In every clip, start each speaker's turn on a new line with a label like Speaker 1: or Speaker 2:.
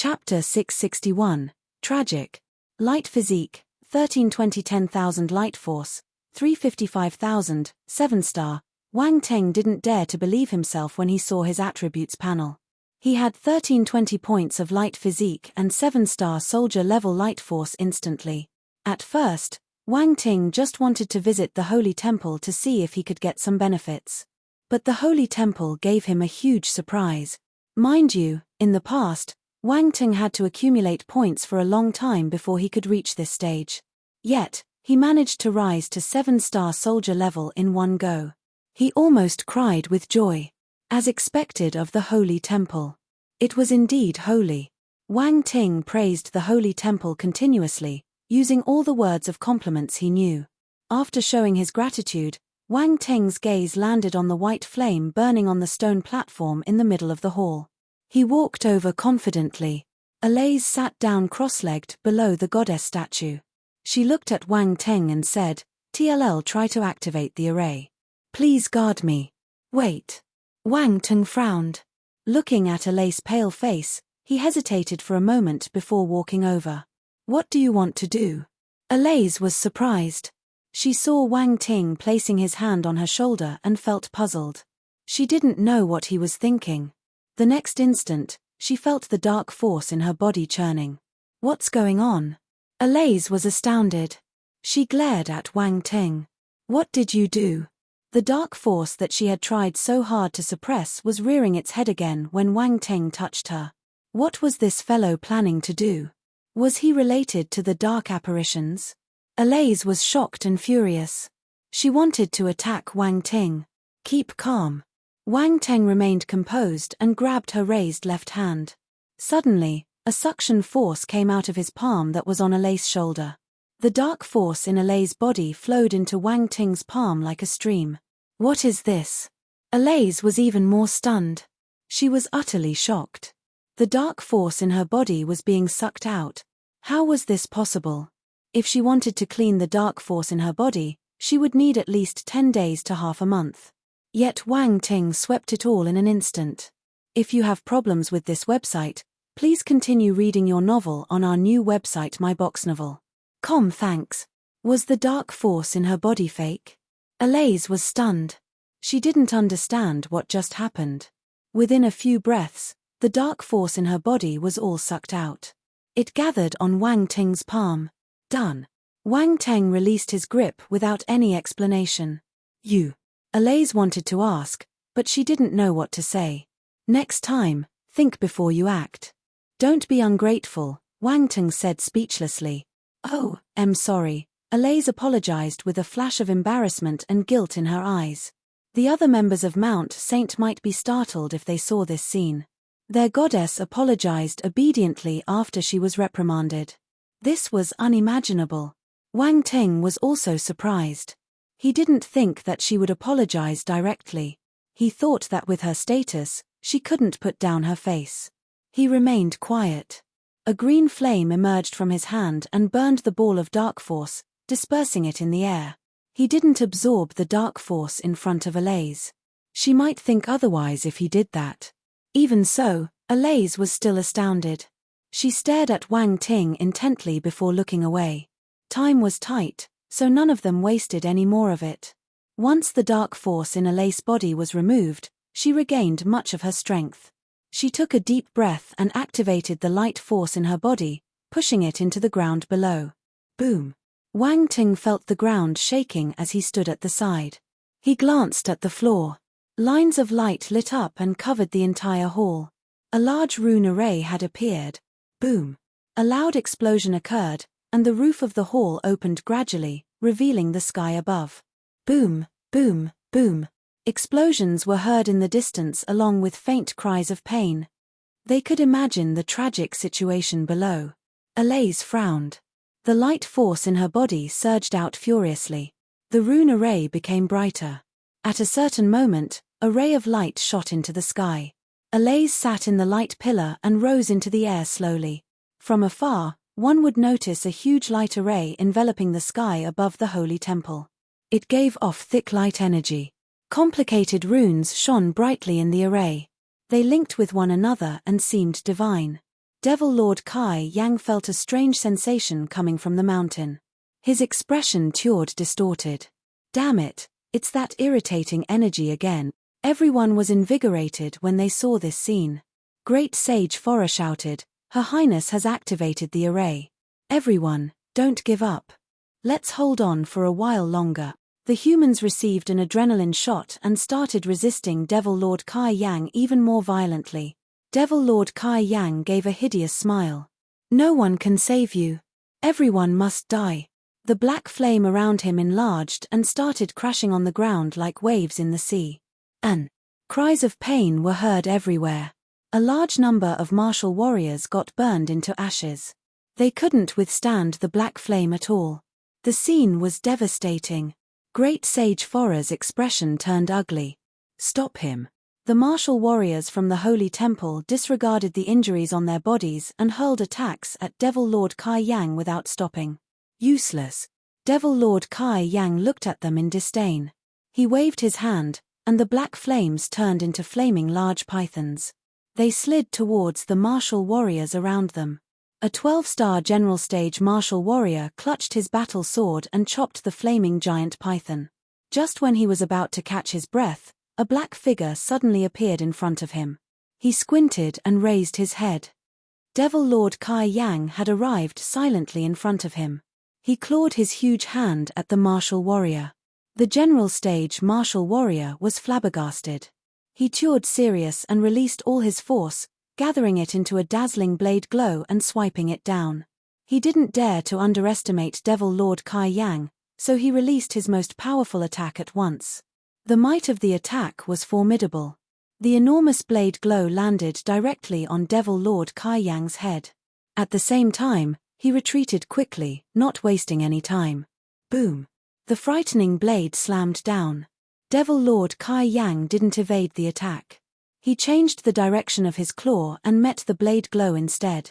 Speaker 1: Chapter 661, Tragic. Light Physique, 1320 10,000 Light Force, 355,000, 7-star. Wang Teng didn't dare to believe himself when he saw his attributes panel. He had 1320 points of Light Physique and 7-star Soldier level Light Force instantly. At first, Wang Ting just wanted to visit the Holy Temple to see if he could get some benefits. But the Holy Temple gave him a huge surprise. Mind you, in the past, Wang Ting had to accumulate points for a long time before he could reach this stage. Yet, he managed to rise to 7-star Soldier level in one go. He almost cried with joy. As expected of the Holy Temple. It was indeed holy. Wang Ting praised the Holy Temple continuously, using all the words of compliments he knew. After showing his gratitude, Wang Ting's gaze landed on the white flame burning on the stone platform in the middle of the hall. He walked over confidently. Alaise sat down cross-legged below the goddess statue. She looked at Wang Ting and said, "TLL, try to activate the array. Please guard me." "Wait." Wang Ting frowned. Looking at Alaise's pale face, he hesitated for a moment before walking over. "What do you want to do?" Alaise was surprised. She saw Wang Ting placing his hand on her shoulder and felt puzzled. She didn't know what he was thinking. The next instant, she felt the dark force in her body churning. "What's going on?" Alaise was astounded. She glared at Wang Ting. "What did you do?" The dark force that she had tried so hard to suppress was rearing its head again when Wang Ting touched her. What was this fellow planning to do? Was he related to the dark apparitions? Alaise was shocked and furious. She wanted to attack Wang Ting. "Keep calm." Wang Ting remained composed and grabbed her raised left hand. Suddenly, a suction force came out of his palm that was on Alaise's shoulder. The dark force in Alaise's body flowed into Wang Ting's palm like a stream. "What is this?" Alaise was even more stunned. She was utterly shocked. The dark force in her body was being sucked out. How was this possible? If she wanted to clean the dark force in her body, she would need at least 10 days to half a month. Yet Wang Ting swept it all in an instant. If you have problems with this website, please continue reading your novel on our new website myboxnovel.com. Thanks. Was the dark force in her body fake? Alaise was stunned. She didn't understand what just happened. Within a few breaths, the dark force in her body was all sucked out. It gathered on Wang Ting's palm. Done. Wang Ting released his grip without any explanation. "You." Alaise wanted to ask, but she didn't know what to say. "Next time, think before you act. Don't be ungrateful," Wang Ting said speechlessly. "Oh, I'm sorry." Alaise apologized with a flash of embarrassment and guilt in her eyes. The other members of Mount Saint might be startled if they saw this scene. Their goddess apologized obediently after she was reprimanded. This was unimaginable. Wang Ting was also surprised. He didn't think that she would apologize directly. He thought that with her status, she couldn't put down her face. He remained quiet. A green flame emerged from his hand and burned the ball of dark force, dispersing it in the air. He didn't absorb the dark force in front of Alaise. She might think otherwise if he did that. Even so, Alaise was still astounded. She stared at Wang Ting intently before looking away. Time was tight, so none of them wasted any more of it. Once the dark force in Alaise's body was removed, she regained much of her strength. She took a deep breath and activated the light force in her body, pushing it into the ground below. Boom. Wang Ting felt the ground shaking as he stood at the side. He glanced at the floor. Lines of light lit up and covered the entire hall. A large rune array had appeared. Boom. A loud explosion occurred, and the roof of the hall opened gradually, revealing the sky above. Boom, boom, boom. Explosions were heard in the distance along with faint cries of pain. They could imagine the tragic situation below. Alaise frowned. The light force in her body surged out furiously. The rune array became brighter. At a certain moment, a ray of light shot into the sky. Alaise sat in the light pillar and rose into the air slowly. From afar, one would notice a huge light array enveloping the sky above the Holy Temple. It gave off thick light energy. Complicated runes shone brightly in the array. They linked with one another and seemed divine. Devil Lord Kai Yang felt a strange sensation coming from the mountain. His expression turned distorted. Damn it, it's that irritating energy again. Everyone was invigorated when they saw this scene. Great Sage Fora shouted, "Her Highness has activated the array. Everyone, don't give up. Let's hold on for a while longer." The humans received an adrenaline shot and started resisting Devil Lord Kai Yang even more violently. Devil Lord Kai Yang gave a hideous smile. "No one can save you. Everyone must die." The black flame around him enlarged and started crashing on the ground like waves in the sea. And cries of pain were heard everywhere. A large number of martial warriors got burned into ashes. They couldn't withstand the black flame at all. The scene was devastating. Great Sage Fora's expression turned ugly. "Stop him." The martial warriors from the Holy Temple disregarded the injuries on their bodies and hurled attacks at Devil Lord Kai Yang without stopping. Useless. Devil Lord Kai Yang looked at them in disdain. He waved his hand, and the black flames turned into flaming large pythons. They slid towards the martial warriors around them. A 12-star general stage martial warrior clutched his battle sword and chopped the flaming giant python. Just when he was about to catch his breath, a black figure suddenly appeared in front of him. He squinted and raised his head. Devil Lord Kai Yang had arrived silently in front of him. He clawed his huge hand at the martial warrior. The general stage martial warrior was flabbergasted. He turned serious and released all his force, gathering it into a dazzling blade glow and swiping it down. He didn't dare to underestimate Devil Lord Kai Yang, so he released his most powerful attack at once. The might of the attack was formidable. The enormous blade glow landed directly on Devil Lord Kai Yang's head. At the same time, he retreated quickly, not wasting any time. Boom! The frightening blade slammed down. Devil Lord Kai Yang didn't evade the attack. He changed the direction of his claw and met the blade glow instead.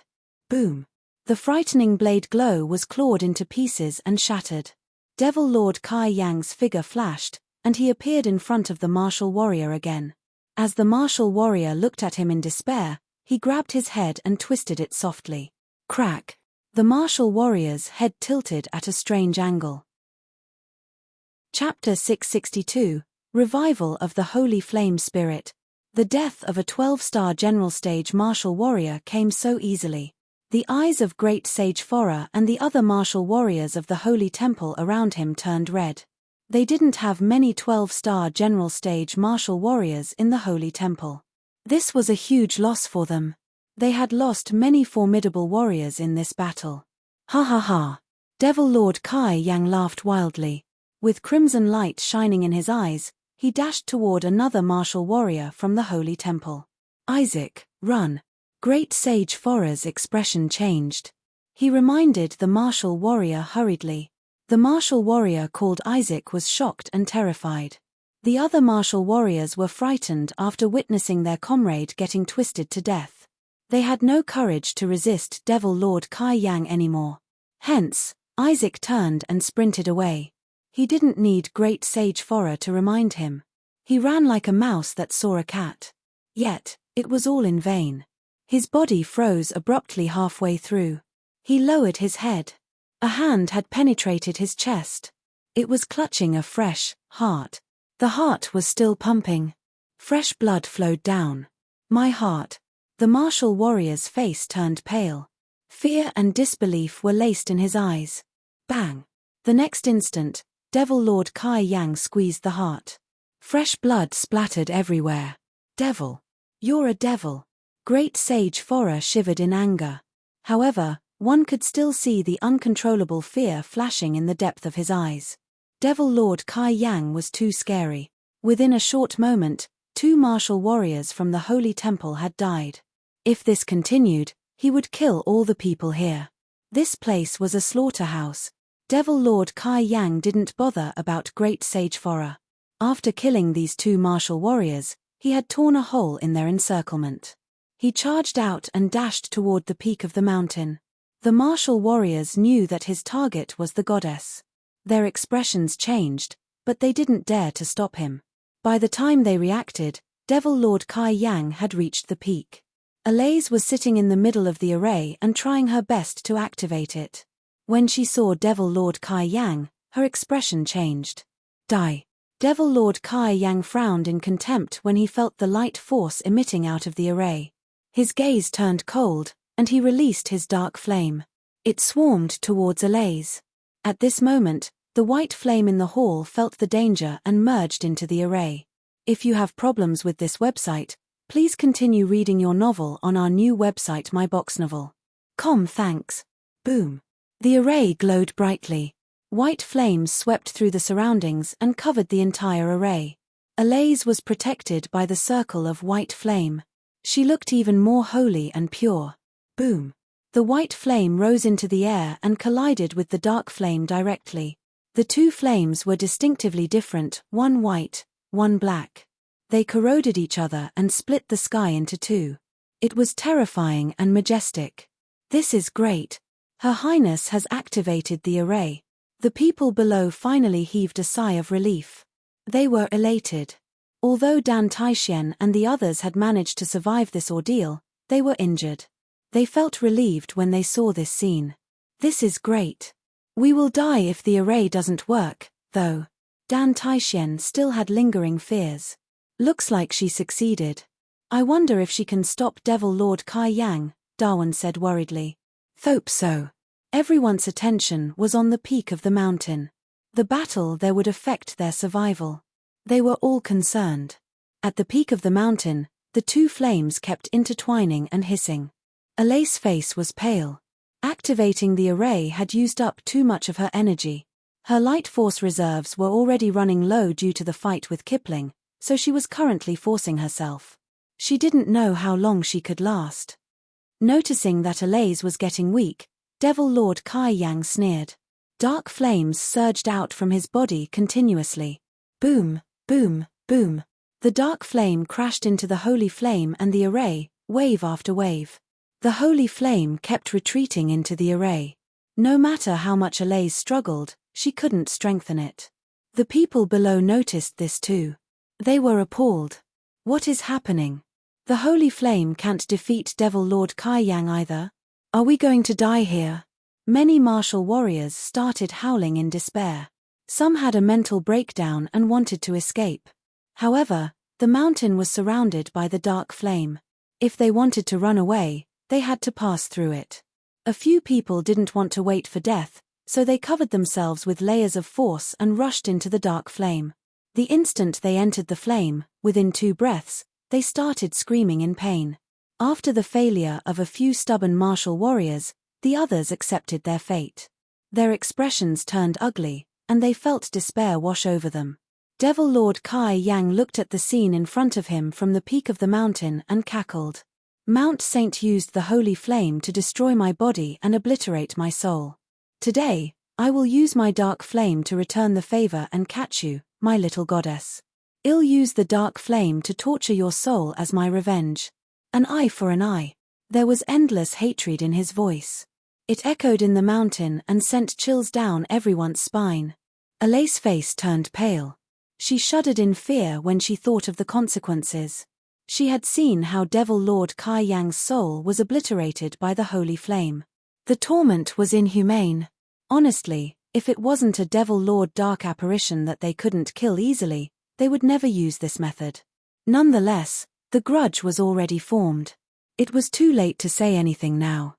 Speaker 1: Boom! The frightening blade glow was clawed into pieces and shattered. Devil Lord Kai Yang's figure flashed, and he appeared in front of the martial warrior again. As the martial warrior looked at him in despair, he grabbed his head and twisted it softly. Crack! The martial warrior's head tilted at a strange angle. Chapter 662, Revival of the Holy Flame Spirit. The death of a 12-star general stage martial warrior came so easily. The eyes of Great Sage Fora and the other martial warriors of the Holy Temple around him turned red. They didn't have many 12-star general stage martial warriors in the Holy Temple. This was a huge loss for them. They had lost many formidable warriors in this battle. Ha ha ha! Devil Lord Kai Yang laughed wildly. With crimson light shining in his eyes, he dashed toward another martial warrior from the Holy Temple. "Isaac, run!" Great Sage Fora's expression changed. He reminded the martial warrior hurriedly. The martial warrior called Isaac was shocked and terrified. The other martial warriors were frightened after witnessing their comrade getting twisted to death. They had no courage to resist Devil Lord Kai Yang anymore. Hence, Isaac turned and sprinted away. He didn't need Great Sage Fora to remind him. He ran like a mouse that saw a cat. Yet, it was all in vain. His body froze abruptly halfway through. He lowered his head. A hand had penetrated his chest. It was clutching a fresh heart. The heart was still pumping. Fresh blood flowed down. "My heart." The martial warrior's face turned pale. Fear and disbelief were laced in his eyes. Bang! The next instant, Devil Lord Kai Yang squeezed the heart. Fresh blood splattered everywhere. "Devil! You're a devil!" Great Sage Fora shivered in anger. However, one could still see the uncontrollable fear flashing in the depth of his eyes. Devil Lord Kai Yang was too scary. Within a short moment, 2 martial warriors from the Holy Temple had died. If this continued, he would kill all the people here. This place was a slaughterhouse. Devil Lord Kai Yang didn't bother about Great Sage Fora. After killing these 2 martial warriors, he had torn a hole in their encirclement. He charged out and dashed toward the peak of the mountain. The martial warriors knew that his target was the goddess. Their expressions changed, but they didn't dare to stop him. By the time they reacted, Devil Lord Kai Yang had reached the peak. Alaise was sitting in the middle of the array and trying her best to activate it. When she saw Devil Lord Kai Yang, her expression changed. Die. Devil Lord Kai Yang frowned in contempt when he felt the light force emitting out of the array. His gaze turned cold, and he released his dark flame. It swarmed towards Alaise. At this moment, the white flame in the hall felt the danger and merged into the array. If you have problems with this website, please continue reading your novel on our new website myboxnovel.com. Thanks. Boom. The array glowed brightly. White flames swept through the surroundings and covered the entire array. Alaise was protected by the circle of white flame. She looked even more holy and pure. Boom. The white flame rose into the air and collided with the dark flame directly. The two flames were distinctively different, one white, one black. They corroded each other and split the sky into two. It was terrifying and majestic. This is great. Her Highness has activated the array. The people below finally heaved a sigh of relief. They were elated. Although Dan Taixian and the others had managed to survive this ordeal, they were injured. They felt relieved when they saw this scene. This is great. We will die if the array doesn't work, though. Dan Taixian still had lingering fears. Looks like she succeeded. I wonder if she can stop Devil Lord Kai Yang, Darwin said worriedly. Thope so. Everyone's attention was on the peak of the mountain. The battle there would affect their survival. They were all concerned. At the peak of the mountain, the two flames kept intertwining and hissing. Alaise's face was pale. Activating the array had used up too much of her energy. Her light force reserves were already running low due to the fight with Kipling, so she was currently forcing herself. She didn't know how long she could last. Noticing that Alaise was getting weak, Devil Lord Kai Yang sneered. Dark flames surged out from his body continuously. Boom, boom, boom. The dark flame crashed into the holy flame and the array, wave after wave. The holy flame kept retreating into the array. No matter how much Alaise struggled, she couldn't strengthen it. The people below noticed this too. They were appalled. What is happening? The holy flame can't defeat Devil Lord Kai Yang either. Are we going to die here? Many martial warriors started howling in despair. Some had a mental breakdown and wanted to escape. However, the mountain was surrounded by the dark flame. If they wanted to run away, they had to pass through it. A few people didn't want to wait for death, so they covered themselves with layers of force and rushed into the dark flame. The instant they entered the flame, within 2 breaths, they started screaming in pain. After the failure of a few stubborn martial warriors, the others accepted their fate. Their expressions turned ugly, and they felt despair wash over them. Devil Lord Kai Yang looked at the scene in front of him from the peak of the mountain and cackled. Mount Saint used the holy flame to destroy my body and obliterate my soul. Today, I will use my dark flame to return the favor and catch you, my little goddess. I'll use the dark flame to torture your soul as my revenge. An eye for an eye. There was endless hatred in his voice. It echoed in the mountain and sent chills down everyone's spine. Alaise's face turned pale. She shuddered in fear when she thought of the consequences. She had seen how Devil Lord Kai Yang's soul was obliterated by the holy flame. The torment was inhumane. Honestly, if it wasn't a Devil Lord dark apparition that they couldn't kill easily, they would never use this method. Nonetheless, the grudge was already formed. It was too late to say anything now.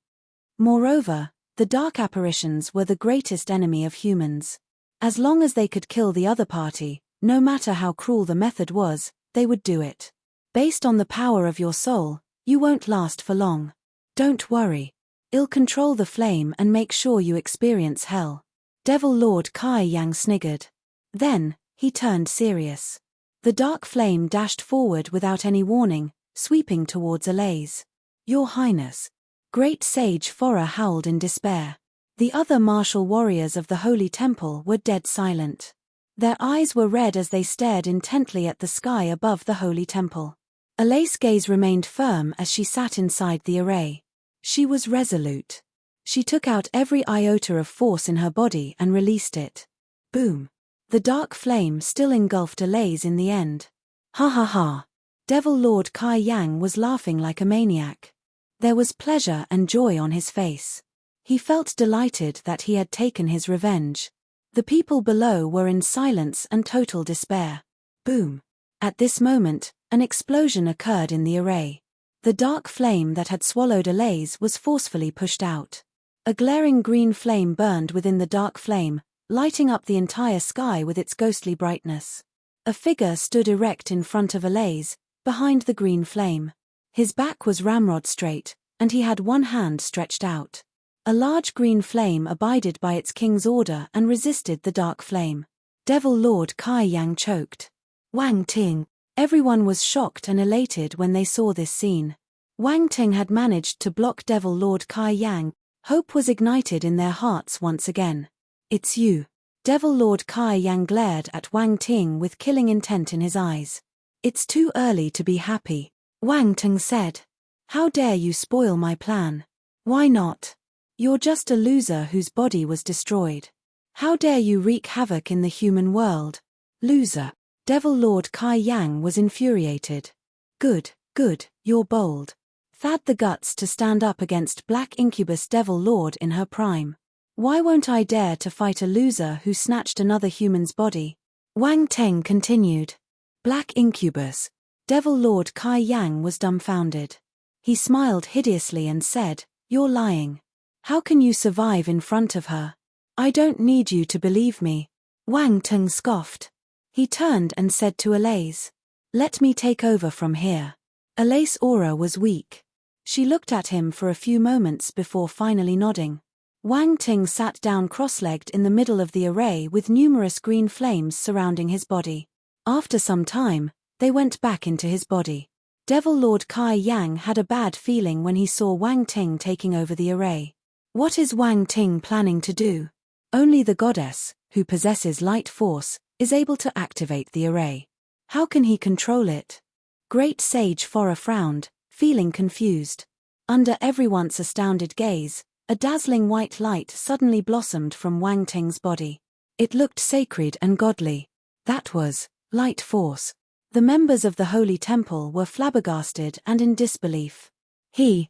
Speaker 1: Moreover, the dark apparitions were the greatest enemy of humans. As long as they could kill the other party, no matter how cruel the method was, they would do it. Based on the power of your soul, you won't last for long. Don't worry. I'll control the flame and make sure you experience hell. Devil Lord Kai Yang sniggered. Then, he turned serious. The dark flame dashed forward without any warning, sweeping towards Alaise. Your Highness. Great Sage Fora howled in despair. The other martial warriors of the Holy Temple were dead silent. Their eyes were red as they stared intently at the sky above the Holy Temple. Alaise's gaze remained firm as she sat inside the array. She was resolute. She took out every iota of force in her body and released it. Boom. The dark flame still engulfed Alaise in the end. Ha ha ha. Devil Lord Kai Yang was laughing like a maniac. There was pleasure and joy on his face. He felt delighted that he had taken his revenge. The people below were in silence and total despair. Boom! At this moment, an explosion occurred in the array. The dark flame that had swallowed Alaise was forcefully pushed out. A glaring green flame burned within the dark flame, lighting up the entire sky with its ghostly brightness. A figure stood erect in front of Alaise, behind the green flame. His back was ramrod straight, and he had one hand stretched out. A large green flame abided by its king's order and resisted the dark flame. Devil Lord Kai Yang choked. Wang Ting. Everyone was shocked and elated when they saw this scene. Wang Ting had managed to block Devil Lord Kai Yang. Hope was ignited in their hearts once again. It's you. Devil Lord Kai Yang glared at Wang Ting with killing intent in his eyes. It's too early to be happy, Wang Ting said. How dare you spoil my plan? Why not? You're just a loser whose body was destroyed. How dare you wreak havoc in the human world? Loser. Devil Lord Kai Yang was infuriated. Good, you're bold. Had the guts to stand up against Black Incubus Devil Lord in her prime. Why won't I dare to fight a loser who snatched another human's body? Wang Ting continued. Black Incubus. Devil Lord Kai Yang was dumbfounded. He smiled hideously and said, You're lying. How can you survive in front of her? I don't need you to believe me. Wang Ting scoffed. He turned and said to Alaise, Let me take over from here. Alaise's aura was weak. She looked at him for a few moments before finally nodding. Wang Ting sat down cross-legged in the middle of the array with numerous green flames surrounding his body. After some time, they went back into his body. Devil Lord Kai Yang had a bad feeling when he saw Wang Ting taking over the array. What is Wang Ting planning to do? Only the goddess, who possesses light force, is able to activate the array. How can he control it? Great Sage Fora frowned, feeling confused. Under everyone's astounded gaze, a dazzling white light suddenly blossomed from Wang Ting's body. It looked sacred and godly. That was light force. The members of the holy temple were flabbergasted and in disbelief. He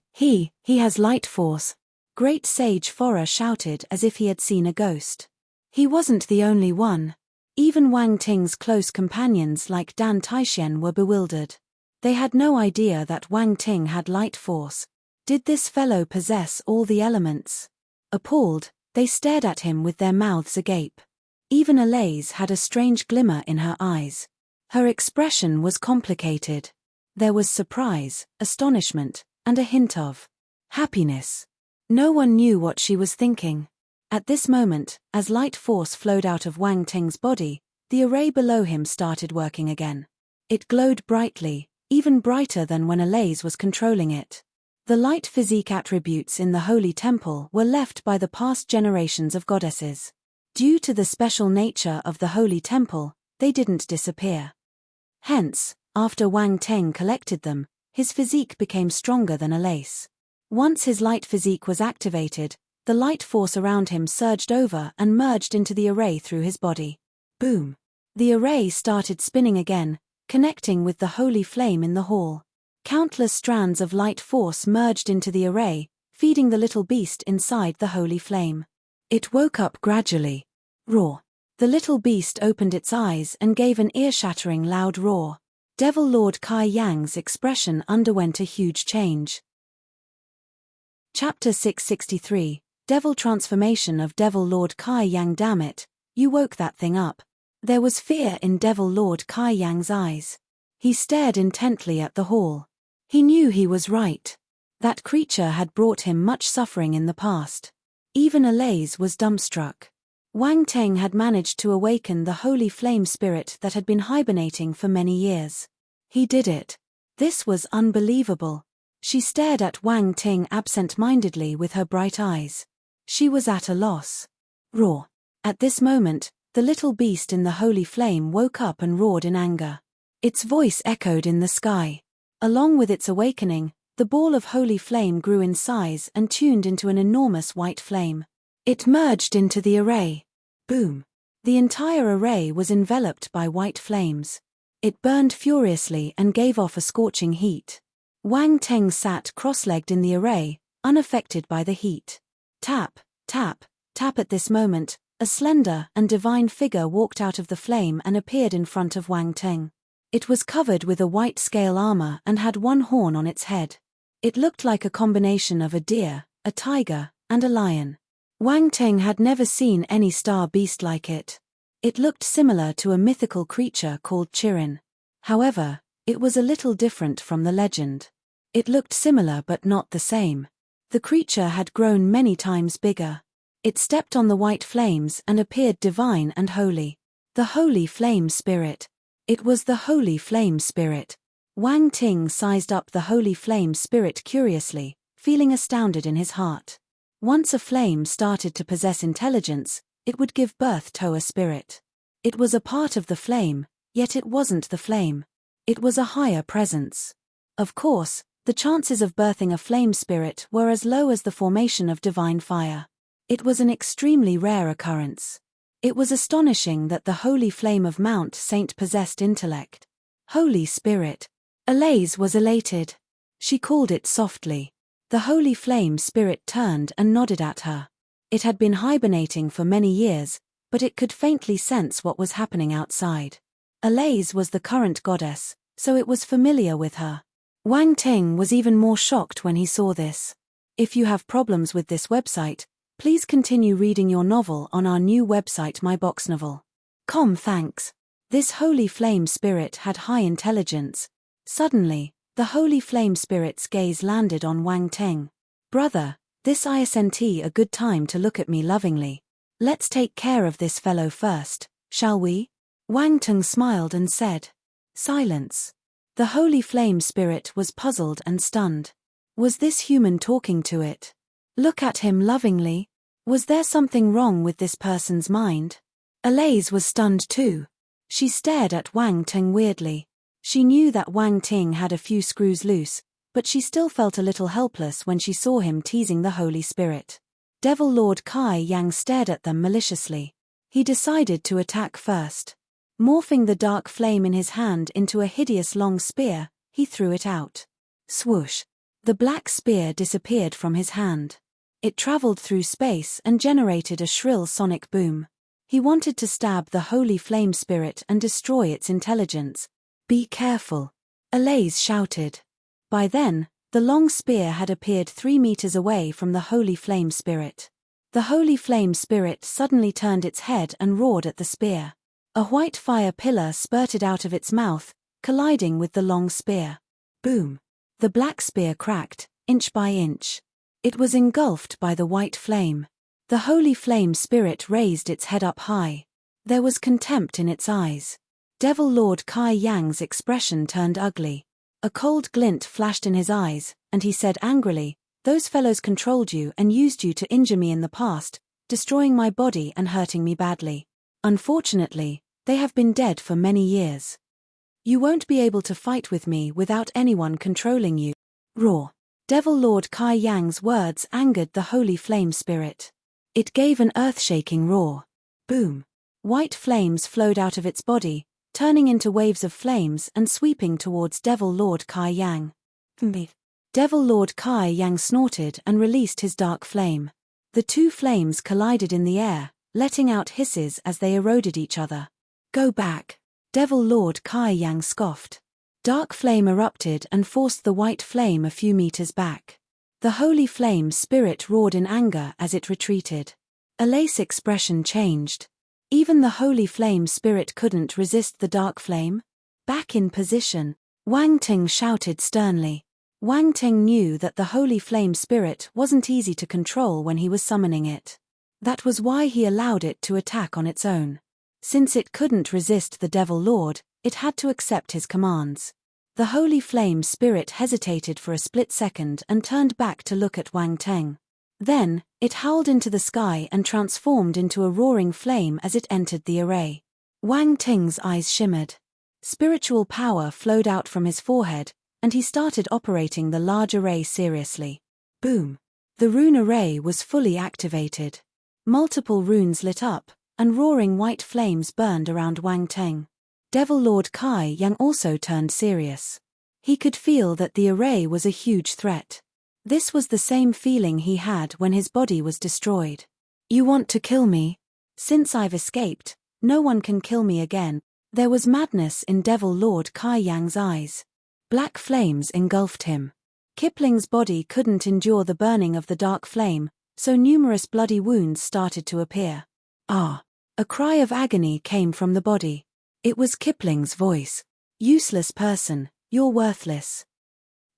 Speaker 1: has light force. Great Sage Fora shouted as if he had seen a ghost. He wasn't the only one. Even Wang Ting's close companions like Dan Taixian were bewildered. They had no idea that Wang Ting had light force. Did this fellow possess all the elements? Appalled, they stared at him with their mouths agape. Even Alaise had a strange glimmer in her eyes. Her expression was complicated. There was surprise, astonishment, and a hint of happiness. No one knew what she was thinking. At this moment, as light force flowed out of Wang Ting's body, the array below him started working again. It glowed brightly, even brighter than when Alaise was controlling it. The light physique attributes in the holy temple were left by the past generations of goddesses. Due to the special nature of the holy temple, they didn't disappear. Hence, after Wang Ting collected them, his physique became stronger than Alaise. Once his light physique was activated, the light force around him surged over and merged into the array through his body. Boom! The array started spinning again, connecting with the holy flame in the hall. Countless strands of light force merged into the array, feeding the little beast inside the holy flame. It woke up gradually. Roar. The little beast opened its eyes and gave an ear-shattering loud roar. Devil Lord Kai Yang's expression underwent a huge change. Chapter 663, Devil Transformation of Devil Lord Kai Yang. Damn it, you woke that thing up. There was fear in Devil Lord Kai Yang's eyes. He stared intently at the hall. He knew he was right. That creature had brought him much suffering in the past. Even Alaise was dumbstruck. Wang Ting had managed to awaken the holy flame spirit that had been hibernating for many years. He did it. This was unbelievable. She stared at Wang Ting absent-mindedly with her bright eyes. She was at a loss. Roar. At this moment, the little beast in the holy flame woke up and roared in anger. Its voice echoed in the sky. Along with its awakening, the ball of holy flame grew in size and tuned into an enormous white flame. It merged into the array. Boom! The entire array was enveloped by white flames. It burned furiously and gave off a scorching heat. Wang Teng sat cross-legged in the array, unaffected by the heat. Tap, tap, tap. At this moment, a slender and divine figure walked out of the flame and appeared in front of Wang Teng. It was covered with a white scale armor and had one horn on its head. It looked like a combination of a deer, a tiger, and a lion. Wang Teng had never seen any star beast like it. It looked similar to a mythical creature called Chirin. However, it was a little different from the legend. It looked similar but not the same. The creature had grown many times bigger. It stepped on the white flames and appeared divine and holy. The Holy Flame Spirit. It was the Holy Flame Spirit. Wang Ting sized up the Holy Flame Spirit curiously, feeling astounded in his heart. Once a flame started to possess intelligence, it would give birth to a spirit. It was a part of the flame, yet it wasn't the flame. It was a higher presence. Of course, the chances of birthing a flame spirit were as low as the formation of divine fire. It was an extremely rare occurrence. It was astonishing that the holy flame of Mount Saint possessed intellect. Holy Spirit. Alaise was elated. She called it softly. The Holy Flame Spirit turned and nodded at her. It had been hibernating for many years, but it could faintly sense what was happening outside. Alaise was the current goddess, so it was familiar with her. Wang Ting was even more shocked when he saw this. If you have problems with this website, please continue reading your novel on our new website myboxnovel.com. Thanks. This Holy Flame Spirit had high intelligence. Suddenly, the Holy Flame Spirit's gaze landed on Wang Ting. Brother, this isn't a good time to look at me lovingly. Let's take care of this fellow first, shall we? Wang Ting smiled and said. Silence. The Holy Flame Spirit was puzzled and stunned. Was this human talking to it? Look at him lovingly. Was there something wrong with this person's mind? Alaise was stunned too. She stared at Wang Ting weirdly. She knew that Wang Ting had a few screws loose, but she still felt a little helpless when she saw him teasing the Holy Spirit. Devil Lord Kai Yang stared at them maliciously. He decided to attack first. Morphing the dark flame in his hand into a hideous long spear, he threw it out. Swoosh! The black spear disappeared from his hand. It traveled through space and generated a shrill sonic boom. He wanted to stab the Holy Flame Spirit and destroy its intelligence. Be careful! Alaise shouted. By then, the long spear had appeared 3 meters away from the Holy Flame Spirit. The Holy Flame Spirit suddenly turned its head and roared at the spear. A white fire pillar spurted out of its mouth, colliding with the long spear. Boom! The black spear cracked, inch by inch. It was engulfed by the white flame. The Holy Flame Spirit raised its head up high. There was contempt in its eyes. Devil Lord Kai Yang's expression turned ugly. A cold glint flashed in his eyes, and he said angrily, "Those fellows controlled you and used you to injure me in the past, destroying my body and hurting me badly. Unfortunately, they have been dead for many years. You won't be able to fight with me without anyone controlling you." Roar! Devil Lord Kai Yang's words angered the Holy Flame Spirit. It gave an earth-shaking roar. Boom! White flames flowed out of its body, turning into waves of flames and sweeping towards Devil Lord Kai Yang. Devil Lord Kai Yang snorted and released his dark flame. The two flames collided in the air, letting out hisses as they eroded each other. Go back! Devil Lord Kai Yang scoffed. Dark flame erupted and forced the white flame a few meters back. The Holy Flame Spirit roared in anger as it retreated. Alaise's expression changed. Even the Holy Flame Spirit couldn't resist the dark flame. Back in position, Wang Ting shouted sternly. Wang Ting knew that the Holy Flame Spirit wasn't easy to control when he was summoning it. That was why he allowed it to attack on its own. Since it couldn't resist the Devil Lord, it had to accept his commands. The Holy Flame Spirit hesitated for a split second and turned back to look at Wang Ting. Then, it howled into the sky and transformed into a roaring flame as it entered the array. Wang Ting's eyes shimmered. Spiritual power flowed out from his forehead, and he started operating the large array seriously. Boom! The rune array was fully activated. Multiple runes lit up, and roaring white flames burned around Wang Ting. Devil Lord Kai Yang also turned serious. He could feel that the array was a huge threat. This was the same feeling he had when his body was destroyed. You want to kill me? Since I've escaped, no one can kill me again. There was madness in Devil Lord Kai Yang's eyes. Black flames engulfed him. Kipling's body couldn't endure the burning of the dark flame, so numerous bloody wounds started to appear. Ah! A cry of agony came from the body. It was Kipling's voice. Useless person, you're worthless.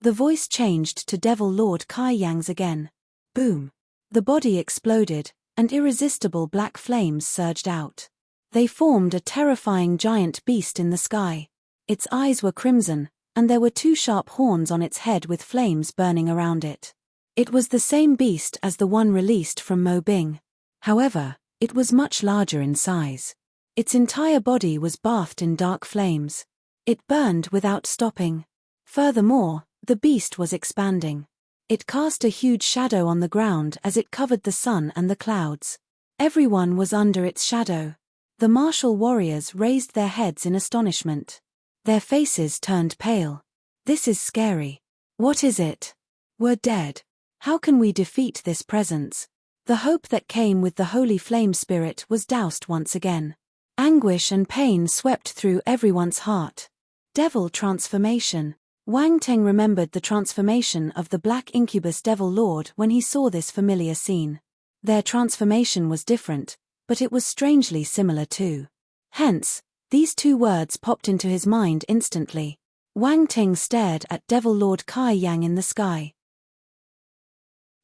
Speaker 1: The voice changed to Devil Lord Kai Yang's again. Boom! The body exploded, and irresistible black flames surged out. They formed a terrifying giant beast in the sky. Its eyes were crimson, and there were two sharp horns on its head with flames burning around it. It was the same beast as the one released from Mo Bing. However, it was much larger in size. Its entire body was bathed in dark flames. It burned without stopping. Furthermore, the beast was expanding. It cast a huge shadow on the ground as it covered the sun and the clouds. Everyone was under its shadow. The martial warriors raised their heads in astonishment. Their faces turned pale. This is scary. What is it? We're dead. How can we defeat this presence? The hope that came with the holy flame spirit was doused once again. Anguish and pain swept through everyone's heart. Devil transformation. Wang Teng remembered the transformation of the Black Incubus Devil Lord when he saw this familiar scene. Their transformation was different, but it was strangely similar too. Hence, these two words popped into his mind instantly. Wang Teng stared at Devil Lord Kai Yang in the sky.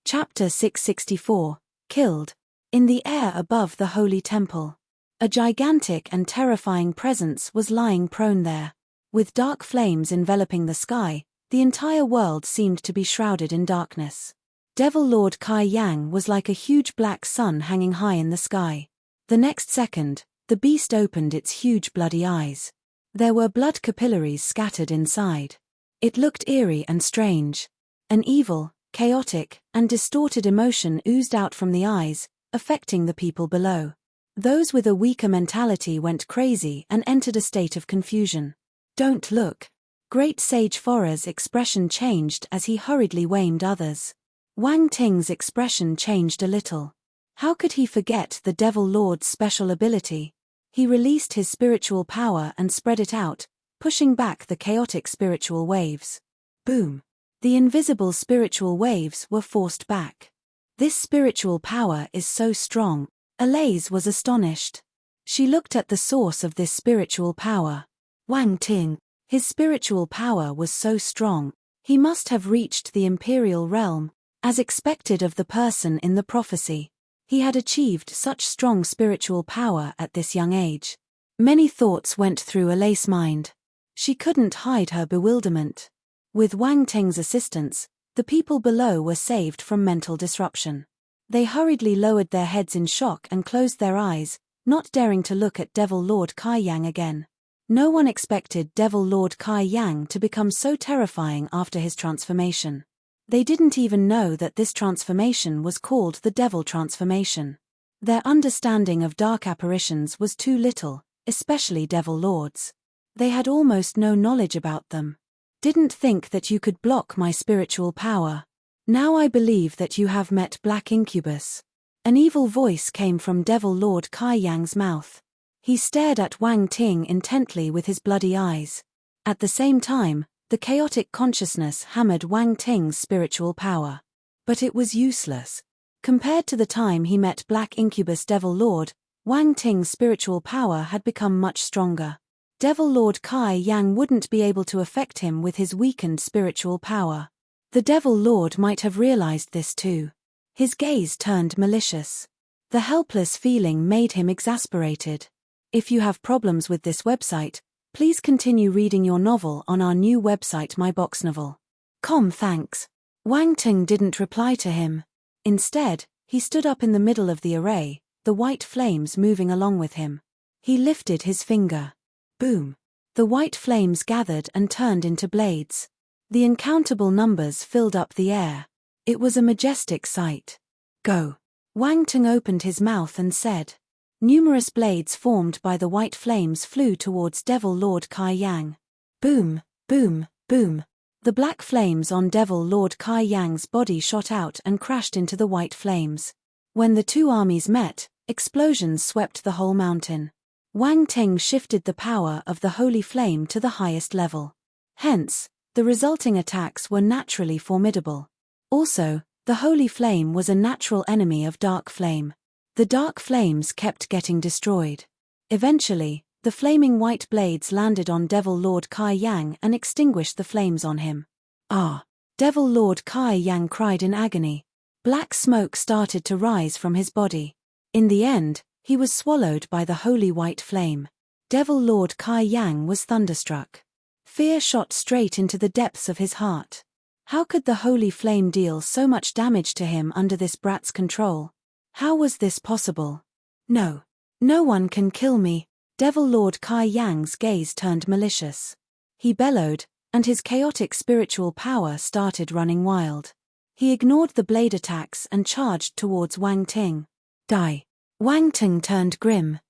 Speaker 1: Chapter 664, Killed. In the air above the holy temple. A gigantic and terrifying presence was lying prone there. With dark flames enveloping the sky, the entire world seemed to be shrouded in darkness. Devil Lord Kai Yang was like a huge black sun hanging high in the sky. The next second, the beast opened its huge bloody eyes. There were blood capillaries scattered inside. It looked eerie and strange. An evil, chaotic, and distorted emotion oozed out from the eyes, affecting the people below. Those with a weaker mentality went crazy and entered a state of confusion. Don't look. Great Sage Fora's expression changed as he hurriedly warned others. Wang Ting's expression changed a little. How could he forget the Devil Lord's special ability? He released his spiritual power and spread it out, pushing back the chaotic spiritual waves. Boom! The invisible spiritual waves were forced back. This spiritual power is so strong. Alaise was astonished. She looked at the source of this spiritual power. Wang Ting. His spiritual power was so strong, he must have reached the imperial realm, as expected of the person in the prophecy. He had achieved such strong spiritual power at this young age. Many thoughts went through Alaise's mind. She couldn't hide her bewilderment. With Wang Ting's assistance, the people below were saved from mental disruption. They hurriedly lowered their heads in shock and closed their eyes, not daring to look at Devil Lord Kai Yang again. No one expected Devil Lord Kai Yang to become so terrifying after his transformation. They didn't even know that this transformation was called the Devil Transformation. Their understanding of dark apparitions was too little, especially Devil Lords. They had almost no knowledge about them. Didn't think that you could block my spiritual power. Now I believe that you have met Black Incubus. An evil voice came from Devil Lord Kai Yang's mouth. He stared at Wang Ting intently with his bloody eyes. At the same time, the chaotic consciousness hammered Wang Ting's spiritual power. But it was useless. Compared to the time he met Black Incubus Devil Lord, Wang Ting's spiritual power had become much stronger. Devil Lord Kai Yang wouldn't be able to affect him with his weakened spiritual power. The Devil Lord might have realized this too. His gaze turned malicious. The helpless feeling made him exasperated. If you have problems with this website, please continue reading your novel on our new website myboxnovel.com. Thanks. Wang Ting didn't reply to him. Instead, he stood up in the middle of the array, the white flames moving along with him. He lifted his finger. Boom! The white flames gathered and turned into blades. The uncountable numbers filled up the air. It was a majestic sight. Go! Wang Ting opened his mouth and said. Numerous blades formed by the white flames flew towards Devil Lord Kai Yang. Boom, boom, boom. The black flames on Devil Lord Kai Yang's body shot out and crashed into the white flames. When the two armies met, explosions swept the whole mountain. Wang Ting shifted the power of the holy flame to the highest level. Hence, the resulting attacks were naturally formidable. Also, the holy flame was a natural enemy of dark flame. The dark flames kept getting destroyed. Eventually, the flaming white blades landed on Devil Lord Kai Yang and extinguished the flames on him. Ah! Devil Lord Kai Yang cried in agony. Black smoke started to rise from his body. In the end, he was swallowed by the holy white flame. Devil Lord Kai Yang was thunderstruck. Fear shot straight into the depths of his heart. How could the holy flame deal so much damage to him under this brat's control? How was this possible? No. No one can kill me. Devil Lord Kai Yang's gaze turned malicious. He bellowed, and his chaotic spiritual power started running wild. He ignored the blade attacks and charged towards Wang Ting. Die. Wang Ting turned grim.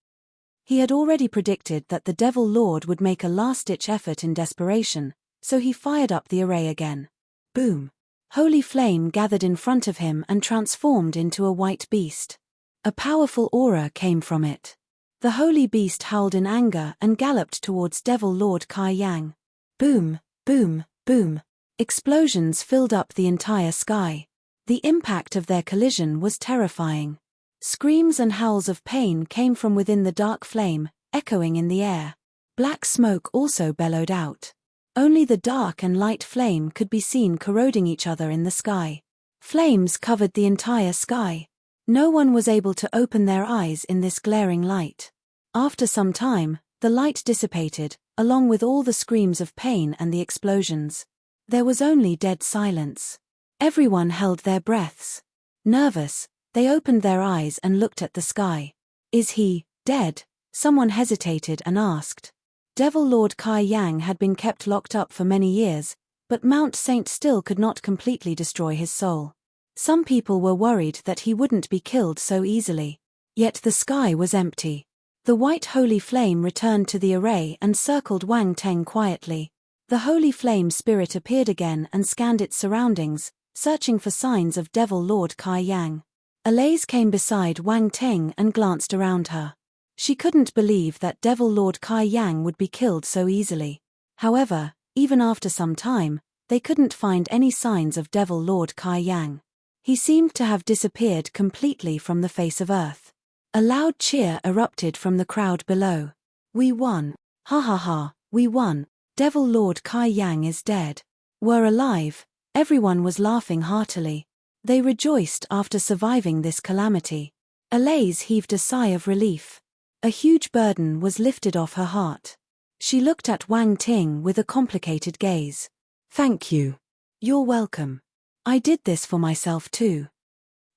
Speaker 1: He had already predicted that the Devil Lord would make a last-ditch effort in desperation, so he fired up the array again. Boom. Holy flame gathered in front of him and transformed into a white beast. A powerful aura came from it. The holy beast howled in anger and galloped towards Devil Lord Kai Yang. Boom, boom, boom. Explosions filled up the entire sky. The impact of their collision was terrifying. Screams and howls of pain came from within the dark flame, echoing in the air. Black smoke also bellowed out. Only the dark and light flame could be seen corroding each other in the sky. Flames covered the entire sky. No one was able to open their eyes in this glaring light. After some time, the light dissipated, along with all the screams of pain and the explosions. There was only dead silence. Everyone held their breaths. Nervous, they opened their eyes and looked at the sky. Is he dead? Someone hesitated and asked. Devil Lord Kai Yang had been kept locked up for many years, but Mount Saint still could not completely destroy his soul. Some people were worried that he wouldn't be killed so easily. Yet the sky was empty. The white holy flame returned to the array and circled Wang Ting quietly. The holy flame spirit appeared again and scanned its surroundings, searching for signs of Devil Lord Kai Yang. Alaise came beside Wang Ting and glanced around her. She couldn't believe that Devil Lord Kai Yang would be killed so easily. However, even after some time, they couldn't find any signs of Devil Lord Kai Yang. He seemed to have disappeared completely from the face of Earth. A loud cheer erupted from the crowd below. We won. Ha ha ha, we won. Devil Lord Kai Yang is dead. We're alive. Everyone was laughing heartily. They rejoiced after surviving this calamity. Alaise heaved a sigh of relief. A huge burden was lifted off her heart. She looked at Wang Ting with a complicated gaze. Thank you. You're welcome. I did this for myself too.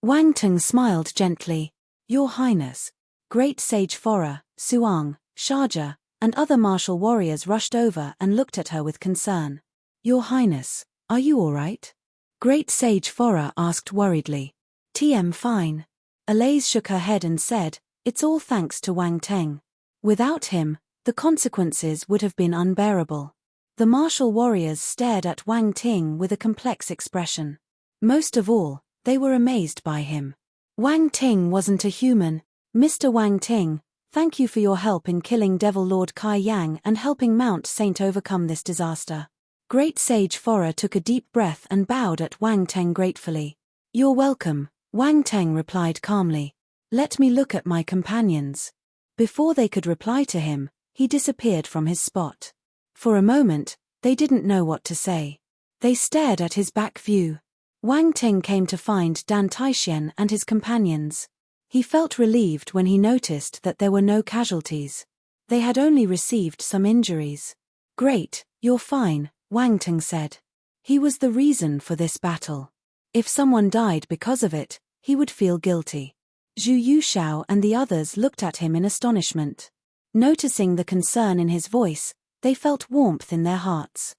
Speaker 1: Wang Ting smiled gently. Your Highness. Great Sage Fora, Suang, Shaja, and other martial warriors rushed over and looked at her with concern. Your Highness, are you all right? Great Sage Fora asked worriedly. TM fine. Alaise shook her head and said, it's all thanks to Wang Ting. Without him, the consequences would have been unbearable. The martial warriors stared at Wang Ting with a complex expression. Most of all, they were amazed by him. Wang Ting wasn't a human. Mr. Wang Ting, thank you for your help in killing Devil Lord Kai Yang and helping Mount Saint overcome this disaster. Great Sage Fora took a deep breath and bowed at Wang Ting gratefully. You're welcome, Wang Ting replied calmly. Let me look at my companions. Before they could reply to him, he disappeared from his spot. For a moment, they didn't know what to say. They stared at his back view. Wang Ting came to find Dan Taixian and his companions. He felt relieved when he noticed that there were no casualties. They had only received some injuries. Great, you're fine, Wang Ting said. He was the reason for this battle. If someone died because of it, he would feel guilty. Zhu Yushao and the others looked at him in astonishment. Noticing the concern in his voice, they felt warmth in their hearts.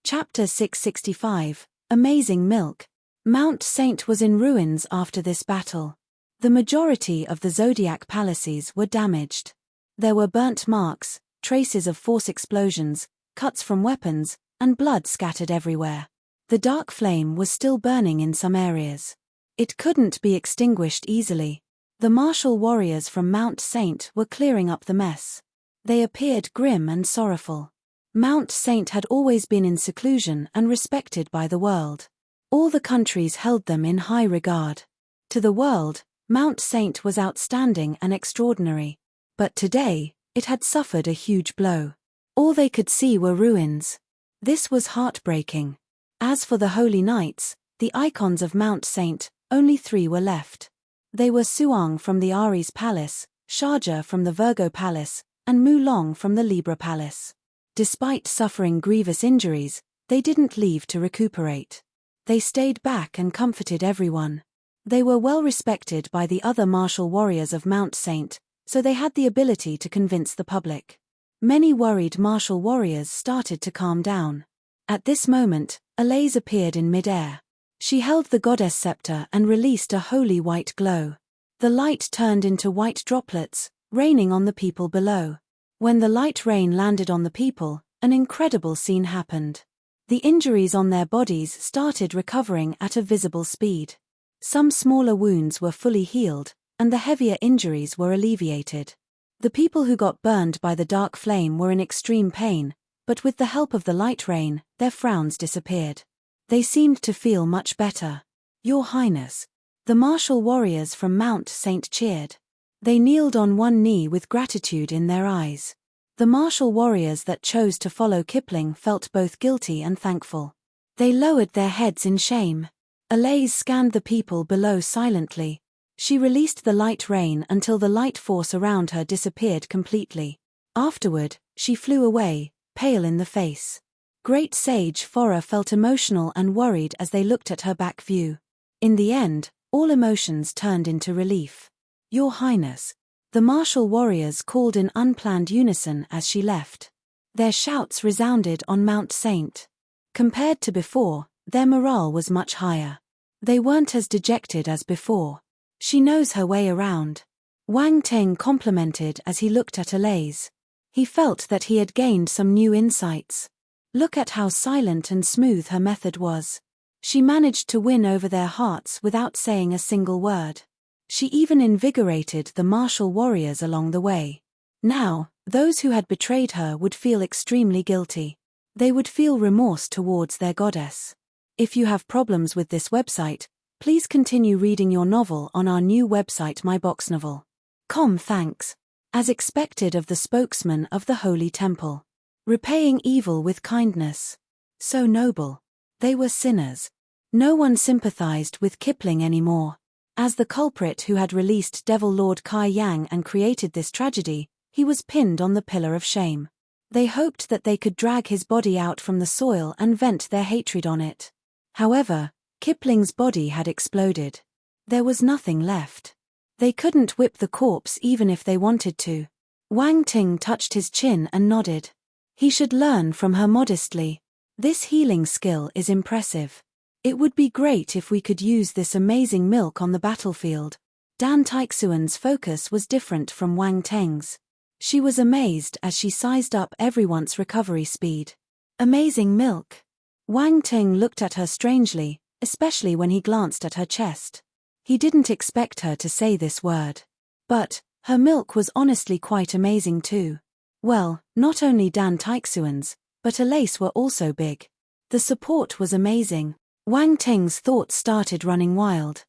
Speaker 1: Chapter 665, Amazing Milk. Mount Saint was in ruins after this battle. The majority of the zodiac palaces were damaged. There were burnt marks, traces of force explosions, cuts from weapons, and blood scattered everywhere. The dark flame was still burning in some areas. It couldn't be extinguished easily. The martial warriors from Mount Saint were clearing up the mess. They appeared grim and sorrowful. Mount Saint had always been in seclusion and respected by the world. All the countries held them in high regard. To the world, Mount Saint was outstanding and extraordinary. But today, it had suffered a huge blow. All they could see were ruins. This was heartbreaking. As for the holy knights, the icons of Mount Saint, only 3 were left. They were Suang from the Aries Palace, Sharjah from the Virgo Palace, and Mulong from the Libra Palace. Despite suffering grievous injuries, they didn't leave to recuperate. They stayed back and comforted everyone. They were well respected by the other martial warriors of Mount Saint, so they had the ability to convince the public. Many worried martial warriors started to calm down. At this moment, Alaise appeared in mid-air. She held the goddess scepter and released a holy white glow. The light turned into white droplets, raining on the people below. When the light rain landed on the people, an incredible scene happened. The injuries on their bodies started recovering at a visible speed. Some smaller wounds were fully healed, and the heavier injuries were alleviated. The people who got burned by the dark flame were in extreme pain, but with the help of the light rain, their frowns disappeared. They seemed to feel much better. "Your Highness." The martial warriors from Mount Saint cheered. They kneeled on one knee with gratitude in their eyes. The martial warriors that chose to follow Kipling felt both guilty and thankful. They lowered their heads in shame. Alaise scanned the people below silently. She released the light rain until the light force around her disappeared completely. Afterward, she flew away, pale in the face. Great Sage Fora felt emotional and worried as they looked at her back view. In the end, all emotions turned into relief. "Your Highness." The martial warriors called in unplanned unison as she left. Their shouts resounded on Mount Saint. Compared to before, their morale was much higher. They weren't as dejected as before. "She knows her way around." Wang Ting complimented as he looked at Alaise. He felt that he had gained some new insights. Look at how silent and smooth her method was. She managed to win over their hearts without saying a single word. She even invigorated the martial warriors along the way. Now, those who had betrayed her would feel extremely guilty. They would feel remorse towards their goddess. If you have problems with this website, please continue reading your novel on our new website myboxnovel.com. Thanks. As expected of the spokesman of the Holy Temple. Repaying evil with kindness. So noble. They were sinners. No one sympathized with Kipling anymore. As the culprit who had released Devil Lord Kai Yang and created this tragedy, he was pinned on the pillar of shame. They hoped that they could drag his body out from the soil and vent their hatred on it. However, Kipling's body had exploded. There was nothing left. They couldn't whip the corpse even if they wanted to. Wang Ting touched his chin and nodded. He should learn from her modestly. This healing skill is impressive. It would be great if we could use this amazing milk on the battlefield. Dan Taixuan's focus was different from Wang Teng's. She was amazed as she sized up everyone's recovery speed. Amazing milk. Wang Ting looked at her strangely, especially when he glanced at her chest. He didn't expect her to say this word. But her milk was honestly quite amazing too. Well, not only Dan Taixuan's, but Alaise were also big. The support was amazing. Wang Ting's thoughts started running wild.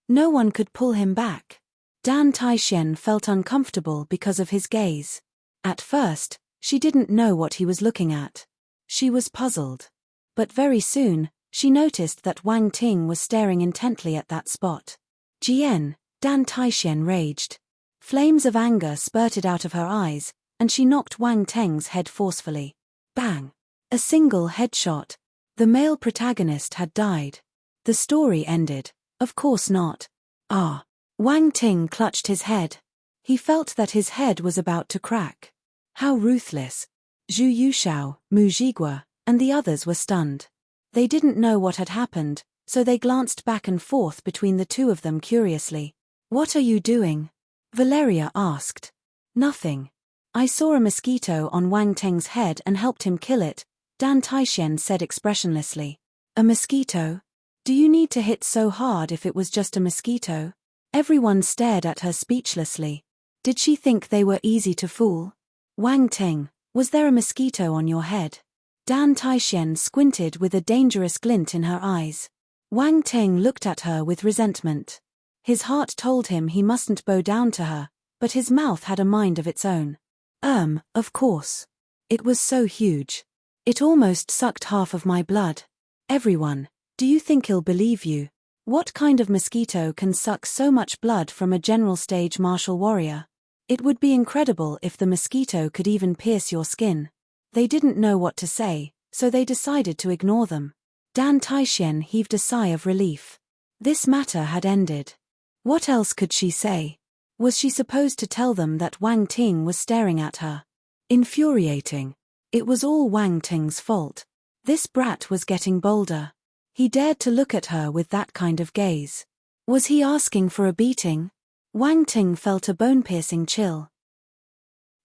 Speaker 1: No one could pull him back. Dan Taixuan felt uncomfortable because of his gaze. At first, she didn't know what he was looking at. She was puzzled. But very soon, she noticed that Wang Ting was staring intently at that spot. "Jian," Dan Taixuan raged. Flames of anger spurted out of her eyes, and she knocked Wang Teng's head forcefully. Bang! A single headshot. The male protagonist had died. The story ended. Of course not. Ah! Wang Ting clutched his head. He felt that his head was about to crack. How ruthless. Zhu Yushao, Mu Jigua, and the others were stunned. They didn't know what had happened, so they glanced back and forth between the two of them curiously. What are you doing? Valeria asked. Nothing. I saw a mosquito on Wang Teng's head and helped him kill it, Dan Taixian said expressionlessly. A mosquito? Do you need to hit so hard if it was just a mosquito? Everyone stared at her speechlessly. Did she think they were easy to fool? Wang Teng, was there a mosquito on your head? Dan Taixian squinted with a dangerous glint in her eyes. Wang Teng looked at her with resentment. His heart told him he mustn't bow down to her, but his mouth had a mind of its own. Of course. It was so huge. It almost sucked half of my blood. Everyone, do you think he'll believe you? What kind of mosquito can suck so much blood from a general stage martial warrior? It would be incredible if the mosquito could even pierce your skin. They didn't know what to say, so they decided to ignore them. Dan Taixian heaved a sigh of relief. This matter had ended. What else could she say? Was she supposed to tell them that Wang Ting was staring at her? Infuriating. It was all Wang Ting's fault. This brat was getting bolder. He dared to look at her with that kind of gaze. Was he asking for a beating? Wang Ting felt a bone-piercing chill.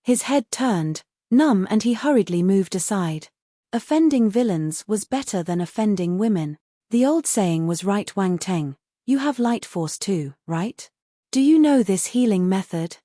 Speaker 1: His head turned, numb, and he hurriedly moved aside. Offending villains was better than offending women. The old saying was right. Wang Teng, you have light force too, right? Do you know this healing method?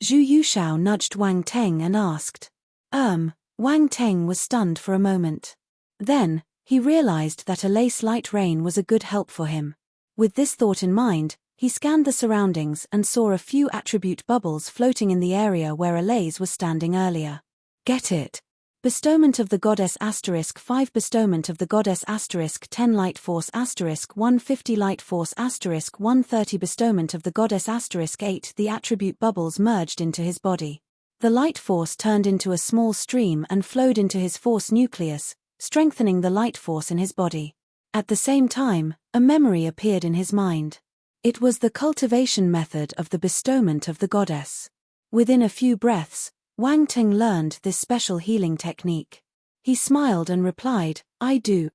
Speaker 1: Zhu Yushao nudged Wang Teng and asked. Wang Teng was stunned for a moment. Then, he realized that a lace light rain was a good help for him. With this thought in mind, he scanned the surroundings and saw a few attribute bubbles floating in the area where Alaze was standing earlier. Get it. Bestowment of the Goddess *5 Bestowment of the Goddess *10 Light Force *150 Light Force *130 Bestowment of the Goddess *8 The attribute bubbles merged into his body. The light force turned into a small stream and flowed into his force nucleus, strengthening the light force in his body. At the same time, a memory appeared in his mind. It was the cultivation method of the bestowment of the goddess. Within a few breaths, Wang Ting learned this special healing technique. He smiled and replied, I do.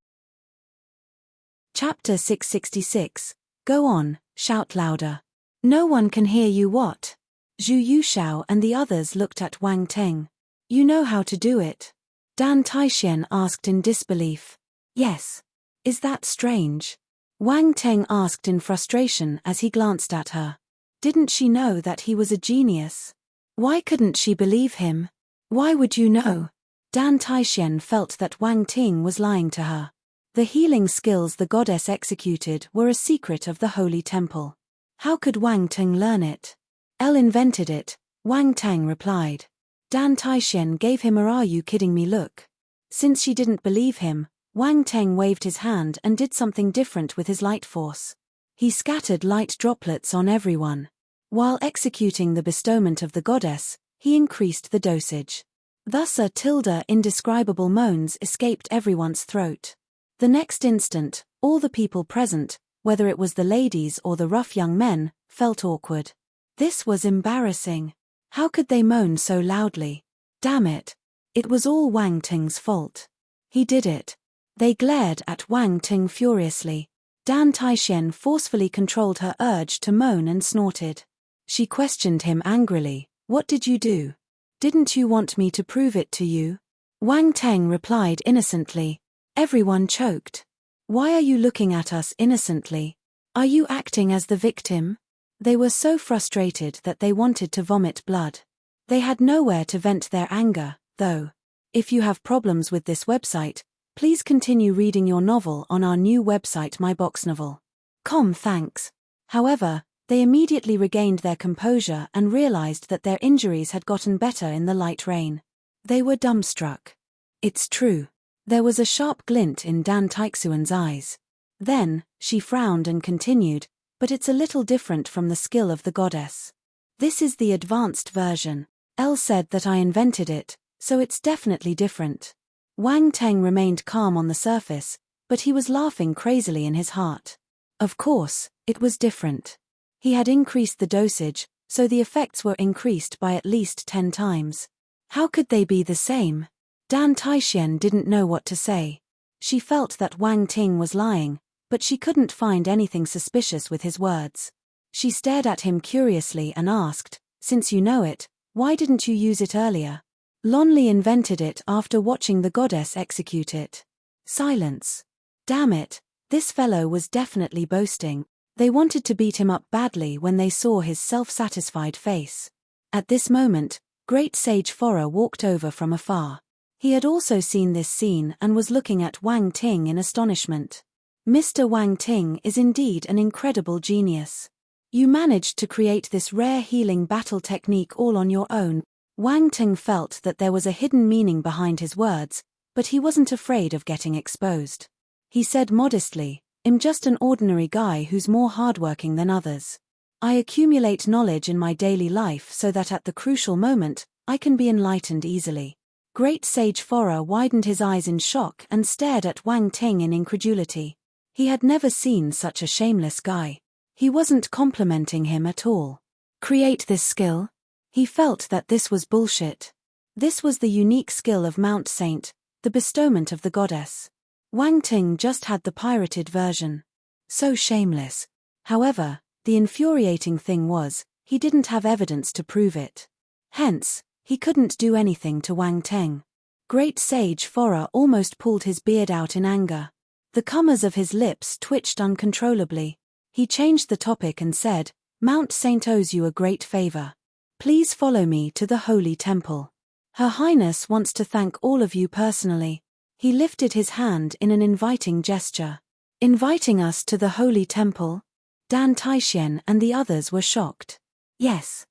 Speaker 1: Chapter 666. Go on, shout louder. No one can hear you. What? Zhu Yushao and the others looked at Wang Ting. You know how to do it? Dan Taixian asked in disbelief. Yes. Is that strange? Wang Ting asked in frustration as he glanced at her. Didn't she know that he was a genius? Why couldn't she believe him? Why would you know? Dan Taixian felt that Wang Ting was lying to her. The healing skills the goddess executed were a secret of the holy temple. How could Wang Ting learn it? Elle invented it, Wang Tang replied. Dan Taixian gave him a "are you kidding me" look. Since she didn't believe him, Wang Teng waved his hand and did something different with his light force. He scattered light droplets on everyone. While executing the bestowment of the goddess, he increased the dosage. Thus indescribable moans escaped everyone's throat. The next instant, all the people present, whether it was the ladies or the rough young men, felt awkward. This was embarrassing. How could they moan so loudly? Damn it. It was all Wang Ting's fault. He did it. They glared at Wang Ting furiously. Dan Taixian forcefully controlled her urge to moan and snorted. She questioned him angrily. What did you do? Didn't you want me to prove it to you? Wang Teng replied innocently. Everyone choked. Why are you looking at us innocently? Are you acting as the victim? They were so frustrated that they wanted to vomit blood. They had nowhere to vent their anger, though. If you have problems with this website, please continue reading your novel on our new website myboxnovel.com. Thanks. However, they immediately regained their composure and realized that their injuries had gotten better in the light rain. They were dumbstruck. It's true. There was a sharp glint in Dan Taixuan's eyes. Then, she frowned and continued, but it's a little different from the skill of the goddess. This is the advanced version. Elle said that I invented it, so it's definitely different. Wang Teng remained calm on the surface, but he was laughing crazily in his heart. Of course, it was different. He had increased the dosage, so the effects were increased by at least 10 times. How could they be the same? Dan Taixian didn't know what to say. She felt that Wang Ting was lying, but she couldn't find anything suspicious with his words. She stared at him curiously and asked, "Since you know it, why didn't you use it earlier?" "Lonely invented it after watching the goddess execute it." Silence. Damn it, this fellow was definitely boasting. They wanted to beat him up badly when they saw his self-satisfied face. At this moment, Great Sage Fora walked over from afar. He had also seen this scene and was looking at Wang Ting in astonishment. "Mr. Wang Ting is indeed an incredible genius. You managed to create this rare healing battle technique all on your own." Wang Ting felt that there was a hidden meaning behind his words, but he wasn't afraid of getting exposed. He said modestly, "I'm just an ordinary guy who's more hardworking than others. I accumulate knowledge in my daily life so that at the crucial moment, I can be enlightened easily." Great Sage Fora widened his eyes in shock and stared at Wang Ting in incredulity. He had never seen such a shameless guy. He wasn't complimenting him at all. Create this skill? He felt that this was bullshit. This was the unique skill of Mount Saint, the bestowment of the goddess. Wang Ting just had the pirated version. So shameless. However, the infuriating thing was, he didn't have evidence to prove it. Hence, he couldn't do anything to Wang Ting. Great Sage Fora almost pulled his beard out in anger. The corners of his lips twitched uncontrollably. He changed the topic and said, "Mount Saint owes you a great favor. Please follow me to the Holy Temple. Her Highness wants to thank all of you personally." He lifted his hand in an inviting gesture. "Inviting us to the Holy Temple?" Dan Taixian and the others were shocked. "Yes."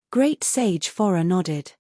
Speaker 1: Great Sage Fora nodded.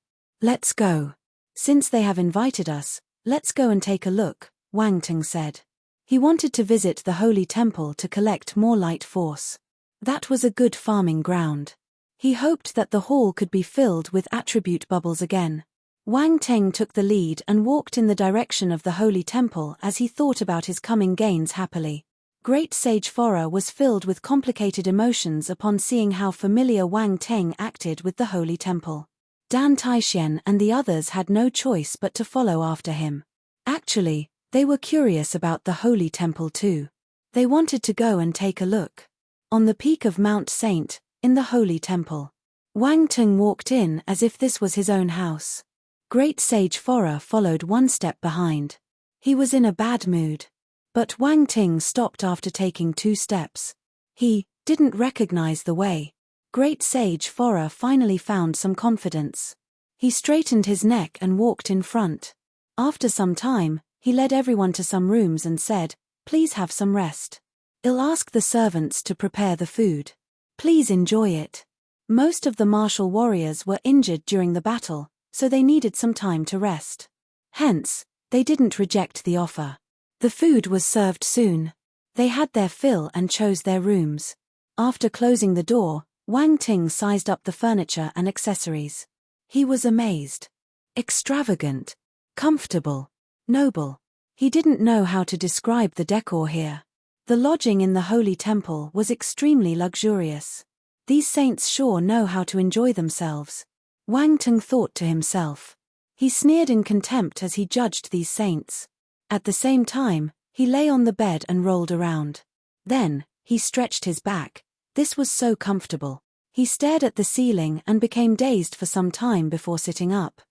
Speaker 1: "Let's go. Since they have invited us, let's go and take a look," Wang Ting said. He wanted to visit the Holy Temple to collect more light force. That was a good farming ground. He hoped that the hall could be filled with attribute bubbles again. Wang Ting took the lead and walked in the direction of the Holy Temple as he thought about his coming gains happily. Great Sage Fora was filled with complicated emotions upon seeing how familiar Wang Ting acted with the Holy Temple. Dan Taixian and the others had no choice but to follow after him. Actually, they were curious about the Holy Temple too. They wanted to go and take a look. On the peak of Mount Saint, in the Holy Temple. Wang Ting walked in as if this was his own house. Great Sage Fora followed one step behind. He was in a bad mood. But Wang Ting stopped after taking 2 steps. He didn't recognize the way. Great Sage Fora finally found some confidence. He straightened his neck and walked in front. After some time, he led everyone to some rooms and said, "Please have some rest. I'll ask the servants to prepare the food. Please enjoy it." Most of the martial warriors were injured during the battle, so they needed some time to rest. Hence, they didn't reject the offer. The food was served soon. They had their fill and chose their rooms. After closing the door, Wang Ting sized up the furniture and accessories. He was amazed. Extravagant. Comfortable. Noble. He didn't know how to describe the decor here. The lodging in the Holy Temple was extremely luxurious. These saints sure know how to enjoy themselves. Wang Ting thought to himself. He sneered in contempt as he judged these saints. At the same time, he lay on the bed and rolled around. Then, he stretched his back. This was so comfortable. He stared at the ceiling and became dazed for some time before sitting up.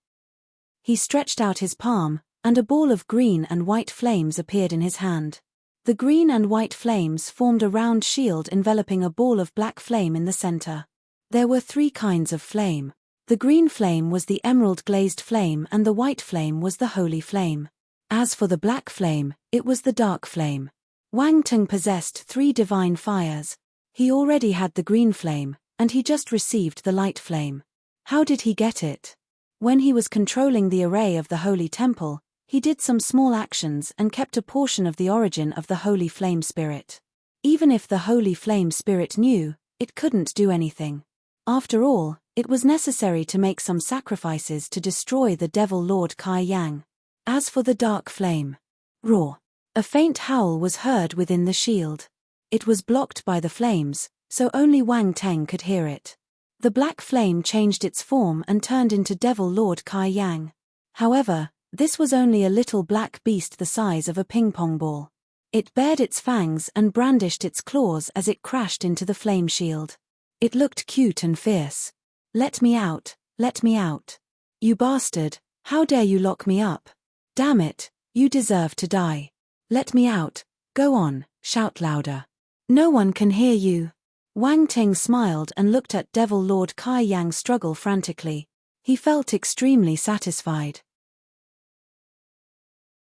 Speaker 1: He stretched out his palm, and a ball of green and white flames appeared in his hand. The green and white flames formed a round shield enveloping a ball of black flame in the center. There were 3 kinds of flame. The green flame was the emerald glazed flame and the white flame was the holy flame. As for the black flame, it was the dark flame. Wang Ting possessed 3 divine fires. He already had the green flame, and he just received the light flame. How did he get it? When he was controlling the array of the Holy Temple, he did some small actions and kept a portion of the origin of the Holy Flame Spirit. Even if the Holy Flame Spirit knew, it couldn't do anything. After all, it was necessary to make some sacrifices to destroy the Devil Lord Kai Yang. As for the dark flame, roar. A faint howl was heard within the shield. It was blocked by the flames, so only Wang Ting could hear it. The black flame changed its form and turned into Devil Lord Kai Yang. However, this was only a little black beast the size of a ping-pong ball. It bared its fangs and brandished its claws as it crashed into the flame shield. It looked cute and fierce. "Let me out, let me out. You bastard, how dare you lock me up? Damn it, you deserve to die. Let me out, go on, shout louder. No one can hear you." Wang Ting smiled and looked at Devil Lord Kai Yang struggle frantically. He felt extremely satisfied.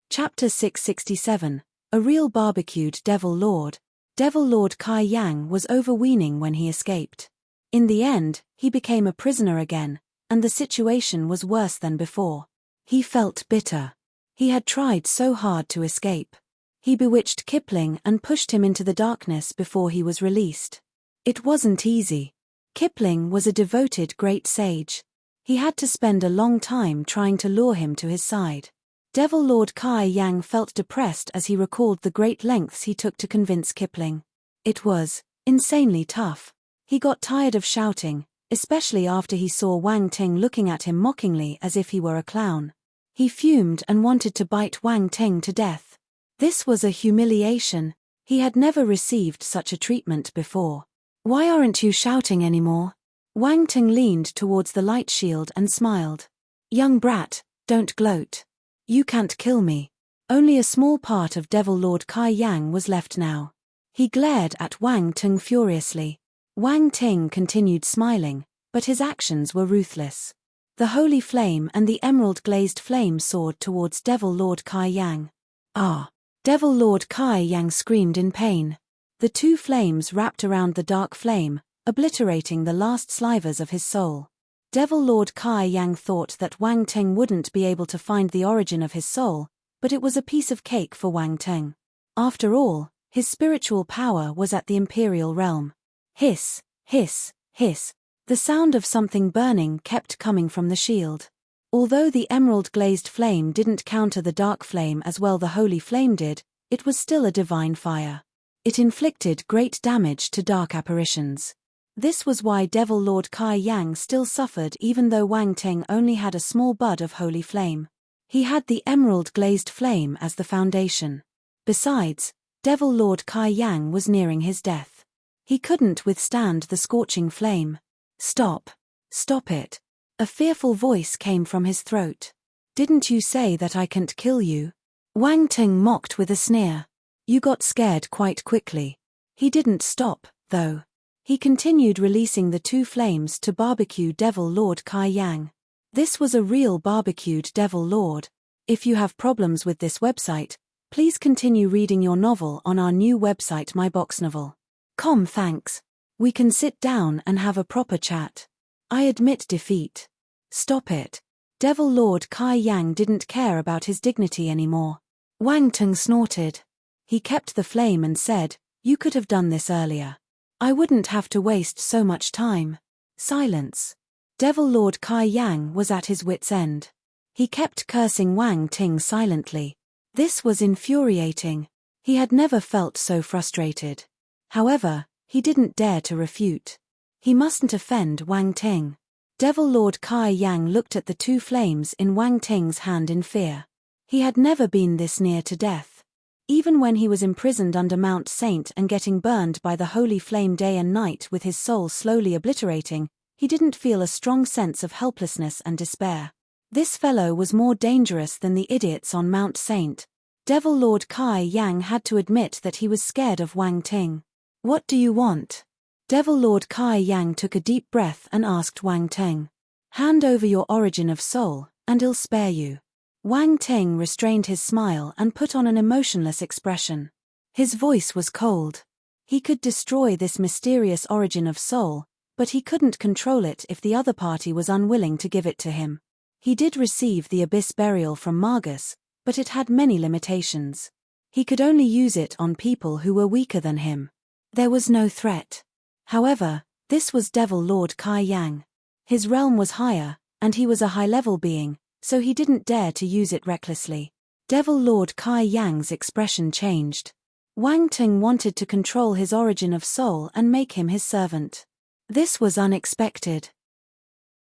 Speaker 1: Chapter 667, A Real Barbecued Devil Lord. Devil Lord Kai Yang was overweening when he escaped. In the end, he became a prisoner again, and the situation was worse than before. He felt bitter. He had tried so hard to escape. He bewitched Kipling and pushed him into the darkness before he was released. It wasn't easy. Kipling was a devoted great sage. He had to spend a long time trying to lure him to his side. Devil Lord Kai Yang felt depressed as he recalled the great lengths he took to convince Kipling. It was insanely tough. He got tired of shouting, especially after he saw Wang Ting looking at him mockingly as if he were a clown. He fumed and wanted to bite Wang Ting to death. This was a humiliation. He had never received such a treatment before. "Why aren't you shouting anymore?" Wang Ting leaned towards the light shield and smiled. "Young brat, don't gloat. You can't kill me." Only a small part of Devil Lord Kai Yang was left now. He glared at Wang Ting furiously. Wang Ting continued smiling, but his actions were ruthless. The holy flame and the emerald-glazed flame soared towards Devil Lord Kai Yang. "Ah!" Devil Lord Kai Yang screamed in pain. The two flames wrapped around the dark flame, obliterating the last slivers of his soul. Devil Lord Kai Yang thought that Wang Ting wouldn't be able to find the origin of his soul, but it was a piece of cake for Wang Ting. After all, his spiritual power was at the imperial realm. Hiss, hiss, hiss. The sound of something burning kept coming from the shield. Although the emerald-glazed flame didn't counter the dark flame as well the holy flame did, it was still a divine fire. It inflicted great damage to dark apparitions. This was why Devil Lord Kai Yang still suffered even though Wang Ting only had a small bud of holy flame. He had the emerald-glazed flame as the foundation. Besides, Devil Lord Kai Yang was nearing his death. He couldn't withstand the scorching flame. "Stop. Stop it." A fearful voice came from his throat. "Didn't you say that I can't kill you?" Wang Ting mocked with a sneer. "You got scared quite quickly." He didn't stop, though. He continued releasing the two flames to barbecue Devil Lord Kai Yang. This was a real barbecued Devil Lord. If you have problems with this website, please continue reading your novel on our new website myboxnovel.com. Thanks. We can sit down and have a proper chat. I admit defeat. Stop it. Devil Lord Kai Yang didn't care about his dignity anymore. Wang Ting snorted. He kept the flame and said, "You could have done this earlier. I wouldn't have to waste so much time." Silence. Devil Lord Kai Yang was at his wit's end. He kept cursing Wang Ting silently. This was infuriating. He had never felt so frustrated. However, he didn't dare to refute. He mustn't offend Wang Ting. Devil Lord Kai Yang looked at the two flames in Wang Ting's hand in fear. He had never been this near to death. Even when he was imprisoned under Mount Saint and getting burned by the holy flame day and night with his soul slowly obliterating, he didn't feel a strong sense of helplessness and despair. This fellow was more dangerous than the idiots on Mount Saint. Devil Lord Kai Yang had to admit that he was scared of Wang Ting. "What do you want?" Devil Lord Kai Yang took a deep breath and asked Wang Ting. "Hand over your origin of soul, and I'll spare you." Wang Ting restrained his smile and put on an emotionless expression. His voice was cold. He could destroy this mysterious origin of soul, but he couldn't control it if the other party was unwilling to give it to him. He did receive the abyss burial from Margus, but it had many limitations. He could only use it on people who were weaker than him. There was no threat. However, this was Devil Lord Kai Yang. His realm was higher, and he was a high-level being, so he didn't dare to use it recklessly. Devil Lord Kai Yang's expression changed. Wang Ting wanted to control his origin of soul and make him his servant. This was unexpected.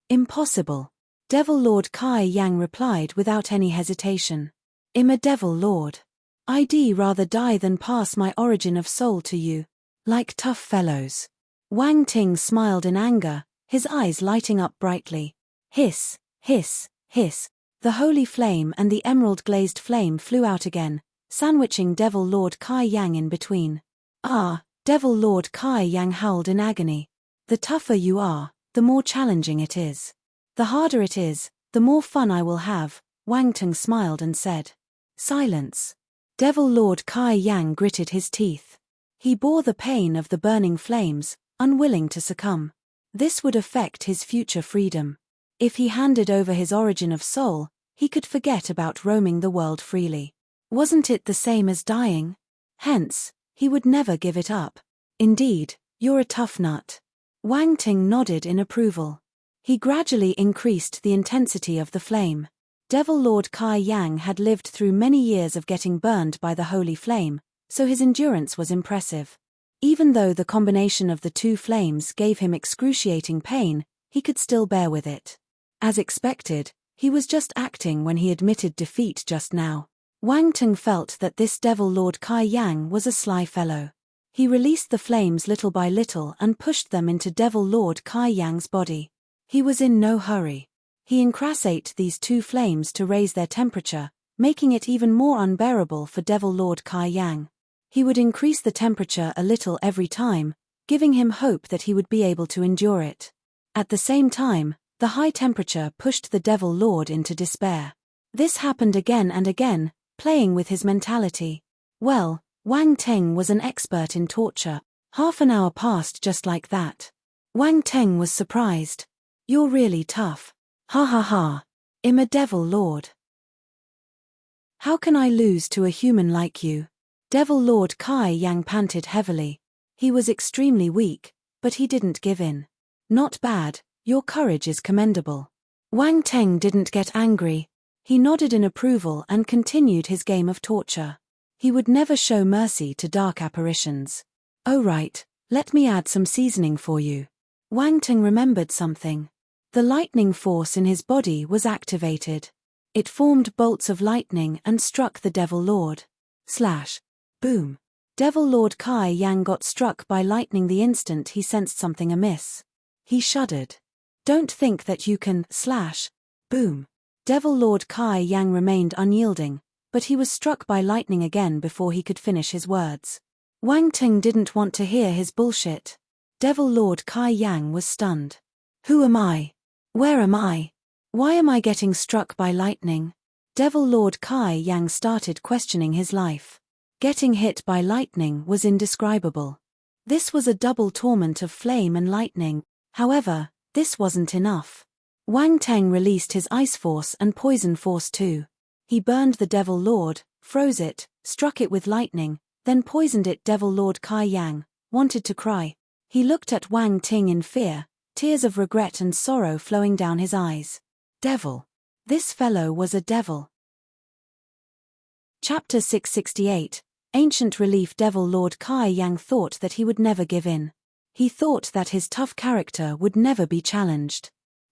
Speaker 1: "Impossible." Devil Lord Kai Yang replied without any hesitation. "I'm a Devil Lord. I'd rather die than pass my origin of soul to you. Like tough fellows. Wang Ting smiled in anger, his eyes lighting up brightly. Hiss, hiss, hiss. The holy flame and the emerald-glazed flame flew out again, sandwiching Devil Lord Kai Yang in between. Ah, Devil Lord Kai Yang howled in agony. The tougher you are, the more challenging it is. The harder it is, the more fun I will have, Wang Ting smiled and said. Silence. Devil Lord Kai Yang gritted his teeth. He bore the pain of the burning flames, unwilling to succumb. This would affect his future freedom. If he handed over his origin of soul, he could forget about roaming the world freely. Wasn't it the same as dying? Hence, he would never give it up. Indeed, you're a tough nut. Wang Ting nodded in approval. He gradually increased the intensity of the flame. Devil Lord Kai Yang had lived through many years of getting burned by the holy flame, so his endurance was impressive. Even though the combination of the two flames gave him excruciating pain, he could still bear with it. As expected, he was just acting when he admitted defeat just now. Wang Ting felt that this Devil Lord Kai Yang was a sly fellow. He released the flames little by little and pushed them into Devil Lord Kai Yang's body. He was in no hurry. He incrassate these two flames to raise their temperature, making it even more unbearable for Devil Lord Kai Yang. He would increase the temperature a little every time, giving him hope that he would be able to endure it. At the same time, the high temperature pushed the Devil Lord into despair. This happened again and again, playing with his mentality. Well, Wang Ting was an expert in torture. Half an hour passed just like that. Wang Ting was surprised. You're really tough. Ha ha ha. I'm a Devil Lord. How can I lose to a human like you? Devil Lord Kai Yang panted heavily. He was extremely weak, but he didn't give in. Not bad, your courage is commendable. Wang Ting didn't get angry. He nodded in approval and continued his game of torture. He would never show mercy to dark apparitions. Oh right, let me add some seasoning for you. Wang Ting remembered something. The lightning force in his body was activated. It formed bolts of lightning and struck the Devil Lord. Slash. Boom. Devil Lord Kai Yang got struck by lightning the instant he sensed something amiss. He shuddered. Don't think that you can, slash. Boom. Devil Lord Kai Yang remained unyielding, but he was struck by lightning again before he could finish his words. Wang Ting didn't want to hear his bullshit. Devil Lord Kai Yang was stunned. Who am I? Where am I? Why am I getting struck by lightning? Devil Lord Kai Yang started questioning his life. Getting hit by lightning was indescribable. This was a double torment of flame and lightning. However, this wasn't enough. Wang Ting released his ice force and poison force too. He burned the Devil Lord, froze it, struck it with lightning, then poisoned it. Devil Lord Kai Yang wanted to cry. He looked at Wang Ting in fear, tears of regret and sorrow flowing down his eyes. Devil. This fellow was a devil. Chapter 668. Ancient Relief. Devil Lord Kai Yang thought that he would never give in. He thought that his tough character would never be challenged.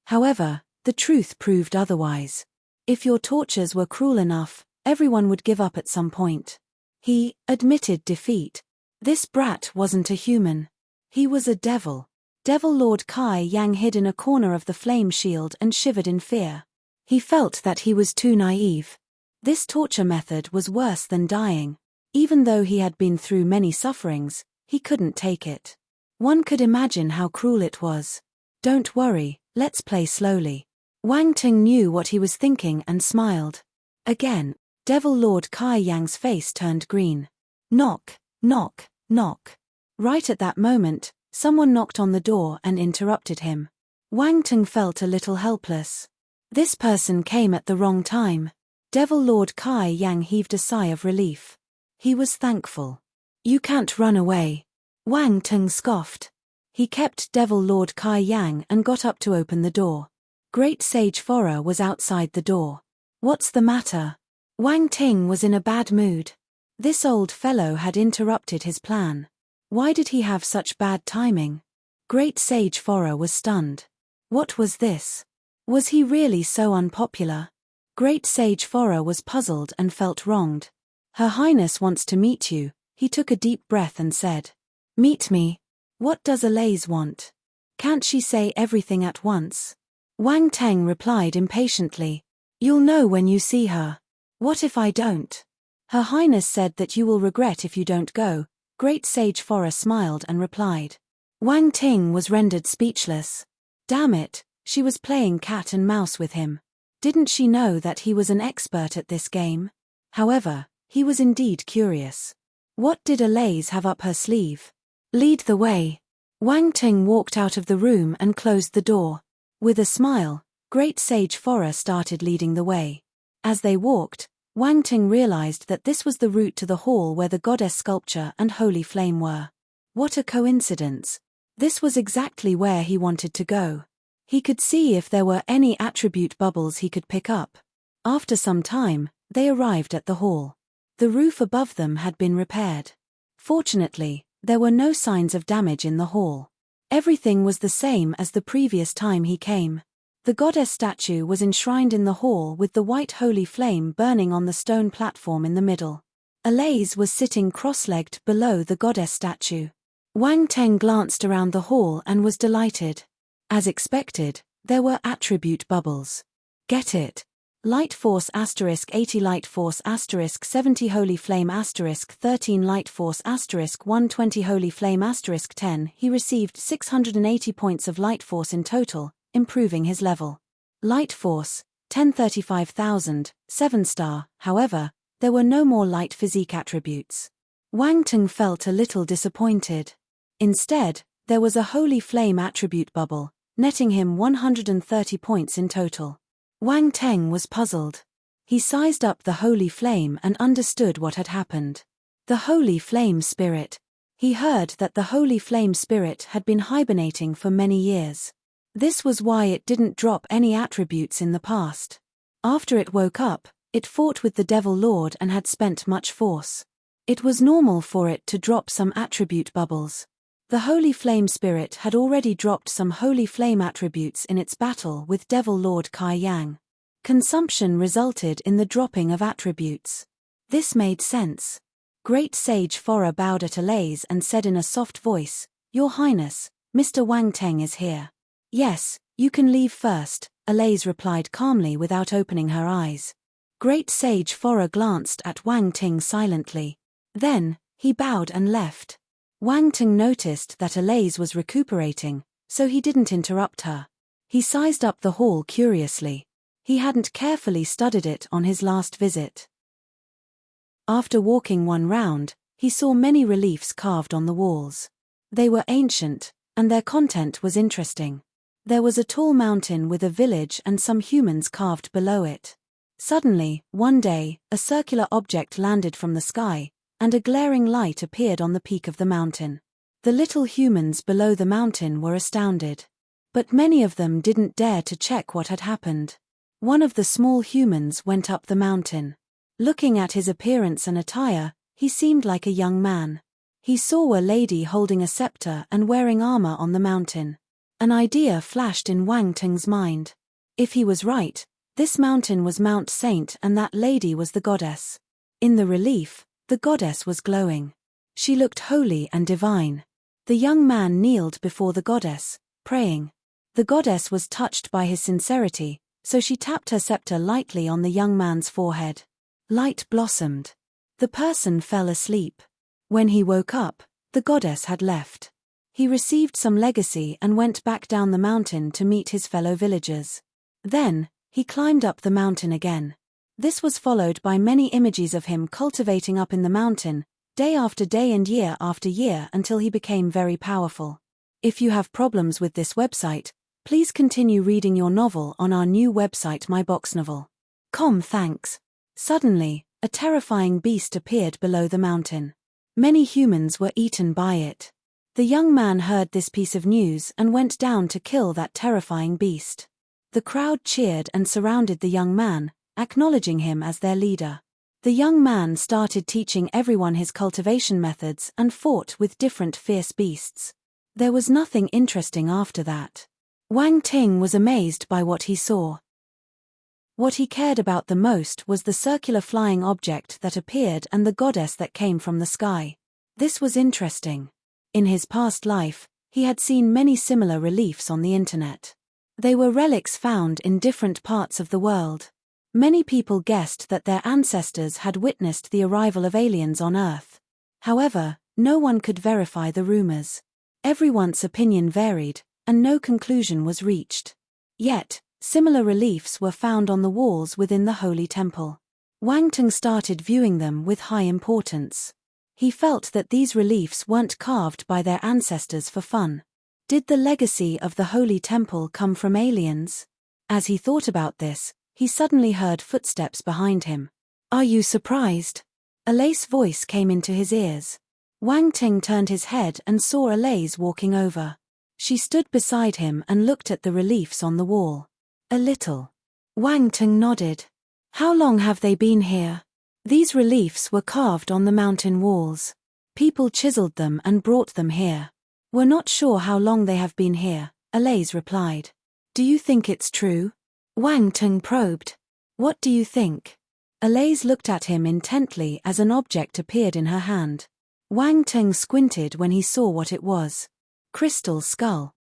Speaker 1: However, the truth proved otherwise. If your tortures were cruel enough, everyone would give up at some point. He admitted defeat. This brat wasn't a human. He was a devil. Devil Lord Kai Yang hid in a corner of the flame shield and shivered in fear. He felt that he was too naive. This torture method was worse than dying. Even though he had been through many sufferings, he couldn't take it. One could imagine how cruel it was. Don't worry, let's play slowly. Wang Ting knew what he was thinking and smiled. Again, Devil Lord Kai Yang's face turned green. Knock, knock, knock. Right at that moment, someone knocked on the door and interrupted him. Wang Ting felt a little helpless. This person came at the wrong time. Devil Lord Kai Yang heaved a sigh of relief. He was thankful. You can't run away. Wang Ting scoffed. He kept Devil Lord Kai Yang and got up to open the door. Great Sage Fora was outside the door. What's the matter? Wang Ting was in a bad mood. This old fellow had interrupted his plan. Why did he have such bad timing? Great Sage Fora was stunned. What was this? Was he really so unpopular? Great Sage Fora was puzzled and felt wronged. Her Highness wants to meet you. He took a deep breath and said. Meet me? What does Alaise want? Can't she say everything at once? Wang Teng replied impatiently. You'll know when you see her. What if I don't? Her Highness said that you will regret if you don't go. Great Sage Fora smiled and replied. Wang Ting was rendered speechless. Damn it, she was playing cat and mouse with him. Didn't she know that he was an expert at this game? However, he was indeed curious. What did Alaise have up her sleeve? Lead the way. Wang Ting walked out of the room and closed the door. With a smile, Great Sage Fora started leading the way. As they walked, Wang Ting realized that this was the route to the hall where the goddess sculpture and holy flame were. What a coincidence. This was exactly where he wanted to go. He could see if there were any attribute bubbles he could pick up. After some time, they arrived at the hall. The roof above them had been repaired. Fortunately, there were no signs of damage in the hall. Everything was the same as the previous time he came. The goddess statue was enshrined in the hall with the white holy flame burning on the stone platform in the middle. Alaise was sitting cross-legged below the goddess statue. Wang Teng glanced around the hall and was delighted. As expected, there were attribute bubbles. Get it? Light Force *80 Light Force *70 Holy Flame *13 Light Force *120 Holy Flame *10. He received 680 points of Light Force in total, improving his level. Light Force, 1035,000, 7-star. However, there were no more light physique attributes. Wang Teng felt a little disappointed. Instead, there was a Holy Flame attribute bubble, netting him 130 points in total. Wang Teng was puzzled. He sized up the Holy Flame and understood what had happened. The Holy Flame Spirit. He heard that the Holy Flame Spirit had been hibernating for many years. This was why it didn't drop any attributes in the past. After it woke up, it fought with the Devil Lord and had spent much force. It was normal for it to drop some attribute bubbles. The Holy Flame Spirit had already dropped some Holy Flame attributes in its battle with Devil Lord Kai Yang. Consumption resulted in the dropping of attributes. This made sense. Great Sage Fora bowed at Alaise and said in a soft voice, Your Highness, Mr. Wang Teng is here. Yes, you can leave first, Alaise replied calmly without opening her eyes. Great Sage Fora glanced at Wang Ting silently. Then, he bowed and left. Wang Ting noticed that Alaise was recuperating, so he didn't interrupt her. He sized up the hall curiously. He hadn't carefully studied it on his last visit. After walking one round, he saw many reliefs carved on the walls. They were ancient, and their content was interesting. There was a tall mountain with a village and some humans carved below it. Suddenly, one day, a circular object landed from the sky, and a glaring light appeared on the peak of the mountain. The little humans below the mountain were astounded. But many of them didn't dare to check what had happened. One of the small humans went up the mountain. Looking at his appearance and attire, he seemed like a young man. He saw a lady holding a scepter and wearing armor on the mountain. An idea flashed in Wang Teng's mind. If he was right, this mountain was Mount Saint and that lady was the goddess. In the relief, the goddess was glowing. She looked holy and divine. The young man kneeled before the goddess, praying. The goddess was touched by his sincerity, so she tapped her scepter lightly on the young man's forehead. Light blossomed. The person fell asleep. When he woke up, the goddess had left. He received some legacy and went back down the mountain to meet his fellow villagers. Then, he climbed up the mountain again. This was followed by many images of him cultivating up in the mountain, day after day and year after year until he became very powerful. If you have problems with this website, please continue reading your novel on our new website myboxnovel.com. Thanks. Suddenly, a terrifying beast appeared below the mountain. Many humans were eaten by it. The young man heard this piece of news and went down to kill that terrifying beast. The crowd cheered and surrounded the young man, acknowledging him as their leader. The young man started teaching everyone his cultivation methods and fought with different fierce beasts. There was nothing interesting after that. Wang Ting was amazed by what he saw. What he cared about the most was the circular flying object that appeared and the goddess that came from the sky. This was interesting. In his past life, he had seen many similar reliefs on the internet. They were relics found in different parts of the world. Many people guessed that their ancestors had witnessed the arrival of aliens on Earth. However, no one could verify the rumors. Everyone's opinion varied, and no conclusion was reached. Yet, similar reliefs were found on the walls within the Holy Temple. Wang Teng started viewing them with high importance. He felt that these reliefs weren't carved by their ancestors for fun. Did the legacy of the Holy Temple come from aliens? As he thought about this, he suddenly heard footsteps behind him. "Are you surprised?" Alay's voice came into his ears. Wang Teng turned his head and saw Alay walking over. She stood beside him and looked at the reliefs on the wall. "A little." Wang Teng nodded. "How long have they been here?" "These reliefs were carved on the mountain walls. People chiseled them and brought them here." "We're not sure how long they have been here," Alay replied. "Do you think it's true?" Wang Teng probed. "What do you think?" Alay looked at him intently as an object appeared in her hand. Wang Teng squinted when he saw what it was. Crystal skull.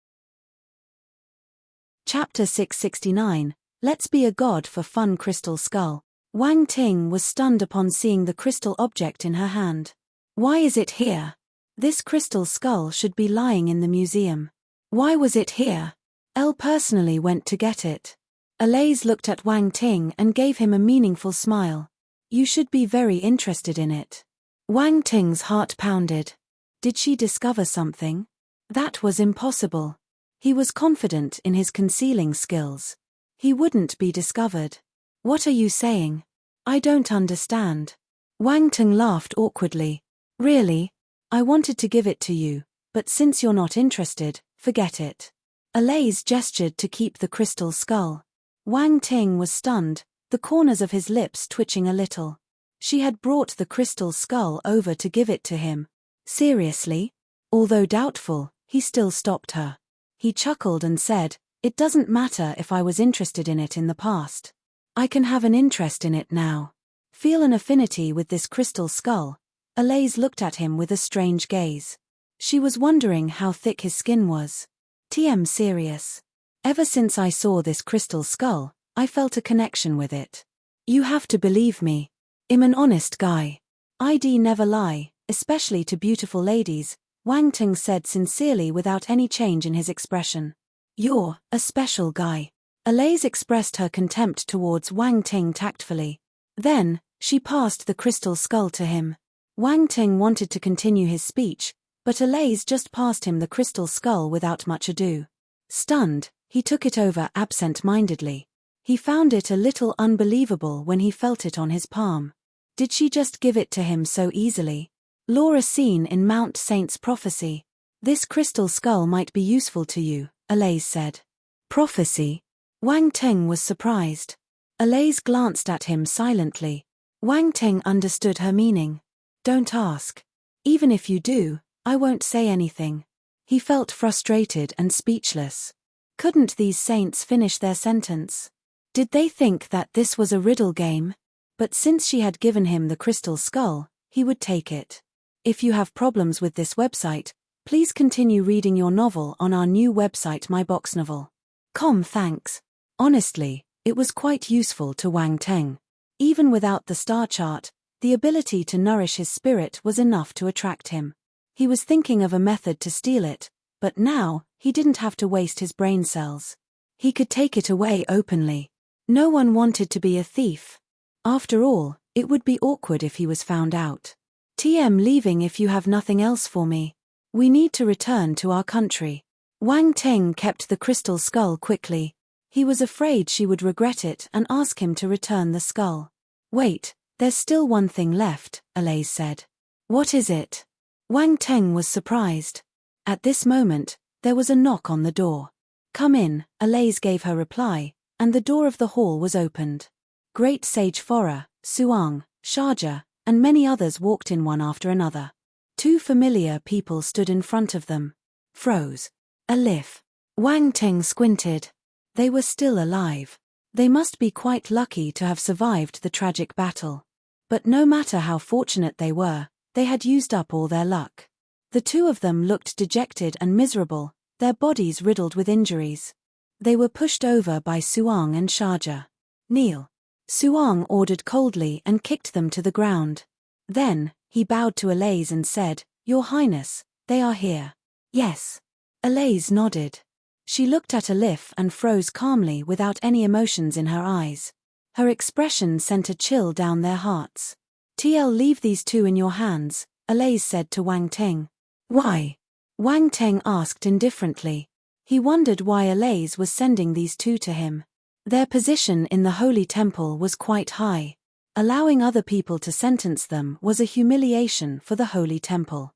Speaker 1: Chapter 669, Let's Be a God for Fun. Crystal skull. Wang Ting was stunned upon seeing the crystal object in her hand. "Why is it here? This crystal skull should be lying in the museum. Why was it here? Elle personally went to get it." Alay looked at Wang Ting and gave him a meaningful smile. "You should be very interested in it." Wang Ting's heart pounded. Did she discover something? That was impossible. He was confident in his concealing skills. He wouldn't be discovered. "What are you saying? I don't understand." Wang Ting laughed awkwardly. "Really? I wanted to give it to you, but since you're not interested, forget it." Alay gestured to keep the crystal skull. Wang Ting was stunned, the corners of his lips twitching a little. She had brought the crystal skull over to give it to him. Seriously? Although doubtful, he still stopped her. He chuckled and said, "It doesn't matter if I was interested in it in the past. I can have an interest in it now. Feel an affinity with this crystal skull." Alay looked at him with a strange gaze. She was wondering how thick his skin was. Serious. "Ever since I saw this crystal skull, I felt a connection with it. You have to believe me. I'm an honest guy. I'd never lie, especially to beautiful ladies," Wang Ting said sincerely without any change in his expression. "You're a special guy." Alay expressed her contempt towards Wang Ting tactfully. Then, she passed the crystal skull to him. Wang Ting wanted to continue his speech, but Alay just passed him the crystal skull without much ado. Stunned, he took it over absent-mindedly. He found it a little unbelievable when he felt it on his palm. Did she just give it to him so easily? Laura seen in Mount Saint's prophecy. "This crystal skull might be useful to you," Alay said. "Prophecy?" Wang Ting was surprised. Alay glanced at him silently. Wang Ting understood her meaning. "Don't ask. Even if you do, I won't say anything." He felt frustrated and speechless. Couldn't these saints finish their sentence? Did they think that this was a riddle game? But since she had given him the crystal skull, he would take it. If you have problems with this website, please continue reading your novel on our new website myboxnovel.com. Thanks. Honestly, it was quite useful to Wang Teng. Even without the star chart, the ability to nourish his spirit was enough to attract him. He was thinking of a method to steal it, but now, he didn't have to waste his brain cells. He could take it away openly. No one wanted to be a thief. After all, it would be awkward if he was found out. Leaving if you have nothing else for me. We need to return to our country." Wang Teng kept the crystal skull quickly. He was afraid she would regret it and ask him to return the skull. "Wait, there's still one thing left," Alay said. "What is it?" Wang Teng was surprised. At this moment, there was a knock on the door. "Come in," Alay gave her reply, and the door of the hall was opened. Great Sage Fora, Suang, Sharjah, and many others walked in one after another. Two familiar people stood in front of them. Froze. Alif. Wang Teng squinted. They were still alive. They must be quite lucky to have survived the tragic battle. But no matter how fortunate they were, they had used up all their luck. The two of them looked dejected and miserable, their bodies riddled with injuries. They were pushed over by Suang and Sharjah. "Kneel." Suang ordered coldly and kicked them to the ground. Then, he bowed to Alaise and said, "Your Highness, they are here." "Yes." Alaise nodded. She looked at Alif and froze calmly without any emotions in her eyes. Her expression sent a chill down their hearts. "Leave these two in your hands," Alaise said to Wang Ting. "Why?" Wang Ting asked indifferently. He wondered why Alaise was sending these two to him. Their position in the Holy Temple was quite high. Allowing other people to sentence them was a humiliation for the Holy Temple.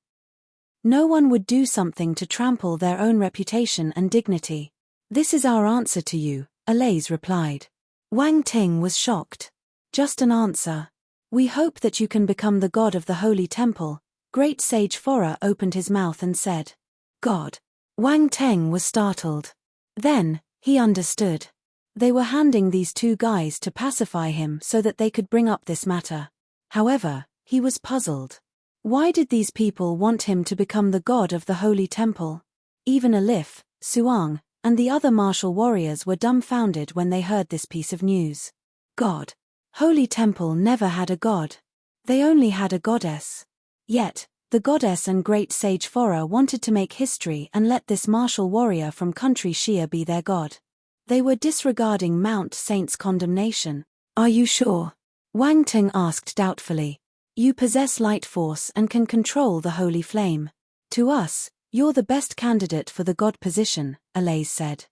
Speaker 1: No one would do something to trample their own reputation and dignity. "This is our answer to you," Alaise replied. Wang Ting was shocked. "Just an answer. We hope that you can become the god of the Holy Temple." Great Sage Phora opened his mouth and said, "God." Wang Ting was startled. Then, he understood. They were handing these two guys to pacify him so that they could bring up this matter. However, he was puzzled. Why did these people want him to become the god of the Holy Temple? Even Alif, Suang, and the other martial warriors were dumbfounded when they heard this piece of news. God. Holy Temple never had a god. They only had a goddess. Yet, the goddess and Great Sage Phora wanted to make history and let this martial warrior from country Shia be their god. They were disregarding Mount Saint's condemnation. "Are you sure?" Wang Ting asked doubtfully. "You possess light force and can control the holy flame. To us, you're the best candidate for the god position," Alaise said.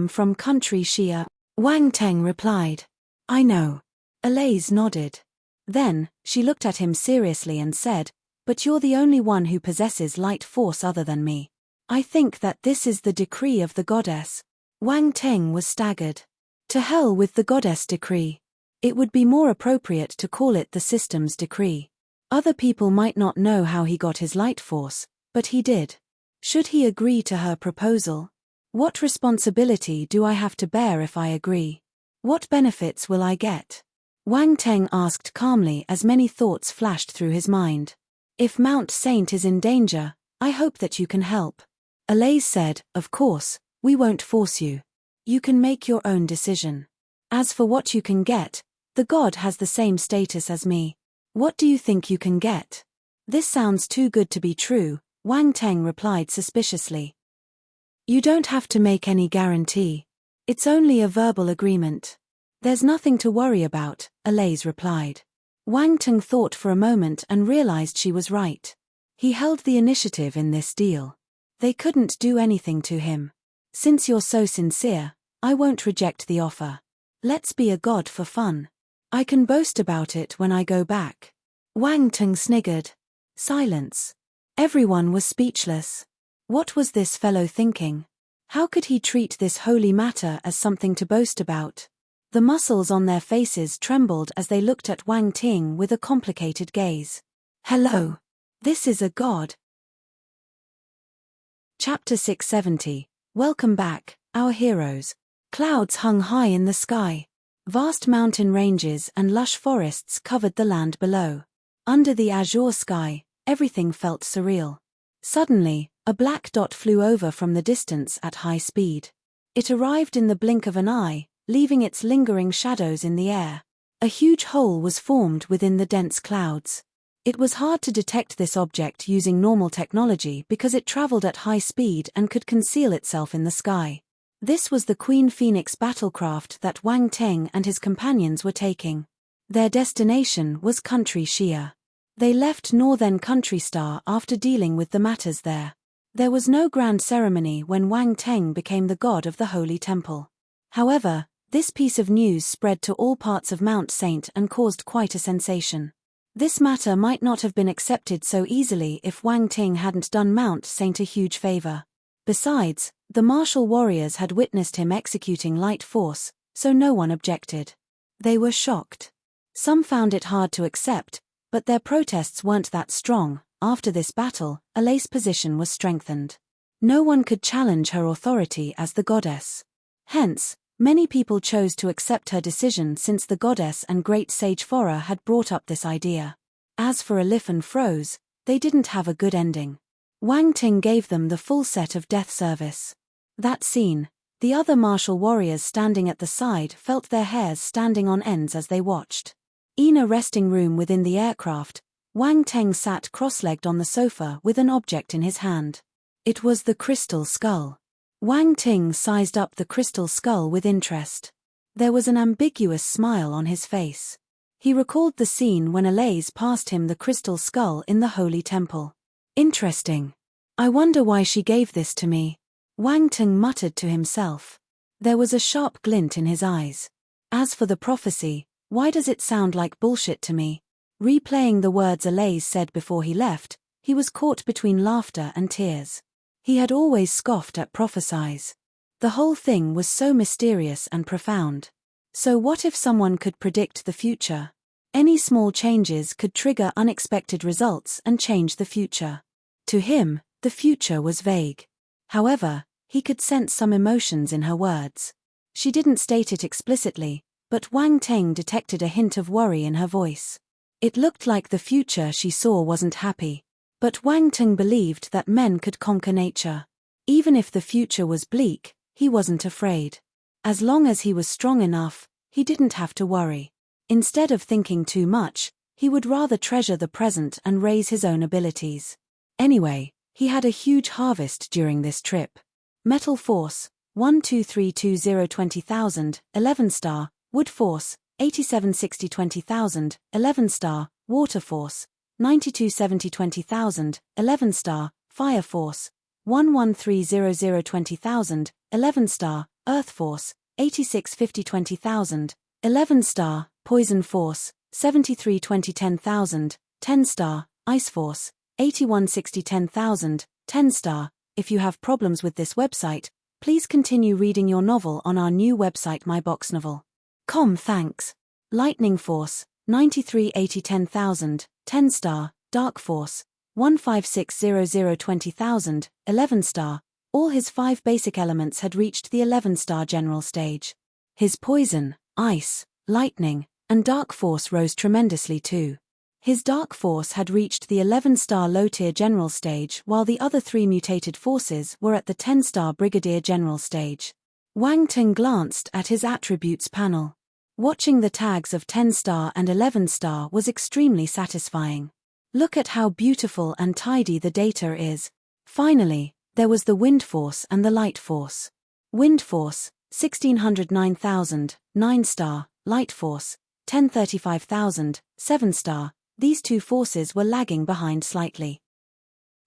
Speaker 1: From country Shia," Wang Ting replied. "I know." Alaise nodded. Then, she looked at him seriously and said, "But you're the only one who possesses light force other than me. I think that this is the decree of the goddess." Wang Ting was staggered. To hell with the goddess decree. It would be more appropriate to call it the system's decree. Other people might not know how he got his light force, but he did. Should he agree to her proposal? What responsibility do I have to bear if I agree? What benefits will I get? Wang Ting asked calmly as many thoughts flashed through his mind. "If Mount Saint is in danger, I hope that you can help." Alaise said, "Of course. We won't force you. You can make your own decision. As for what you can get, the god has the same status as me. What do you think you can get?" "This sounds too good to be true," Wang Ting replied suspiciously. "You don't have to make any guarantee. It's only a verbal agreement. There's nothing to worry about," Alaise replied. Wang Ting thought for a moment and realized she was right. He held the initiative in this deal. They couldn't do anything to him. "Since you're so sincere, I won't reject the offer. Let's be a god for fun. I can boast about it when I go back." Wang Ting sniggered. Silence. Everyone was speechless. What was this fellow thinking? How could he treat this holy matter as something to boast about? The muscles on their faces trembled as they looked at Wang Ting with a complicated gaze. "Hello. This is a god." Chapter 670. Welcome back, our heroes. Clouds hung high in the sky. Vast mountain ranges and lush forests covered the land below. Under the azure sky, everything felt surreal. Suddenly, a black dot flew over from the distance at high speed. It arrived in the blink of an eye, leaving its lingering shadows in the air. A huge hole was formed within the dense clouds. It was hard to detect this object using normal technology because it traveled at high speed and could conceal itself in the sky. This was the Queen Phoenix battlecraft that Wang Ting and his companions were taking. Their destination was country Shia. They left northern Country Star after dealing with the matters there. There was no grand ceremony when Wang Ting became the god of the Holy Temple. However, this piece of news spread to all parts of Mount Saint and caused quite a sensation. This matter might not have been accepted so easily if Wang Ting hadn't done Mount Saint a huge favor. Besides, the martial warriors had witnessed him executing light force, so no one objected. They were shocked. Some found it hard to accept, but their protests weren't that strong. After this battle, Alaise's position was strengthened. No one could challenge her authority as the goddess. Hence, Many people chose to accept her decision since the goddess and great sage Fora had brought up this idea. As for Elif and Froze, they didn't have a good ending. Wang Ting gave them the full set of death service. That scene, the other martial warriors standing at the side felt their hairs standing on ends as they watched. In a resting room within the aircraft, Wang Ting sat cross-legged on the sofa with an object in his hand. It was the crystal skull. Wang Ting sized up the crystal skull with interest. There was an ambiguous smile on his face. He recalled the scene when Alaise passed him the crystal skull in the holy temple. Interesting. I wonder why she gave this to me. Wang Ting muttered to himself. There was a sharp glint in his eyes. As for the prophecy, why does it sound like bullshit to me? Replaying the words Alaise said before he left, he was caught between laughter and tears. He had always scoffed at prophecies. The whole thing was so mysterious and profound. So what if someone could predict the future? Any small changes could trigger unexpected results and change the future. To him, the future was vague. However, he could sense some emotions in her words. She didn't state it explicitly, but Wang Ting detected a hint of worry in her voice. It looked like the future she saw wasn't happy. But Wang Ting believed that men could conquer nature. Even if the future was bleak, he wasn't afraid. As long as he was strong enough, he didn't have to worry. Instead of thinking too much, he would rather treasure the present and raise his own abilities. Anyway, he had a huge harvest during this trip. Metal Force, 12320 20,000, 11 star, Wood Force, 8760 20,000, 11 star, Water Force, 9270 20,000, 11 star, Fire Force, 11300 20,000, 11 star, Earth Force, 8650 20,000, 11 star, Poison Force, 7320 10,000, 10 star, Ice Force, 8160 10,000, 10 star. If you have problems with this website, please continue reading your novel on our new website myboxnovel.com. Thanks. Lightning Force, 9380 10,000, 10 star, Dark Force, 15600 20,000, 11 star. All his 5 basic elements had reached the 11 star general stage. His Poison, Ice, Lightning, and Dark Force rose tremendously too. His Dark Force had reached the 11 star low tier general stage while the other 3 mutated forces were at the 10 star brigadier general stage. Wang Ting glanced at his attributes panel. Watching the tags of 10 star and 11 star was extremely satisfying. Look at how beautiful and tidy the data is. Finally, there was the Wind Force and the Light Force. Wind Force, 1609,000, 9 star, Light Force, 1035,000, 7 star. These 2 forces were lagging behind slightly.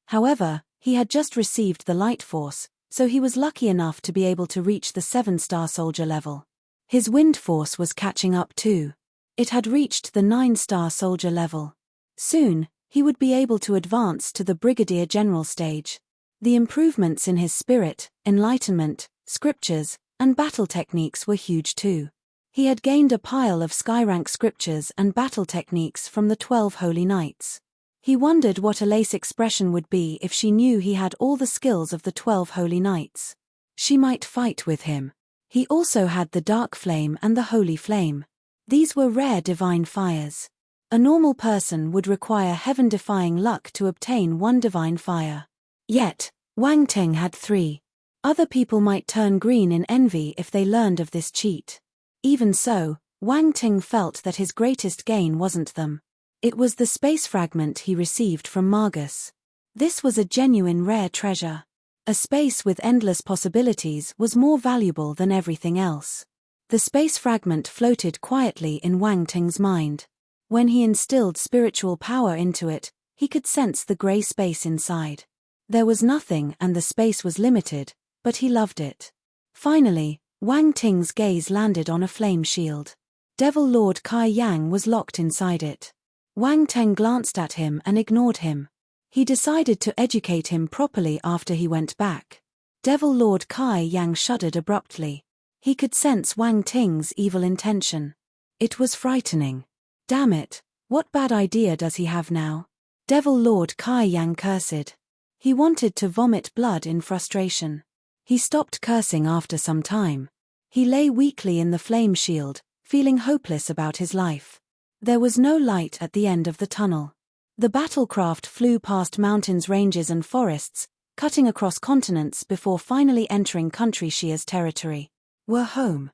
Speaker 1: However, he had just received the Light Force, so he was lucky enough to be able to reach the 7 star soldier level. His Wind Force was catching up too. It had reached the 9 star soldier level. Soon, he would be able to advance to the brigadier general stage. The improvements in his spirit, enlightenment, scriptures, and battle techniques were huge too. He had gained a pile of sky-rank scriptures and battle techniques from the 12 holy knights. He wondered what Alaise's expression would be if she knew he had all the skills of the 12 holy knights. She might fight with him. He also had the Dark Flame and the Holy Flame. These were rare divine fires. A normal person would require heaven-defying luck to obtain one divine fire. Yet, Wang Ting had 3. Other people might turn green in envy if they learned of this cheat. Even so, Wang Ting felt that his greatest gain wasn't them. It was the space fragment he received from Margus. This was a genuine rare treasure. A space with endless possibilities was more valuable than everything else. The space fragment floated quietly in Wang Ting's mind. When he instilled spiritual power into it, he could sense the grey space inside. There was nothing and the space was limited, but he loved it. Finally, Wang Ting's gaze landed on a flame shield. Devil Lord Kai Yang was locked inside it. Wang Ting glanced at him and ignored him. He decided to educate him properly after he went back. Devil Lord Kai Yang shuddered abruptly. He could sense Wang Ting's evil intention. It was frightening. Damn it, what bad idea does he have now? Devil Lord Kai Yang cursed. He wanted to vomit blood in frustration. He stopped cursing after some time. He lay weakly in the flame shield, feeling hopeless about his life. There was no light at the end of the tunnel. The battlecraft flew past mountains, ranges and forests, cutting across continents before finally entering country Shia's territory. We're home.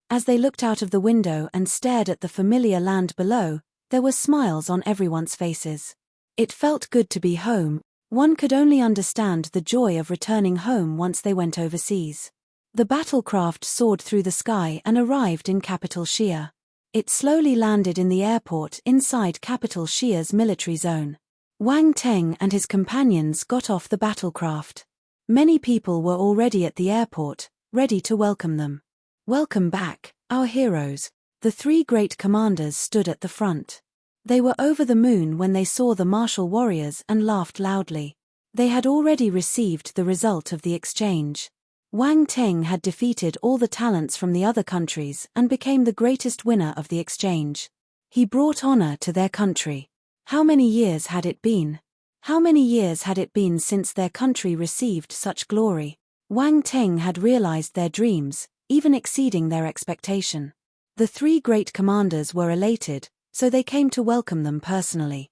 Speaker 1: As they looked out of the window and stared at the familiar land below, there were smiles on everyone's faces. It felt good to be home. One could only understand the joy of returning home once they went overseas. The battlecraft soared through the sky and arrived in capital Shia. It slowly landed in the airport inside capital Shia's military zone. Wang Teng and his companions got off the battlecraft. Many people were already at the airport, ready to welcome them. Welcome back, our heroes. The three great commanders stood at the front. They were over the moon when they saw the martial warriors and laughed loudly. They had already received the result of the exchange. Wang Teng had defeated all the talents from the other countries and became the greatest winner of the exchange. He brought honor to their country. How many years had it been? How many years had it been since their country received such glory? Wang Teng had realized their dreams, even exceeding their expectation. The three great commanders were elated, so they came to welcome them personally.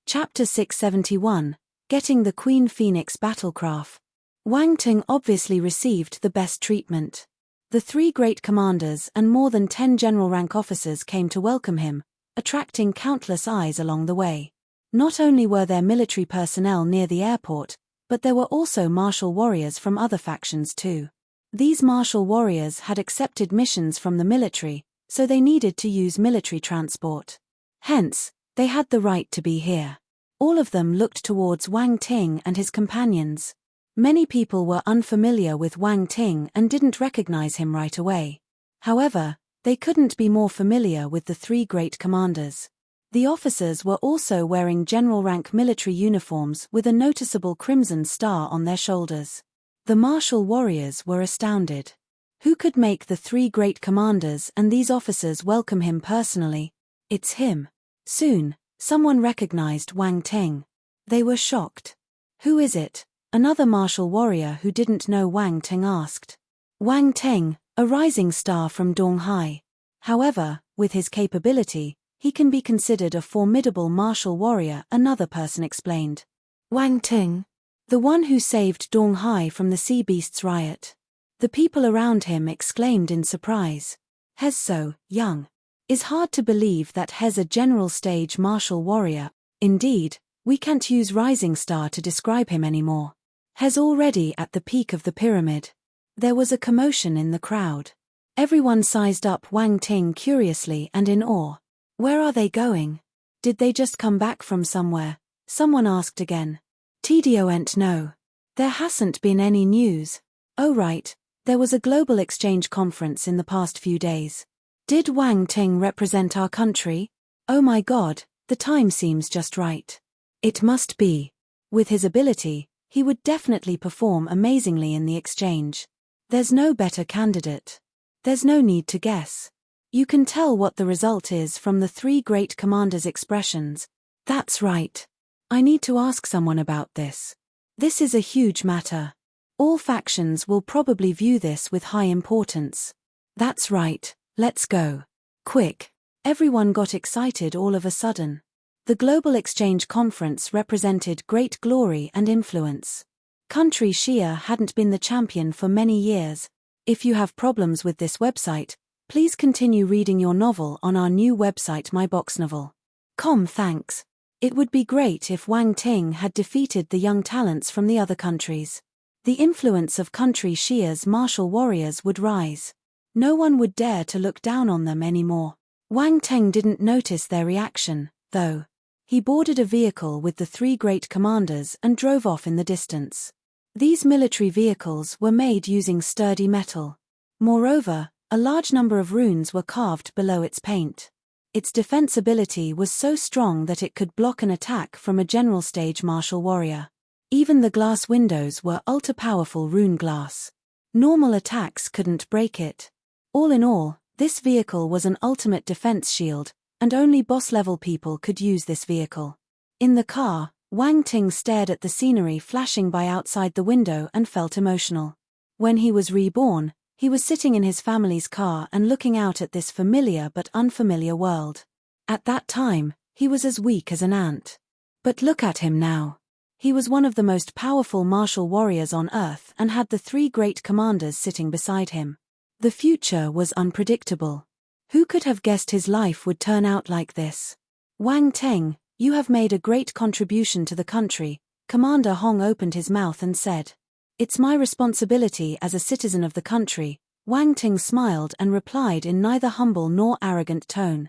Speaker 1: Chapter 671, Getting the Queen Phoenix Battlecraft. Wang Teng obviously received the best treatment. The three great commanders and more than 10 general rank officers came to welcome him, attracting countless eyes along the way. Not only were there military personnel near the airport, but there were also martial warriors from other factions too. These martial warriors had accepted missions from the military, so they needed to use military transport. Hence, they had the right to be here. All of them looked towards Wang Ting and his companions. Many people were unfamiliar with Wang Ting and didn't recognize him right away. However, they couldn't be more familiar with the three great commanders. The officers were also wearing general rank military uniforms with a noticeable crimson star on their shoulders. The martial warriors were astounded. Who could make the three great commanders and these officers welcome him personally? It's him. Soon, someone recognized Wang Ting. They were shocked. Who is it? Another martial warrior who didn't know Wang Ting asked. Wang Ting, a rising star from Donghai. However, with his capability, he can be considered a formidable martial warrior, another person explained. Wang Ting, the one who saved Donghai from the sea beasts riot. The people around him exclaimed in surprise. He's so young. It's hard to believe that he's a general stage martial warrior. Indeed, we can't use rising star to describe him anymore. He's already at the peak of the pyramid. There was a commotion in the crowd. Everyone sized up Wang Ting curiously and in awe. Where are they going? Did they just come back from somewhere? Someone asked again. TDON't no. There hasn't been any news. Oh right, there was a global exchange conference in the past few days. Did Wang Ting represent our country? Oh my god, the time seems just right. It must be. With his ability, he would definitely perform amazingly in the exchange. There's no better candidate. There's no need to guess. You can tell what the result is from the three great commanders' expressions. That's right. I need to ask someone about this. This is a huge matter. All factions will probably view this with high importance. That's right, let's go. Quick. Everyone got excited all of a sudden. The Global Exchange Conference represented great glory and influence. Country Shia hadn't been the champion for many years. If you have problems with this website, please continue reading your novel on our new website myboxnovel.com. Thanks. It would be great if Wang Ting had defeated the young talents from the other countries. The influence of country Shia's martial warriors would rise. No one would dare to look down on them anymore. Wang Ting didn't notice their reaction, though. He boarded a vehicle with the three great commanders and drove off in the distance. These military vehicles were made using sturdy metal. Moreover, a large number of runes were carved below its paint. Its defense ability was so strong that it could block an attack from a general stage martial warrior. Even the glass windows were ultra-powerful rune glass. Normal attacks couldn't break it. All in all, this vehicle was an ultimate defense shield, and only boss-level people could use this vehicle. In the car, Wang Ting stared at the scenery flashing by outside the window and felt emotional. When he was reborn, he was sitting in his family's car and looking out at this familiar but unfamiliar world. At that time, he was as weak as an ant. But look at him now. He was one of the most powerful martial warriors on Earth and had the three great commanders sitting beside him. The future was unpredictable. Who could have guessed his life would turn out like this? Wang Teng, you have made a great contribution to the country. Commander Hong opened his mouth and said. It's my responsibility as a citizen of the country. Wang Teng smiled and replied in neither humble nor arrogant tone.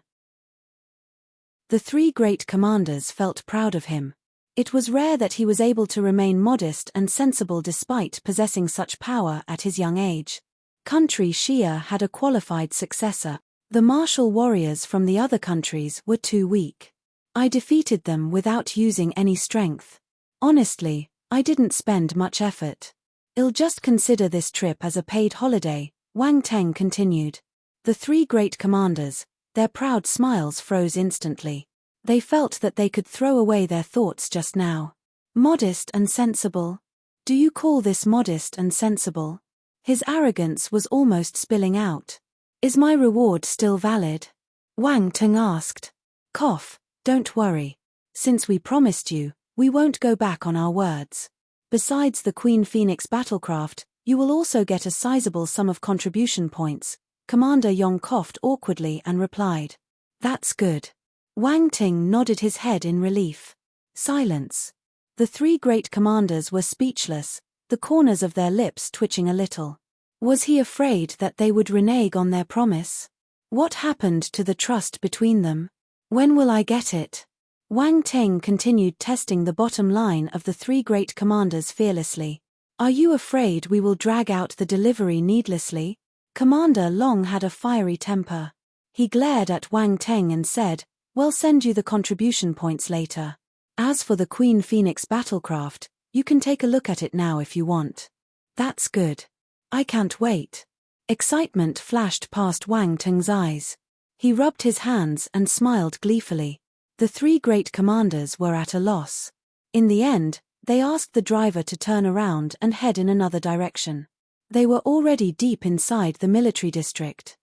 Speaker 1: The three great commanders felt proud of him. It was rare that he was able to remain modest and sensible despite possessing such power at his young age. Country Xia had a qualified successor. The martial warriors from the other countries were too weak. I defeated them without using any strength. Honestly, I didn't spend much effort. I'll just consider this trip as a paid holiday, Wang Teng continued. The three great commanders, their proud smiles froze instantly. They felt that they could throw away their thoughts just now. Modest and sensible? Do you call this modest and sensible? His arrogance was almost spilling out. Is my reward still valid? Wang Teng asked. Cough, don't worry. Since we promised you, we won't go back on our words. Besides the Queen Phoenix battlecraft, you will also get a sizable sum of contribution points. Commander Yong coughed awkwardly and replied. That's good. Wang Teng nodded his head in relief. Silence. The three great commanders were speechless, the corners of their lips twitching a little. Was he afraid that they would renege on their promise? What happened to the trust between them? When will I get it? Wang Teng continued testing the bottom line of the three great commanders fearlessly. Are you afraid we will drag out the delivery needlessly? Commander Long had a fiery temper. He glared at Wang Teng and said, We'll send you the contribution points later. As for the Queen Phoenix battlecraft, you can take a look at it now if you want. That's good. I can't wait. Excitement flashed past Wang Teng's eyes. He rubbed his hands and smiled gleefully. The three great commanders were at a loss. In the end, they asked the driver to turn around and head in another direction. They were already deep inside the military district.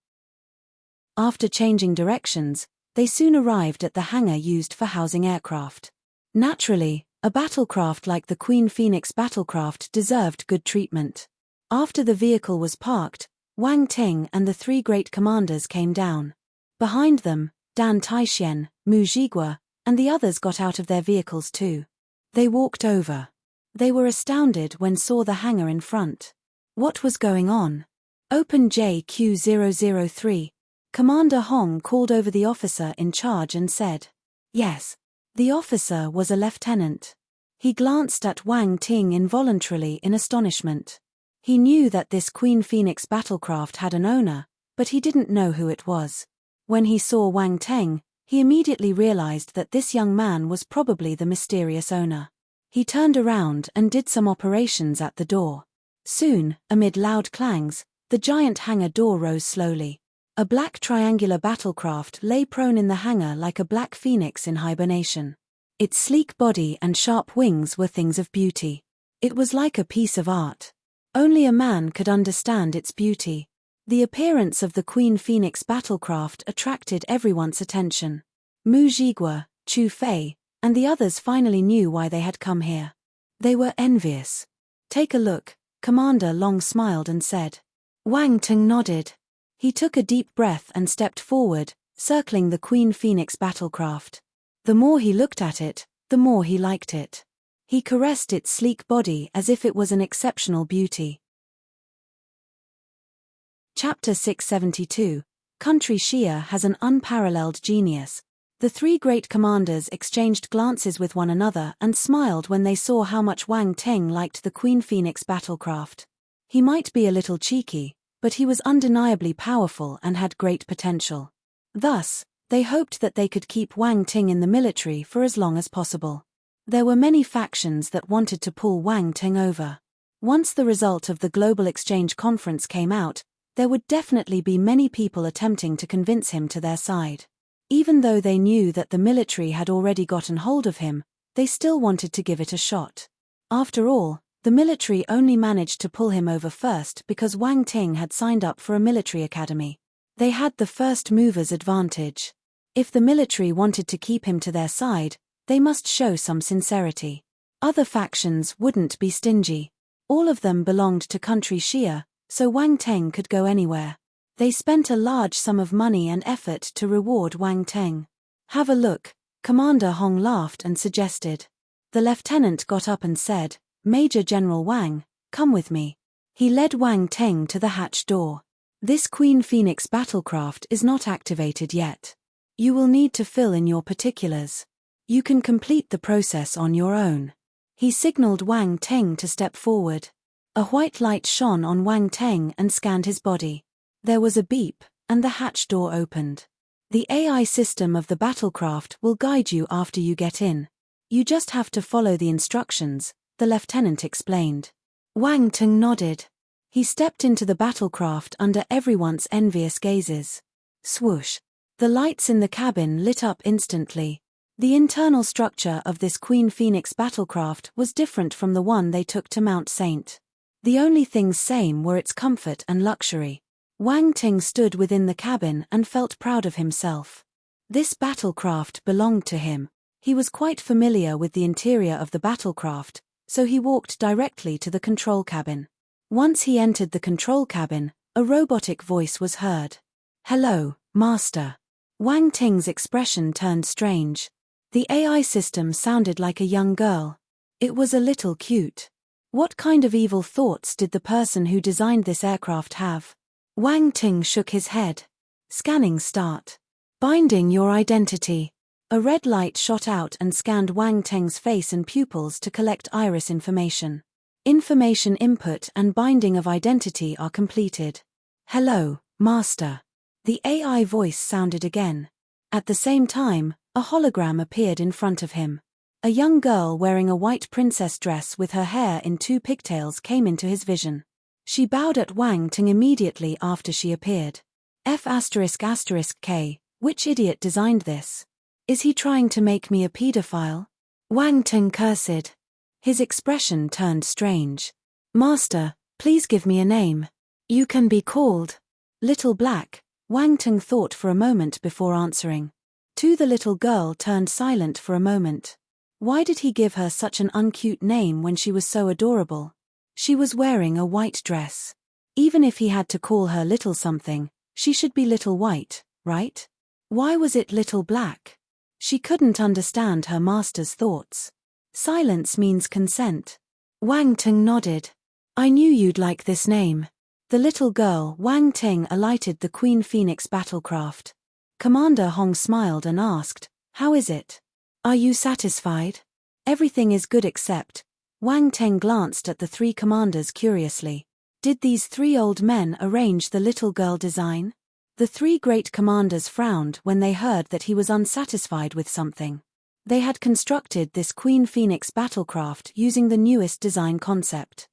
Speaker 1: After changing directions, they soon arrived at the hangar used for housing aircraft. Naturally, a battlecraft like the Queen Phoenix battlecraft deserved good treatment. After the vehicle was parked, Wang Teng and the three great commanders came down. Behind them, Dan Taixian, Mu Zhigua, and the others got out of their vehicles too. They walked over. They were astounded when saw the hangar in front. What was going on? Open JQ003. Commander Hong called over the officer in charge and said, Yes. The officer was a lieutenant. He glanced at Wang Teng involuntarily in astonishment. He knew that this Queen Phoenix battlecraft had an owner, but he didn't know who it was. When he saw Wang Teng, he immediately realized that this young man was probably the mysterious owner. He turned around and did some operations at the door. Soon, amid loud clangs, the giant hangar door rose slowly. A black triangular battlecraft lay prone in the hangar like a black phoenix in hibernation. Its sleek body and sharp wings were things of beauty. It was like a piece of art. Only a man could understand its beauty. The appearance of the Queen Phoenix battlecraft attracted everyone's attention. Mu Zhigua, Chu Fei, and the others finally knew why they had come here. They were envious. Take a look, Commander Long smiled and said. Wang Teng nodded. He took a deep breath and stepped forward, circling the Queen Phoenix battlecraft. The more he looked at it, the more he liked it. He caressed its sleek body as if it was an exceptional beauty. Chapter 672. Country Xia has an unparalleled genius. The three great commanders exchanged glances with one another and smiled when they saw how much Wang Teng liked the Queen Phoenix battlecraft. He might be a little cheeky, but he was undeniably powerful and had great potential. Thus, they hoped that they could keep Wang Teng in the military for as long as possible. There were many factions that wanted to pull Wang Teng over. Once the result of the Global Exchange Conference came out, there would definitely be many people attempting to convince him to their side. Even though they knew that the military had already gotten hold of him, they still wanted to give it a shot. After all, The military only managed to pull him over first because Wang Ting had signed up for a military academy. They had the first mover's advantage. If the military wanted to keep him to their side, they must show some sincerity. Other factions wouldn't be stingy. All of them belonged to country Shia, so Wang Teng could go anywhere. They spent a large sum of money and effort to reward Wang Teng. Have a look, Commander Hong laughed and suggested. The lieutenant got up and said, Major General Wang, come with me. He led Wang Teng to the hatch door. This Queen Phoenix battlecraft is not activated yet. You will need to fill in your particulars. You can complete the process on your own. He signaled Wang Teng to step forward. A white light shone on Wang Teng and scanned his body. There was a beep, and the hatch door opened. The AI system of the battlecraft will guide you after you get in. You just have to follow the instructions, the lieutenant explained. Wang Teng nodded. He stepped into the battlecraft under everyone's envious gazes. Swoosh. The lights in the cabin lit up instantly. The internal structure of this Queen Phoenix battlecraft was different from the one they took to Mount Saint. The only things same were its comfort and luxury. Wang Ting stood within the cabin and felt proud of himself. This battlecraft belonged to him. He was quite familiar with the interior of the battlecraft, so he walked directly to the control cabin. Once he entered the control cabin, a robotic voice was heard. Hello, Master. Wang Ting's expression turned strange. The AI system sounded like a young girl. It was a little cute. What kind of evil thoughts did the person who designed this aircraft have? Wang Ting shook his head. Scanning start. Binding your identity. A red light shot out and scanned Wang Teng's face and pupils to collect iris information. Information input and binding of identity are completed. Hello, Master. The AI voice sounded again. At the same time, a hologram appeared in front of him. A young girl wearing a white princess dress with her hair in 2 pigtails came into his vision. She bowed at Wang Ting immediately after she appeared. F***K, which idiot designed this? Is he trying to make me a pedophile? Wang Ting cursed. His expression turned strange. Master, please give me a name. You can be called Little Black. Wang Ting thought for a moment before answering. The little girl turned silent for a moment. Why did he give her such an uncute name when she was so adorable? She was wearing a white dress. Even if he had to call her Little something, she should be Little White, right? Why was it Little Black? She couldn't understand her master's thoughts. Silence means consent. Wang Ting nodded. I knew you'd like this name. The little girl Wang Ting alighted the Queen Phoenix battlecraft. Commander Hong smiled and asked, How is it? Are you satisfied? Everything is good except. Wang Ting glanced at the 3 commanders curiously. Did these 3 old men arrange the little girl design? The 3 great commanders frowned when they heard that he was unsatisfied with something. They had constructed this Queen Phoenix battlecraft using the newest design concept.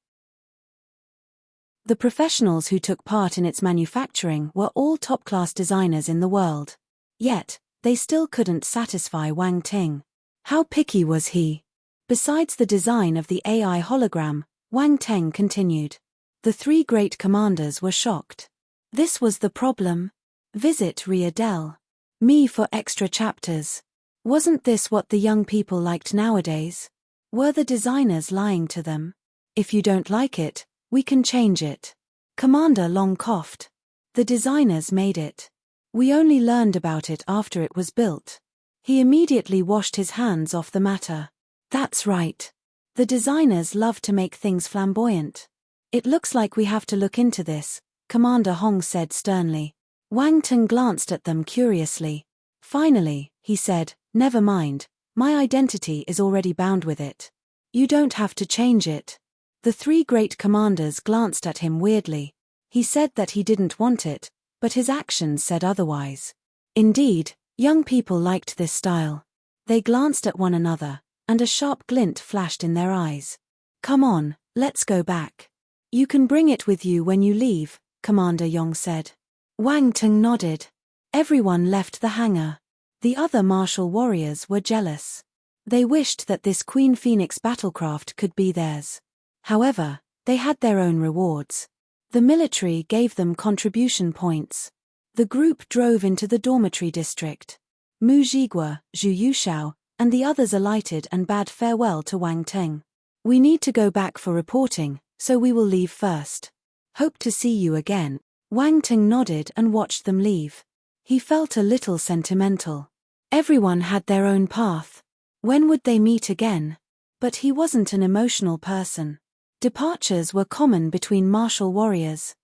Speaker 1: The professionals who took part in its manufacturing were all top-class designers in the world. Yet, they still couldn't satisfy Wang Ting. How picky was he? Besides the design of the AI hologram, Wang Teng continued. The 3 great commanders were shocked. This was the problem. Visit Ria Del. Me for extra chapters. Wasn't this what the young people liked nowadays? Were the designers lying to them? If you don't like it, we can change it. Commander Long coughed. The designers made it. We only learned about it after it was built. He immediately washed his hands off the matter. That's right. The designers love to make things flamboyant. It looks like we have to look into this, Commander Hong said sternly. Wang Teng glanced at them curiously. Finally, he said, Never mind, my identity is already bound with it. You don't have to change it. The 3 great commanders glanced at him weirdly. He said that he didn't want it, but his actions said otherwise. Indeed, young people liked this style. They glanced at one another, and a sharp glint flashed in their eyes. Come on, let's go back. You can bring it with you when you leave, Commander Yong said. Wang Teng nodded. Everyone left the hangar. The other martial warriors were jealous. They wished that this Queen Phoenix battlecraft could be theirs. However, they had their own rewards. The military gave them contribution points. The group drove into the dormitory district. Mu Jigua, Zhu Yushao, and the others alighted and bade farewell to Wang Teng. "We need to go back for reporting, so we will leave first. Hope to see you again." Wang Teng nodded and watched them leave. He felt a little sentimental. Everyone had their own path. When would they meet again? But he wasn't an emotional person. Departures were common between martial warriors.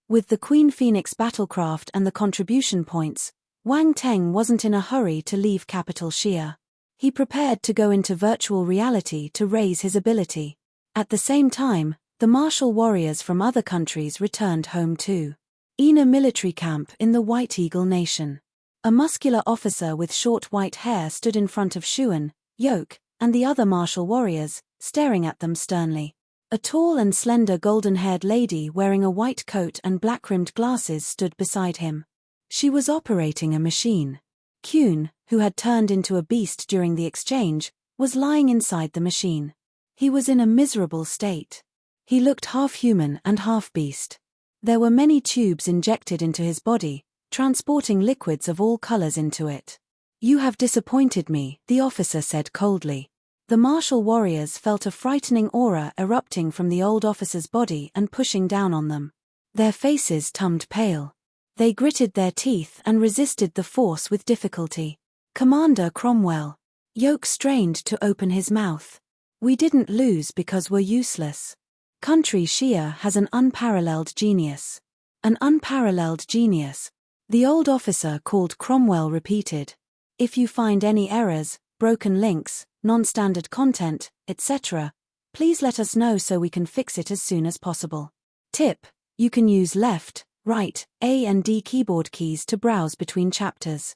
Speaker 1: With the Queen Phoenix battlecraft and the contribution points, Wang Teng wasn't in a hurry to leave capital Xia. He prepared to go into virtual reality to raise his ability. At the same time, the martial warriors from other countries returned home too. Ina military camp in the White Eagle Nation. A muscular officer with short white hair stood in front of Xuan, Yoke, and the other martial warriors, staring at them sternly. A tall and slender golden-haired lady wearing a white coat and black-rimmed glasses stood beside him. She was operating a machine. Kyun, who had turned into a beast during the exchange, was lying inside the machine. He was in a miserable state. He looked half human and half beast. There were many tubes injected into his body, transporting liquids of all colors into it. "You have disappointed me," the officer said coldly. The martial warriors felt a frightening aura erupting from the old officer's body and pushing down on them. Their faces turned pale. They gritted their teeth and resisted the force with difficulty. "Commander Cromwell." Yoke strained to open his mouth. "We didn't lose because we're useless. Country Xia has an unparalleled genius." "An unparalleled genius," the old officer called Cromwell repeated. "If you find any errors, broken links, non-standard content, etc., please let us know so we can fix it as soon as possible. Tip: you can use left, right, A and D keyboard keys to browse between chapters.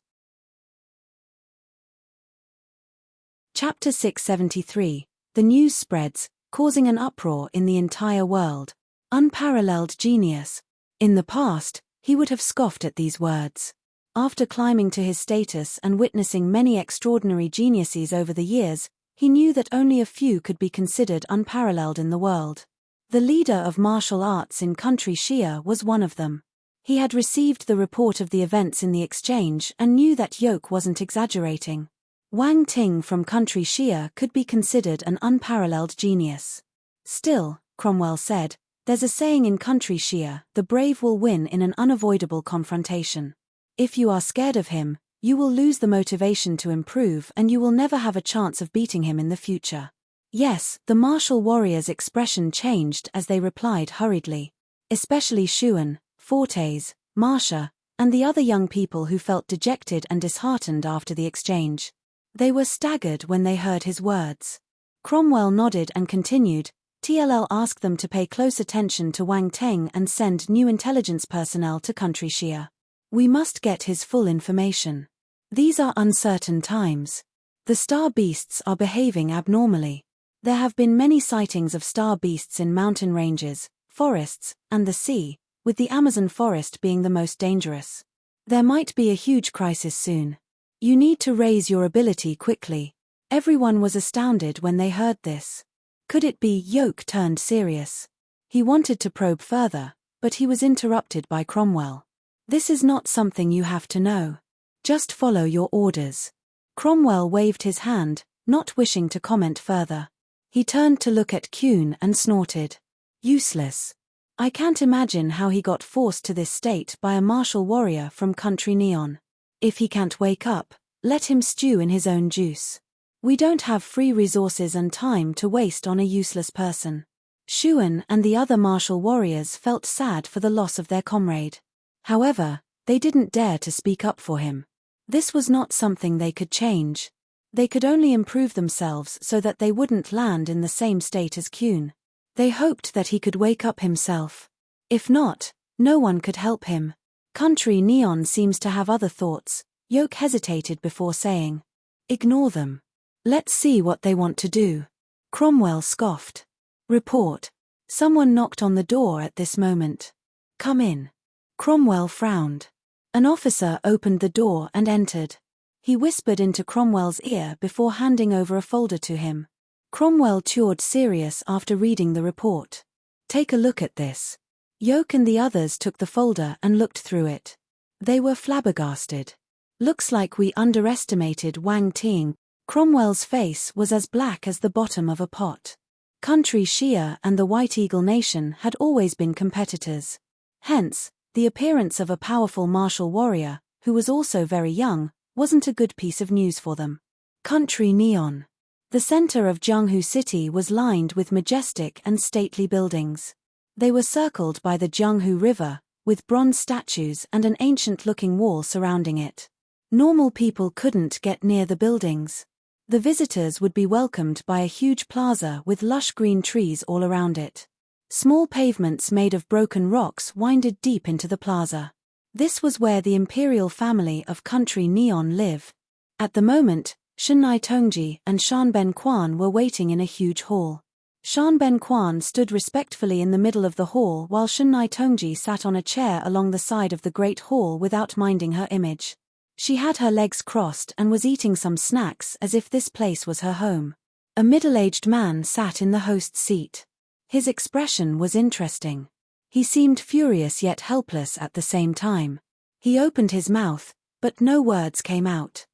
Speaker 1: Chapter 673. The news spreads, causing an uproar in the entire world. Unparalleled genius. In the past, he would have scoffed at these words. After climbing to his status and witnessing many extraordinary geniuses over the years, he knew that only a few could be considered unparalleled in the world. The leader of martial arts in country Xia was one of them. He had received the report of the events in the exchange and knew that Yoke wasn't exaggerating. Wang Ting from country Xia could be considered an unparalleled genius. Still, Cromwell said, there's a saying in country Xia, the brave will win in an unavoidable confrontation. If you are scared of him, you will lose the motivation to improve and you will never have a chance of beating him in the future. Yes, the martial warrior's expression changed as they replied hurriedly. Especially Xuan, Fortes, Marcia, and the other young people who felt dejected and disheartened after the exchange. They were staggered when they heard his words. Cromwell nodded and continued, TLL asked them to pay close attention to Wang Teng and send new intelligence personnel to country Xia. We must get his full information. These are uncertain times. The star beasts are behaving abnormally. There have been many sightings of star beasts in mountain ranges, forests, and the sea, with the Amazon forest being the most dangerous. There might be a huge crisis soon. You need to raise your ability quickly. Everyone was astounded when they heard this. Could it be Yoke turned serious? He wanted to probe further, but he was interrupted by Cromwell. This is not something you have to know. Just follow your orders. Cromwell waved his hand, not wishing to comment further. He turned to look at Kyun and snorted. Useless. I can't imagine how he got forced to this state by a martial warrior from country Neon. If he can't wake up, let him stew in his own juice. We don't have free resources and time to waste on a useless person. Xuan and the other martial warriors felt sad for the loss of their comrade. However, they didn't dare to speak up for him. This was not something they could change. They could only improve themselves so that they wouldn't land in the same state as Kyun. They hoped that he could wake up himself. If not, no one could help him. Country Neon seems to have other thoughts, Yoke hesitated before saying. Ignore them. Let's see what they want to do. Cromwell scoffed. Report. Someone knocked on the door at this moment. Come in. Cromwell frowned. An officer opened the door and entered. He whispered into Cromwell's ear before handing over a folder to him. Cromwell toured serious after reading the report. Take a look at this. Yoke and the others took the folder and looked through it. They were flabbergasted. Looks like we underestimated Wang Ting. Cromwell's face was as black as the bottom of a pot. Country Shia and the White Eagle Nation had always been competitors. Hence, the appearance of a powerful martial warrior, who was also very young, wasn't a good piece of news for them. Country Neon. The center of Jianghu City was lined with majestic and stately buildings. They were circled by the Jianghu River, with bronze statues and an ancient-looking wall surrounding it. Normal people couldn't get near the buildings. The visitors would be welcomed by a huge plaza with lush green trees all around it. Small pavements made of broken rocks winded deep into the plaza. This was where the imperial family of Country Neon live. At the moment, Shenai Tongji and Shanben Quan were waiting in a huge hall. Shanben Quan stood respectfully in the middle of the hall while Shenai Tongji sat on a chair along the side of the great hall without minding her image. She had her legs crossed and was eating some snacks as if this place was her home. A middle-aged man sat in the host's seat. His expression was interesting. He seemed furious yet helpless at the same time. He opened his mouth, but no words came out.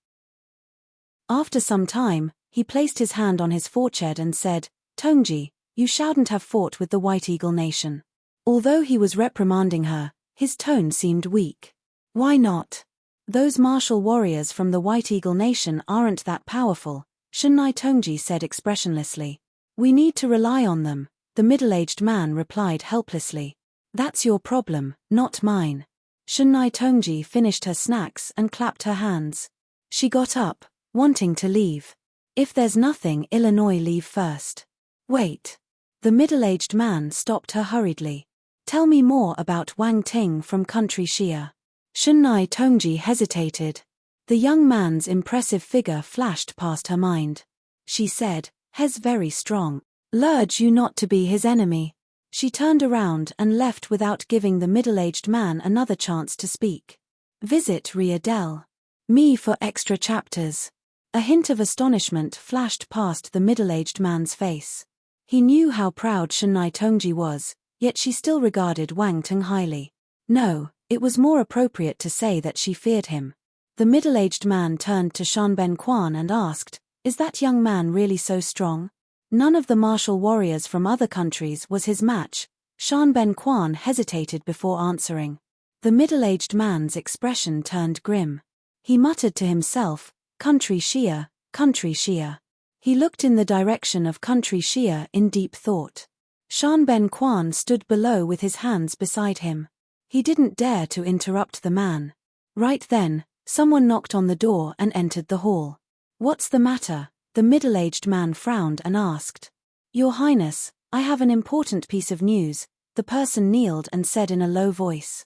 Speaker 1: After some time, he placed his hand on his forehead and said, "Tongji, you shouldn't have fought with the White Eagle Nation." Although he was reprimanding her, his tone seemed weak. "Why not? Those martial warriors from the White Eagle Nation aren't that powerful," Shenai Tongji said expressionlessly. "We need to rely on them," the middle-aged man replied helplessly. "That's your problem, not mine." Shenai Tongji finished her snacks and clapped her hands. She got up, wanting to leave. "If there's nothing, Illinois, leave first." "Wait." The middle-aged man stopped her hurriedly. "Tell me more about Wang Ting from Country Shia." Shenai Tongji hesitated. The young man's impressive figure flashed past her mind. She said, "He's very strong. Urge you not to be his enemy." She turned around and left without giving the middle-aged man another chance to speak. Visit Riadel. Me for extra chapters. A hint of astonishment flashed past the middle-aged man's face. He knew how proud Shenai Tongji was, yet she still regarded Wang Ting highly. No, it was more appropriate to say that she feared him. The middle-aged man turned to Shanben Quan and asked, "Is that young man really so strong?" None of the martial warriors from other countries was his match. Shanben Quan hesitated before answering. The middle-aged man's expression turned grim. He muttered to himself, "Country Shia, Country Shia." He looked in the direction of Country Shia in deep thought. Shanben Quan stood below with his hands beside him. He didn't dare to interrupt the man. Right then, someone knocked on the door and entered the hall. "What's the matter?" The middle-aged man frowned and asked. "Your Highness, I have an important piece of news," the person kneeled and said in a low voice.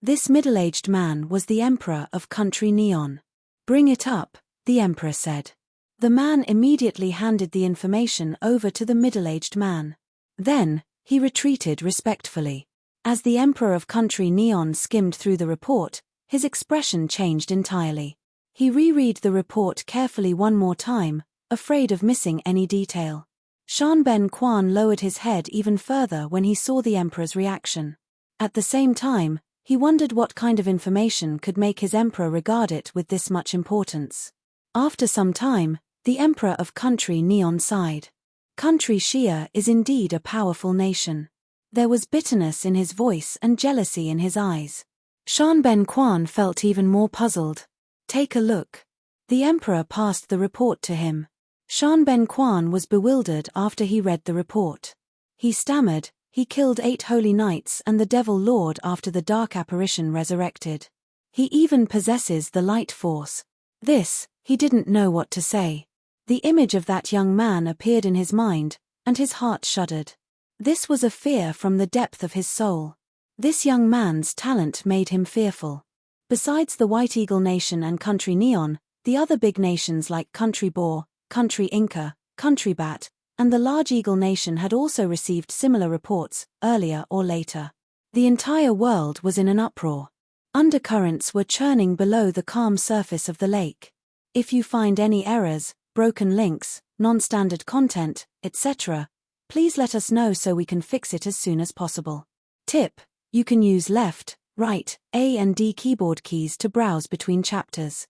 Speaker 1: This middle-aged man was the Emperor of Country Neon. "Bring it up," the Emperor said. The man immediately handed the information over to the middle-aged man. Then, he retreated respectfully. As the Emperor of Country Neon skimmed through the report, his expression changed entirely. He reread the report carefully one more time, afraid of missing any detail. Shanben Quan lowered his head even further when he saw the Emperor's reaction. At the same time, he wondered what kind of information could make his emperor regard it with this much importance. After some time, the Emperor of Country Neon sighed. Country Shia is indeed a powerful nation. There was bitterness in his voice and jealousy in his eyes. Shanben Quan felt even more puzzled. "Take a look." The Emperor passed the report to him. Shanben Quan was bewildered after he read the report. He stammered, "He killed 8 holy knights and the Devil Lord after the Dark Apparition resurrected. He even possesses the Light Force." This, he didn't know what to say. The image of that young man appeared in his mind, and his heart shuddered. This was a fear from the depth of his soul. This young man's talent made him fearful. Besides the White Eagle Nation and Country Neon, the other big nations like Country Boar, Country Inca, Country Bat, and the Large Eagle Nation had also received similar reports, earlier or later. The entire world was in an uproar. Undercurrents were churning below the calm surface of the lake. If you find any errors, broken links, non-standard content, etc., please let us know so we can fix it as soon as possible. Tip: you can use left, right, A and D keyboard keys to browse between chapters.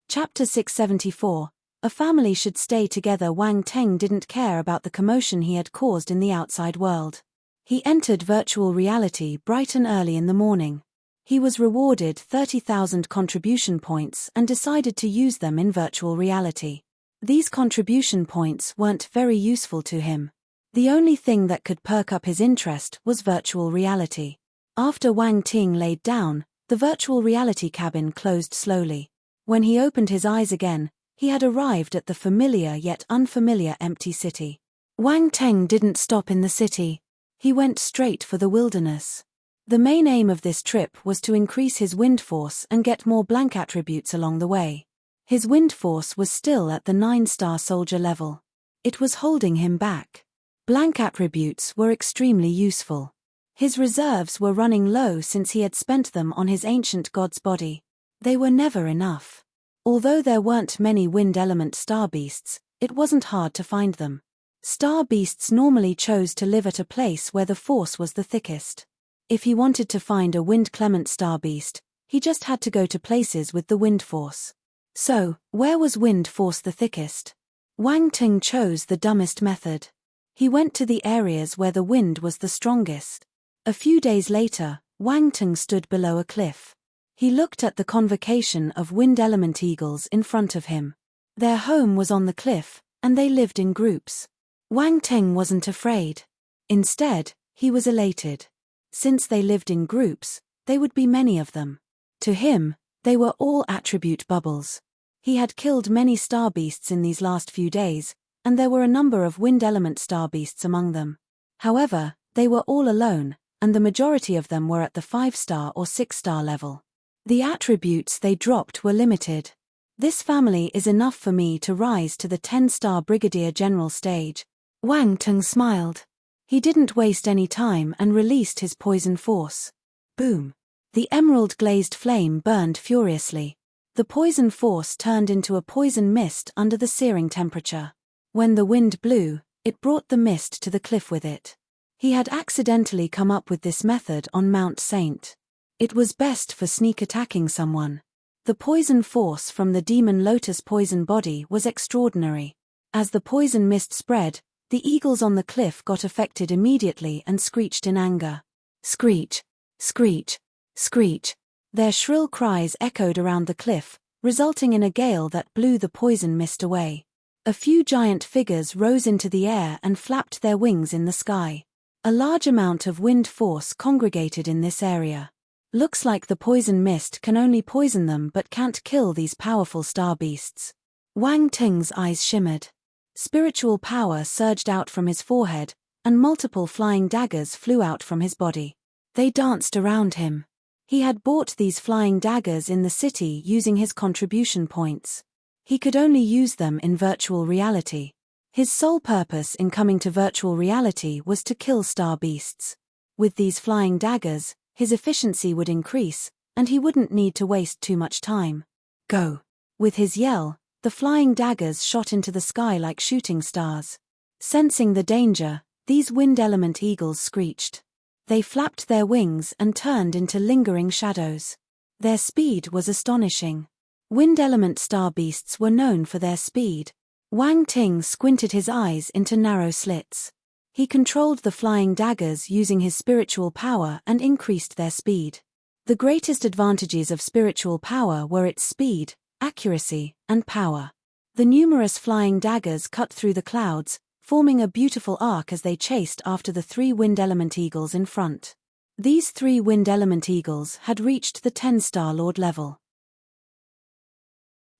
Speaker 1: Chapter 674. A family should stay together. Wang Teng didn't care about the commotion he had caused in the outside world. He entered virtual reality bright and early in the morning. He was rewarded 30,000 contribution points and decided to use them in virtual reality. These contribution points weren't very useful to him. The only thing that could perk up his interest was virtual reality. After Wang Ting laid down, the virtual reality cabin closed slowly. When he opened his eyes again, he had arrived at the familiar yet unfamiliar empty city. Wang Teng didn't stop in the city. He went straight for the wilderness. The main aim of this trip was to increase his wind force and get more blank attributes along the way. His wind force was still at the 9-star soldier level. It was holding him back. Blank attributes were extremely useful. His reserves were running low since he had spent them on his ancient god's body. They were never enough. Although there weren't many wind element star beasts, it wasn't hard to find them. Star beasts normally chose to live at a place where the force was the thickest. If he wanted to find a wind clement star beast, he just had to go to places with the wind force. So, where was wind force the thickest? Wang Teng chose the dumbest method. He went to the areas where the wind was the strongest. A few days later, Wang Teng stood below a cliff. He looked at the convocation of wind element eagles in front of him. Their home was on the cliff, and they lived in groups. Wang Teng wasn't afraid. Instead, he was elated. Since they lived in groups, there would be many of them. To him, they were all attribute bubbles. He had killed many star beasts in these last few days, and there were a number of wind element star beasts among them. However, they were all alone, and the majority of them were at the 5-star or 6-star level. The attributes they dropped were limited. This family is enough for me to rise to the 10-star Brigadier General stage. Wang Teng smiled. He didn't waste any time and released his poison force. Boom! The emerald glazed flame burned furiously. The poison force turned into a poison mist under the searing temperature. When the wind blew, it brought the mist to the cliff with it. He had accidentally come up with this method on Mount Saint. It was best for sneak attacking someone. The poison force from the demon lotus poison body was extraordinary. As the poison mist spread, the eagles on the cliff got affected immediately and screeched in anger. Screech! Screech! Screech! Their shrill cries echoed around the cliff, resulting in a gale that blew the poison mist away. A few giant figures rose into the air and flapped their wings in the sky. A large amount of wind force congregated in this area. Looks like the poison mist can only poison them but can't kill these powerful star beasts. Wang Teng's eyes shimmered. Spiritual power surged out from his forehead, and multiple flying daggers flew out from his body. They danced around him. He had bought these flying daggers in the city using his contribution points. He could only use them in virtual reality. His sole purpose in coming to virtual reality was to kill star beasts. With these flying daggers, his efficiency would increase, and he wouldn't need to waste too much time. Go! With his yell, the flying daggers shot into the sky like shooting stars. Sensing the danger, these wind element eagles screeched. They flapped their wings and turned into lingering shadows. Their speed was astonishing. Wind element star beasts were known for their speed. Wang Ting squinted his eyes into narrow slits. He controlled the flying daggers using his spiritual power and increased their speed. The greatest advantages of spiritual power were its speed, accuracy, and power. The numerous flying daggers cut through the clouds, forming a beautiful arc as they chased after the 3 wind element eagles in front. These 3 wind element eagles had reached the 10-star Lord level.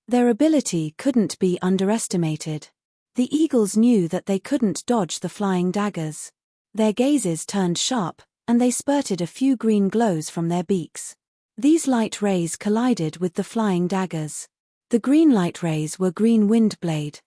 Speaker 1: Their ability couldn't be underestimated. The eagles knew that they couldn't dodge the flying daggers. Their gazes turned sharp, and they spurted a few green glows from their beaks. These light rays collided with the flying daggers. The green light rays were green wind blade.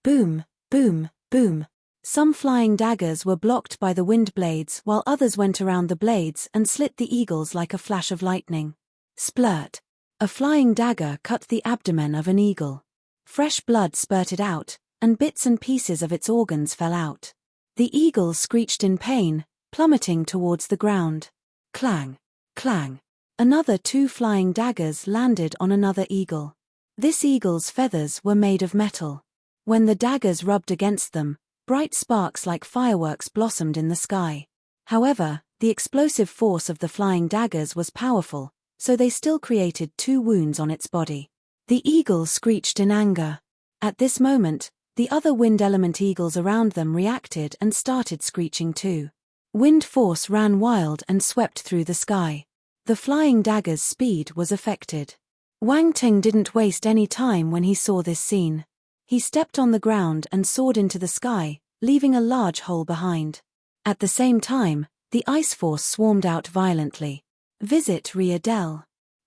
Speaker 1: Boom, boom, boom. Some flying daggers were blocked by the wind blades while others went around the blades and slit the eagles like a flash of lightning. Splurt! A flying dagger cut the abdomen of an eagle. Fresh blood spurted out, and bits and pieces of its organs fell out. The eagle screeched in pain, plummeting towards the ground. Clang! Clang! Another 2 flying daggers landed on another eagle. This eagle's feathers were made of metal. When the daggers rubbed against them, bright sparks like fireworks blossomed in the sky. However, the explosive force of the flying daggers was powerful, so they still created 2 wounds on its body. The eagle screeched in anger. At this moment, the other wind element eagles around them reacted and started screeching too. Wind force ran wild and swept through the sky. The flying dagger's speed was affected. Wang Ting didn't waste any time when he saw this scene. He stepped on the ground and soared into the sky, leaving a large hole behind. At the same time, the ice force swarmed out violently. Visit Ria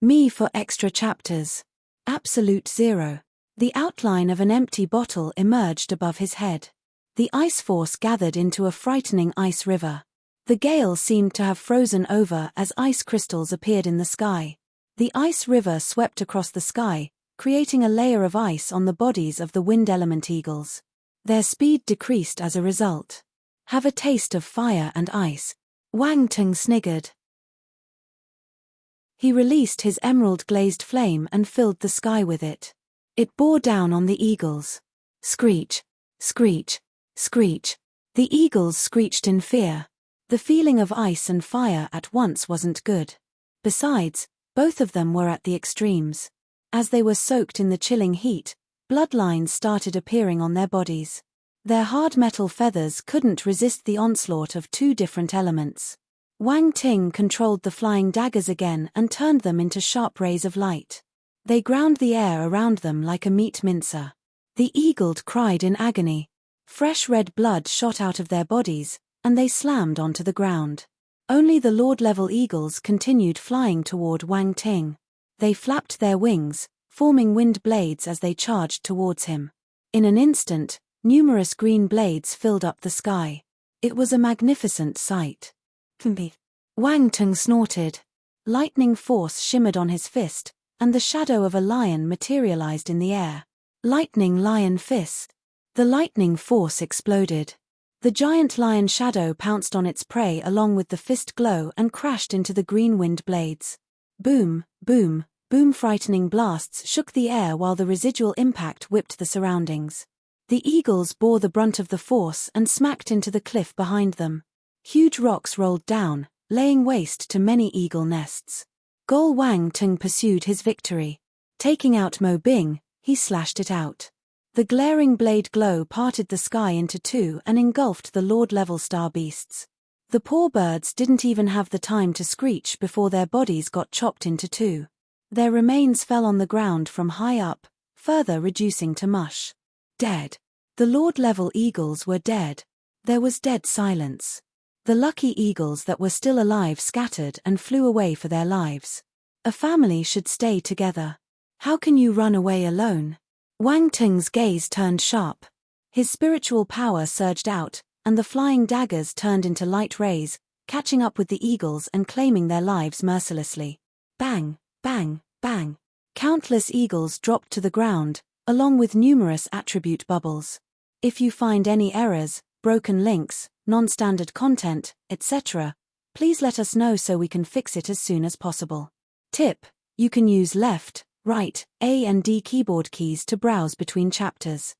Speaker 1: Me for extra chapters. Absolute Zero. The outline of an empty bottle emerged above his head. The ice force gathered into a frightening ice river. The gale seemed to have frozen over as ice crystals appeared in the sky. The ice river swept across the sky, creating a layer of ice on the bodies of the wind element eagles. Their speed decreased as a result. Have a taste of fire and ice. Wang Ting sniggered. He released his emerald-glazed flame and filled the sky with it. It bore down on the eagles. Screech! Screech! Screech! The eagles screeched in fear. The feeling of ice and fire at once wasn't good. Besides, both of them were at the extremes. As they were soaked in the chilling heat, bloodlines started appearing on their bodies. Their hard metal feathers couldn't resist the onslaught of 2 different elements. Wang Ting controlled the flying daggers again and turned them into sharp rays of light. They ground the air around them like a meat mincer. The eagle cried in agony. Fresh red blood shot out of their bodies, and they slammed onto the ground. Only the Lord-level eagles continued flying toward Wang Ting. They flapped their wings, forming wind blades as they charged towards him. In an instant, numerous green blades filled up the sky. It was a magnificent sight. Wang Ting snorted. Lightning force shimmered on his fist, and the shadow of a lion materialized in the air. Lightning lion fist. The lightning force exploded. The giant lion shadow pounced on its prey along with the fist glow and crashed into the green wind blades. Boom, boom, boom! Frightening blasts shook the air while the residual impact whipped the surroundings. The eagles bore the brunt of the force and smacked into the cliff behind them. Huge rocks rolled down, laying waste to many eagle nests. Gol Wang Ting pursued his victory. Taking out Mo Bing, he slashed it out. The glaring blade glow parted the sky into 2 and engulfed the Lord-level star beasts. The poor birds didn't even have the time to screech before their bodies got chopped into 2. Their remains fell on the ground from high up, further reducing to mush. Dead. The Lord-level eagles were dead. There was dead silence. The lucky eagles that were still alive scattered and flew away for their lives. A family should stay together. How can you run away alone? Wang Ting's gaze turned sharp. His spiritual power surged out, and the flying daggers turned into light rays, catching up with the eagles and claiming their lives mercilessly. Bang, bang, bang. Countless eagles dropped to the ground, along with numerous attribute bubbles. If you find any errors, broken links, non-standard content, etc., please let us know so we can fix it as soon as possible. Tip: you can use left, right, A and D keyboard keys to browse between chapters.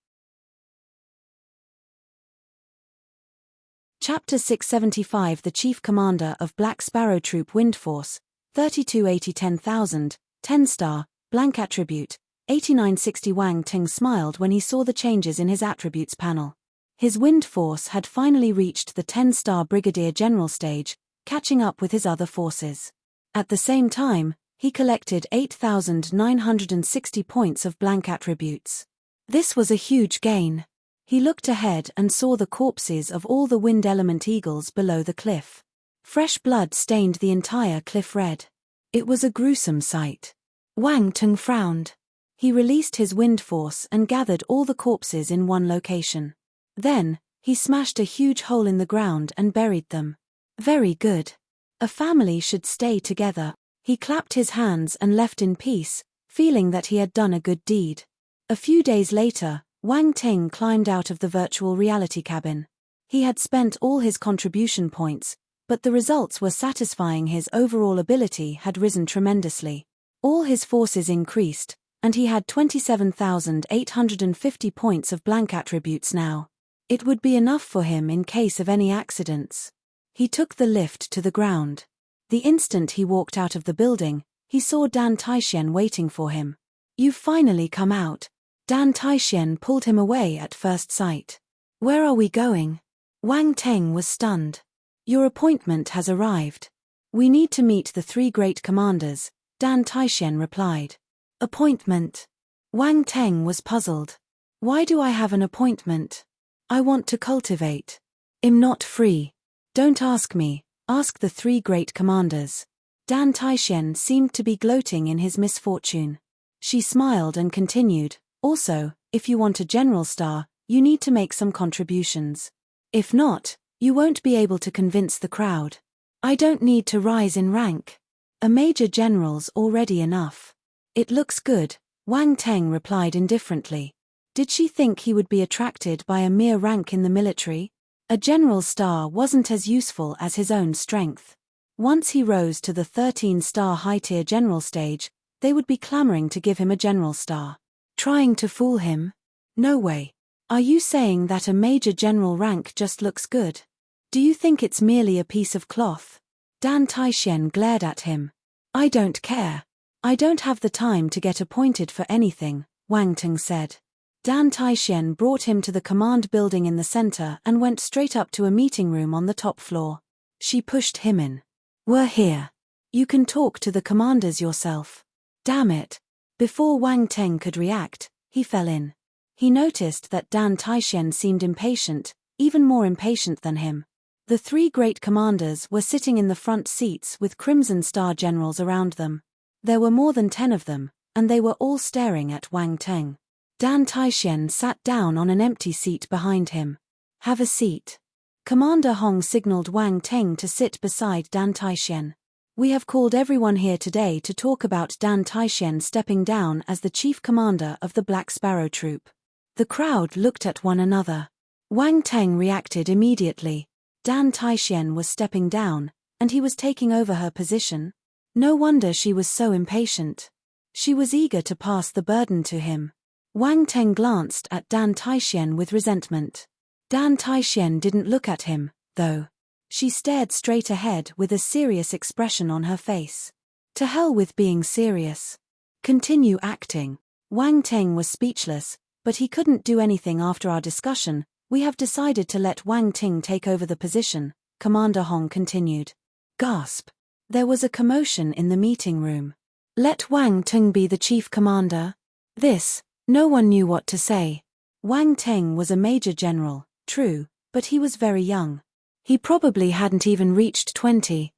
Speaker 1: Chapter 675 The Chief Commander of Black Sparrow Troop Wind Force, 3280 10,000, 10-star, blank attribute, 8960. Wang Ting smiled when he saw the changes in his attributes panel. His wind force had finally reached the 10-star Brigadier General stage, catching up with his other forces. At the same time, he collected 8,960 points of blank attributes. This was a huge gain. He looked ahead and saw the corpses of all the wind element eagles below the cliff. Fresh blood stained the entire cliff red. It was a gruesome sight. Wang Ting frowned. He released his wind force and gathered all the corpses in one location. Then, he smashed a huge hole in the ground and buried them. Very good. A family should stay together. He clapped his hands and left in peace, feeling that he had done a good deed. A few days later, Wang Ting climbed out of the virtual reality cabin. He had spent all his contribution points, but the results were satisfying. His overall ability had risen tremendously. All his forces increased, and he had 27,850 points of blank attributes now. It would be enough for him in case of any accidents. He took the lift to the ground. The instant he walked out of the building, he saw Dan Taixian waiting for him. "You've finally come out." Dan Taixian pulled him away at first sight. "Where are we going?" Wang Teng was stunned. "Your appointment has arrived. We need to meet the three great commanders," Dan Taixian replied. "Appointment?" Wang Teng was puzzled. "Why do I have an appointment? I want to cultivate. I'm not free." "Don't ask me, ask the three great commanders." Dan Taixian seemed to be gloating in his misfortune. She smiled and continued, "Also, if you want a general star, you need to make some contributions. If not, you won't be able to convince the crowd. I don't need to rise in rank. A major general's already enough." "It looks good," Wang Teng replied indifferently. Did she think he would be attracted by a mere rank in the military? A general star wasn't as useful as his own strength. Once he rose to the 13-star high-tier general stage, they would be clamoring to give him a general star. Trying to fool him? No way. "Are you saying that a major general rank just looks good? Do you think it's merely a piece of cloth?" Dan Taixian glared at him. "I don't care. I don't have the time to get appointed for anything," Wang Teng said. Dan Taixian brought him to the command building in the center and went straight up to a meeting room on the top floor. She pushed him in. "We're here. You can talk to the commanders yourself." "Damn it." Before Wang Teng could react, he fell in. He noticed that Dan Taixian seemed impatient, even more impatient than him. The three great commanders were sitting in the front seats with Crimson Star generals around them. There were more than 10 of them, and they were all staring at Wang Teng. Dan Taixian sat down on an empty seat behind him. "Have a seat." Commander Hong signaled Wang Teng to sit beside Dan Taixian. "We have called everyone here today to talk about Dan Taixian stepping down as the chief commander of the Black Sparrow Troop." The crowd looked at one another. Wang Teng reacted immediately. Dan Taixian was stepping down, and he was taking over her position. No wonder she was so impatient. She was eager to pass the burden to him. Wang Teng glanced at Dan Taixian with resentment. Dan Taixian didn't look at him, though. She stared straight ahead with a serious expression on her face. To hell with being serious. Continue acting. Wang Teng was speechless, but he couldn't do anything after our discussion. "We have decided to let Wang Ting take over the position," Commander Hong continued. Gasp. There was a commotion in the meeting room. Let Wang Ting be the chief commander? This, no one knew what to say. Wang Ting was a major general, true, but he was very young. He probably hadn't even reached 20.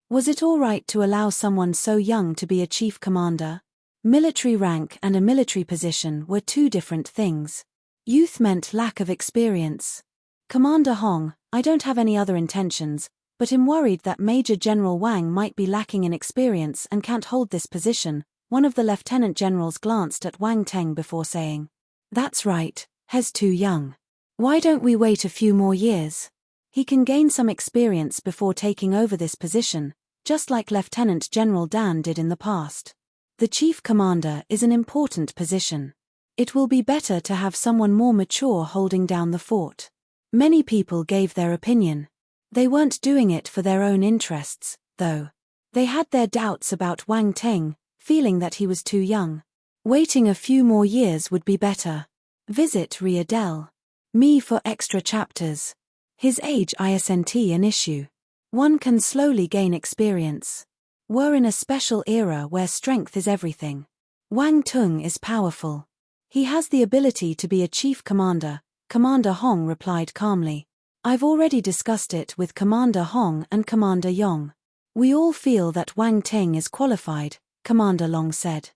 Speaker 1: Was it all right to allow someone so young to be a chief commander? Military rank and a military position were two different things. Youth meant lack of experience. "Commander Hong, I don't have any other intentions, but I'm worried that Major General Wang might be lacking in experience and can't hold this position." One of the lieutenant generals glanced at Wang Teng before saying, "That's right, he's too young. Why don't we wait a few more years? He can gain some experience before taking over this position, just like Lieutenant General Dan did in the past. The chief commander is an important position. It will be better to have someone more mature holding down the fort." Many people gave their opinion. They weren't doing it for their own interests, though. They had their doubts about Wang Teng, feeling that he was too young. Waiting a few more years would be better. Visit Riadel. Me for extra chapters. His age isn't an issue. One can slowly gain experience. We're in a special era where strength is everything. Wang Tung is powerful. He has the ability to be a chief commander, Commander Hong replied calmly. I've already discussed it with Commander Hong and Commander Yong. We all feel that Wang Ting is qualified, Commander Long said.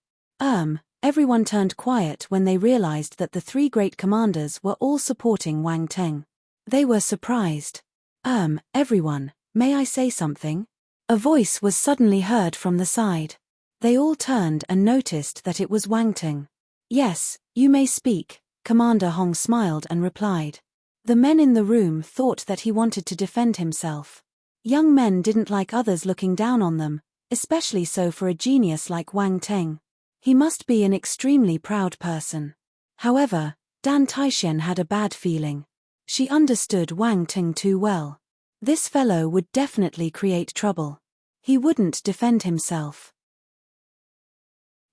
Speaker 1: Everyone turned quiet when they realized that the three great commanders were all supporting Wang Ting. They were surprised. Everyone, may I say something? A voice was suddenly heard from the side. They all turned and noticed that it was Wang Ting. Yes, you may speak, Commander Hong smiled and replied. The men in the room thought that he wanted to defend himself. Young men didn't like others looking down on them, especially so for a genius like Wang Teng. He must be an extremely proud person. However, Dan Taixian had a bad feeling. She understood Wang Teng too well. This fellow would definitely create trouble. He wouldn't defend himself.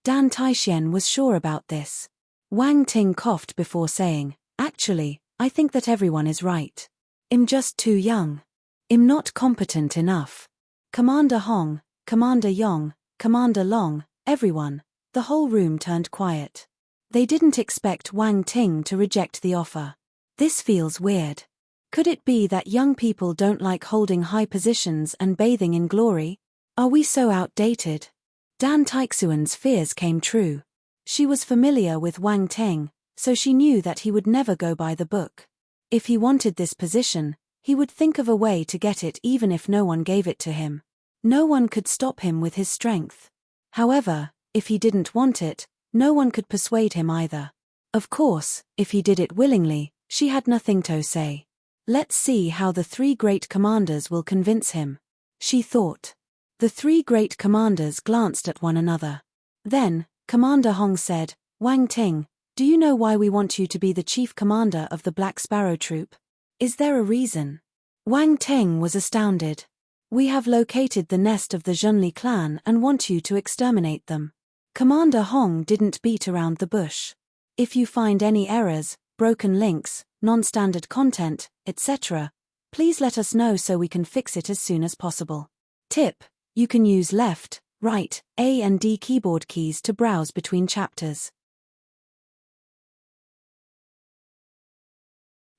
Speaker 1: Dan Taixian was sure about this. Wang Ting coughed before saying, Actually, I think that everyone is right. I'm just too young. I'm not competent enough. Commander Hong, Commander Yong, Commander Long, everyone, the whole room turned quiet. They didn't expect Wang Ting to reject the offer. This feels weird. Could it be that young people don't like holding high positions and bathing in glory? Are we so outdated? Dan Taixuan's fears came true. She was familiar with Wang Teng, so she knew that he would never go by the book. If he wanted this position, he would think of a way to get it even if no one gave it to him. No one could stop him with his strength. However, if he didn't want it, no one could persuade him either. Of course, if he did it willingly, she had nothing to say. Let's see how the three great commanders will convince him, she thought. The three great commanders glanced at one another. Then, Commander Hong said, Wang Ting, do you know why we want you to be the chief commander of the Black Sparrow Troop? Is there a reason? Wang Ting was astounded. We have located the nest of the Zhenli clan and want you to exterminate them. Commander Hong didn't beat around the bush. If you find any errors, broken links, non-standard content, etc., please let us know so we can fix it as soon as possible. Tip: you can use left, right, A and D keyboard keys to browse between chapters.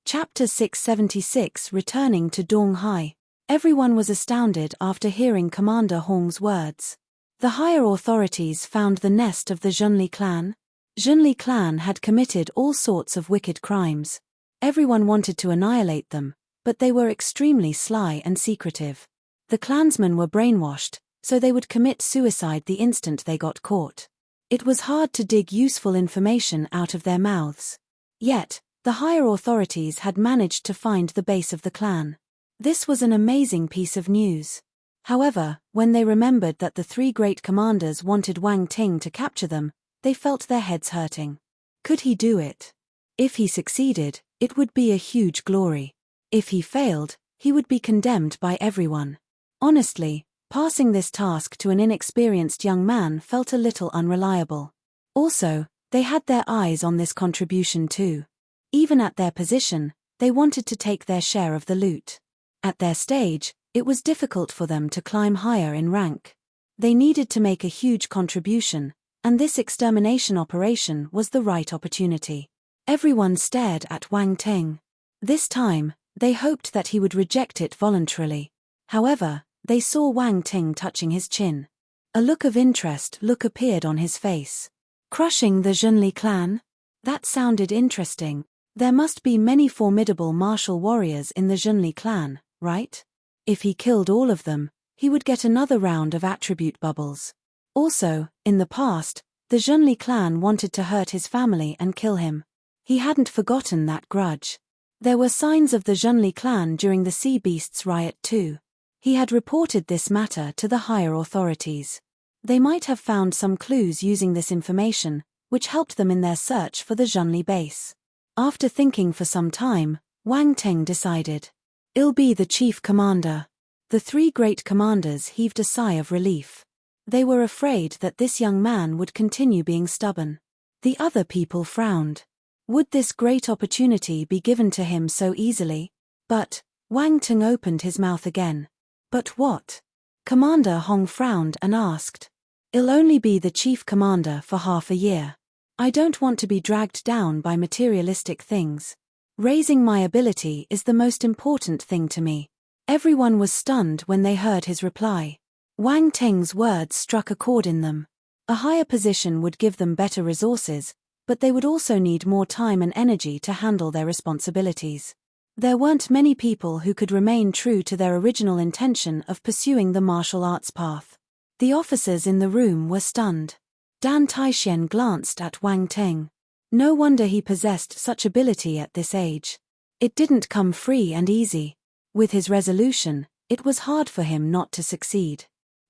Speaker 1: Chapter 676 Returning to Donghai. Everyone was astounded after hearing Commander Hong's words. The higher authorities found the nest of the Zhenli clan. Zhenli clan had committed all sorts of wicked crimes. Everyone wanted to annihilate them, but they were extremely sly and secretive. The clansmen were brainwashed, so they would commit suicide the instant they got caught. It was hard to dig useful information out of their mouths. Yet, the higher authorities had managed to find the base of the clan. This was an amazing piece of news. However, when they remembered that the three great commanders wanted Wang Ting to capture them, they felt their heads hurting. Could he do it? If he succeeded, it would be a huge glory. If he failed, he would be condemned by everyone. Honestly, passing this task to an inexperienced young man felt a little unreliable. Also, they had their eyes on this contribution too. Even at their position, they wanted to take their share of the loot. At their stage, it was difficult for them to climb higher in rank. They needed to make a huge contribution, and this extermination operation was the right opportunity. Everyone stared at Wang Teng. This time, they hoped that he would reject it voluntarily. However, they saw Wang Ting touching his chin. A look of interest appeared on his face. Crushing the Zhenli clan? That sounded interesting. There must be many formidable martial warriors in the Zhenli clan, right? If he killed all of them, he would get another round of attribute bubbles. Also, in the past, the Zhenli clan wanted to hurt his family and kill him. He hadn't forgotten that grudge. There were signs of the Zhenli clan during the Sea Beasts riot too. He had reported this matter to the higher authorities. They might have found some clues using this information, which helped them in their search for the Zhenli base. After thinking for some time, Wang Teng decided. I'll be the chief commander. The three great commanders heaved a sigh of relief. They were afraid that this young man would continue being stubborn. The other people frowned. Would this great opportunity be given to him so easily? But Wang Teng opened his mouth again. But what? Commander Hong frowned and asked. I'll only be the chief commander for half a year. I don't want to be dragged down by materialistic things. Raising my ability is the most important thing to me. Everyone was stunned when they heard his reply. Wang Teng's words struck a chord in them. A higher position would give them better resources, but they would also need more time and energy to handle their responsibilities. There weren't many people who could remain true to their original intention of pursuing the martial arts path. The officers in the room were stunned. Dan Taixian glanced at Wang Ting. No wonder he possessed such ability at this age. It didn't come free and easy. With his resolution, it was hard for him not to succeed.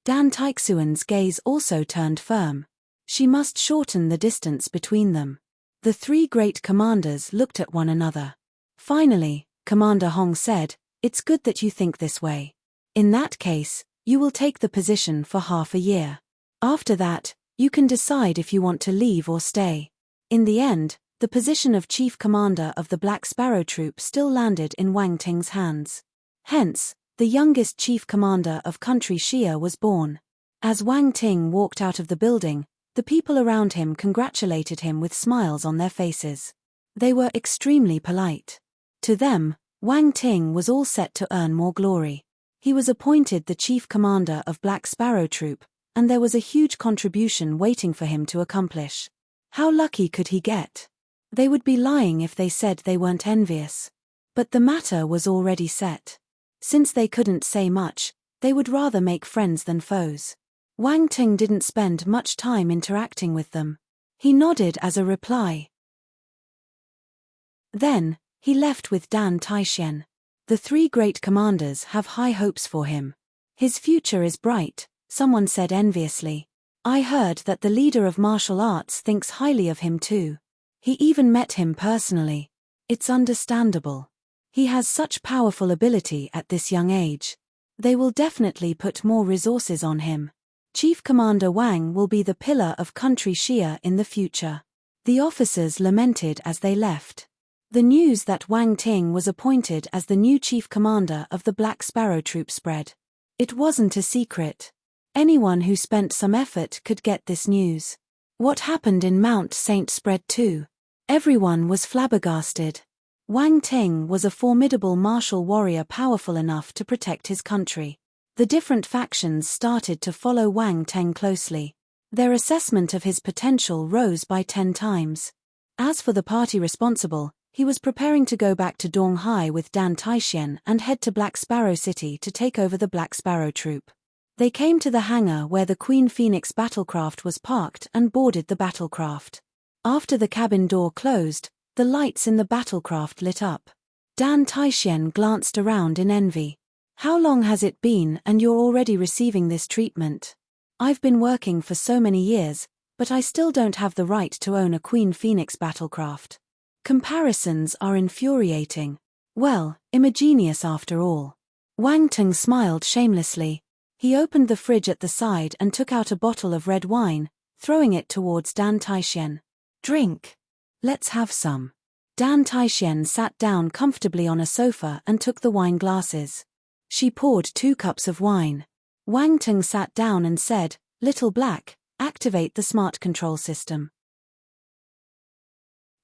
Speaker 1: Dan Taixuan's gaze also turned firm. She must shorten the distance between them. The three great commanders looked at one another. Finally, Commander Hong said, "It's good that you think this way. In that case, you will take the position for half a year. After that, you can decide if you want to leave or stay." In the end, the position of chief commander of the Black Sparrow Troop still landed in Wang Ting's hands. Hence, the youngest chief commander of country Xia was born. As Wang Ting walked out of the building, the people around him congratulated him with smiles on their faces. They were extremely polite. To them, Wang Ting was all set to earn more glory. He was appointed the chief commander of Black Sparrow Troop, and there was a huge contribution waiting for him to accomplish. How lucky could he get? They would be lying if they said they weren't envious. But the matter was already set. Since they couldn't say much, they would rather make friends than foes. Wang Ting didn't spend much time interacting with them. He nodded as a reply. Then, he left with Dan Taixian. The three great commanders have high hopes for him. His future is bright, someone said enviously. I heard that the leader of martial arts thinks highly of him too. He even met him personally. It's understandable. He has such powerful ability at this young age. They will definitely put more resources on him. Chief Commander Wang will be the pillar of country Xia in the future. The officers lamented as they left. The news that Wang Ting was appointed as the new chief commander of the Black Sparrow Troop spread. It wasn't a secret. Anyone who spent some effort could get this news. What happened in Mount Saint spread too. Everyone was flabbergasted. Wang Ting was a formidable martial warrior powerful enough to protect his country. The different factions started to follow Wang Ting closely. Their assessment of his potential rose by 10 times. As for the party responsible, he was preparing to go back to Donghai with Dan Taixian and head to Black Sparrow City to take over the Black Sparrow Troop. They came to the hangar where the Queen Phoenix battlecraft was parked and boarded the battlecraft. After the cabin door closed, the lights in the battlecraft lit up. Dan Taixian glanced around in envy. How long has it been and you're already receiving this treatment? I've been working for so many years, but I still don't have the right to own a Queen Phoenix battlecraft. Comparisons are infuriating. Well, imagenious after all. Wang Ting smiled shamelessly. He opened the fridge at the side and took out a bottle of red wine, throwing it towards Dan Taixian. Drink. Let's have some. Dan Taixian sat down comfortably on a sofa and took the wine glasses. She poured 2 cups of wine. Wang Ting sat down and said, "Little Black, activate the smart control system."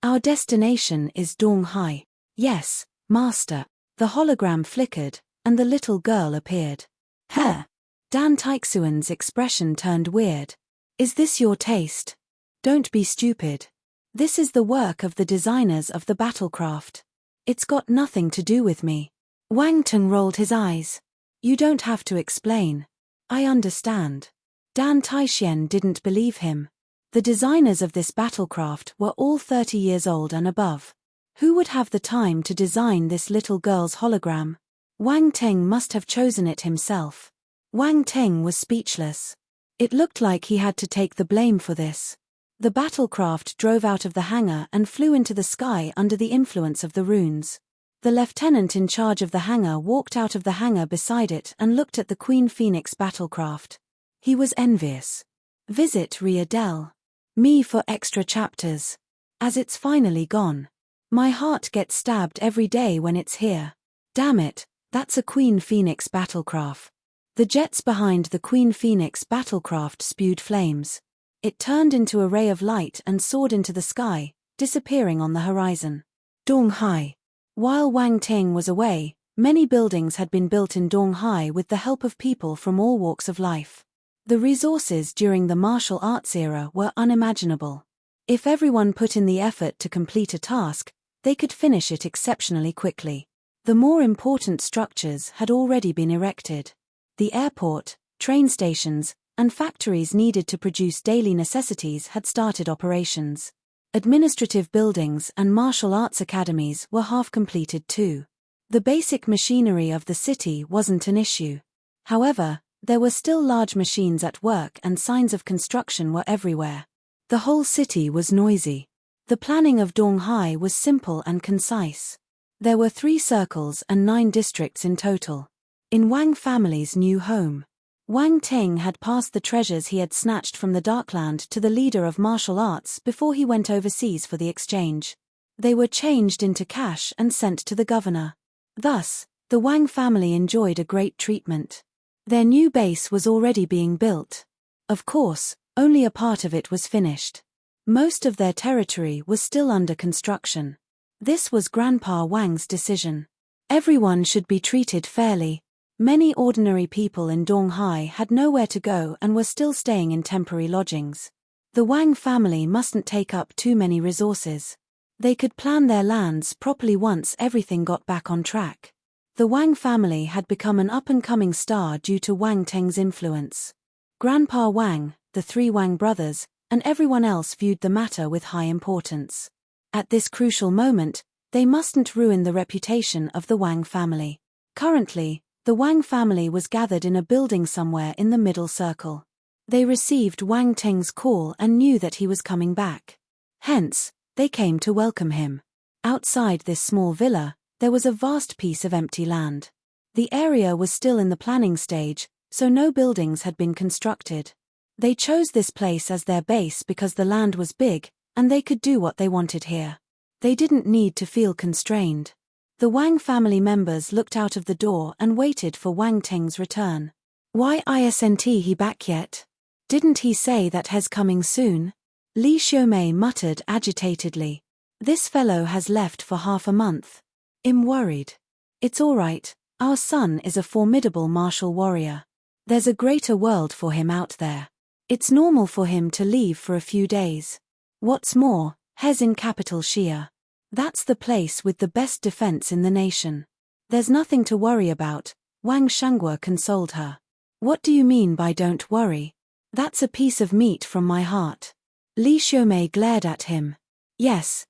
Speaker 1: Our destination is Donghai. Yes, master. The hologram flickered, and the little girl appeared. Huh. Dan Taixuan's expression turned weird. Is this your taste? Don't be stupid. This is the work of the designers of the battlecraft. It's got nothing to do with me. Wang Ting rolled his eyes. You don't have to explain. I understand. Dan Taixian didn't believe him. The designers of this battlecraft were all 30 years old and above. Who would have the time to design this little girl's hologram? Wang Ting must have chosen it himself. Wang Ting was speechless. It looked like he had to take the blame for this. The battlecraft drove out of the hangar and flew into the sky under the influence of the runes. The lieutenant in charge of the hangar walked out of the hangar beside it and looked at the Queen Phoenix battlecraft. He was envious. Visit Riadel. Me for extra chapters. As it's finally gone. My heart gets stabbed every day when it's here. Damn it, that's a Queen Phoenix battlecraft. The jets behind the Queen Phoenix battlecraft spewed flames. It turned into a ray of light and soared into the sky, disappearing on the horizon. Donghai. While Wang Ting was away, many buildings had been built in Donghai with the help of people from all walks of life. The resources during the martial arts era were unimaginable. If everyone put in the effort to complete a task, they could finish it exceptionally quickly. The more important structures had already been erected. The airport, train stations, and factories needed to produce daily necessities had started operations. Administrative buildings and martial arts academies were half completed too. The basic machinery of the city wasn't an issue. However, there were still large machines at work and signs of construction were everywhere. The whole city was noisy. The planning of Donghai was simple and concise. There were 3 circles and 9 districts in total. In Wang family's new home, Wang Ting had passed the treasures he had snatched from the Darkland to the leader of martial arts before he went overseas for the exchange. They were changed into cash and sent to the governor. Thus, the Wang family enjoyed a great treatment. Their new base was already being built. Of course, only a part of it was finished. Most of their territory was still under construction. This was Grandpa Wang's decision. Everyone should be treated fairly. Many ordinary people in Donghai had nowhere to go and were still staying in temporary lodgings. The Wang family mustn't take up too many resources. They could plan their lands properly once everything got back on track. The Wang family had become an up-and-coming star due to Wang Teng's influence. Grandpa Wang, the 3 Wang brothers, and everyone else viewed the matter with high importance. At this crucial moment, they mustn't ruin the reputation of the Wang family. Currently, the Wang family was gathered in a building somewhere in the middle circle. They received Wang Teng's call and knew that he was coming back. Hence, they came to welcome him. Outside this small villa, there was a vast piece of empty land. The area was still in the planning stage, so no buildings had been constructed. They chose this place as their base because the land was big, and they could do what they wanted here. They didn't need to feel constrained. The Wang family members looked out of the door and waited for Wang Teng's return. Why isn't he back yet? Didn't he say that he's coming soon? Li Xiaomei muttered agitatedly. This fellow has left for half a month. I'm worried. It's all right, our son is a formidable martial warrior. There's a greater world for him out there. It's normal for him to leave for a few days. What's more, he's in capital Xia. That's the place with the best defense in the nation. There's nothing to worry about, Wang Shanghua consoled her. What do you mean by don't worry? That's a piece of meat from my heart. Li Xiaomei glared at him. Yes,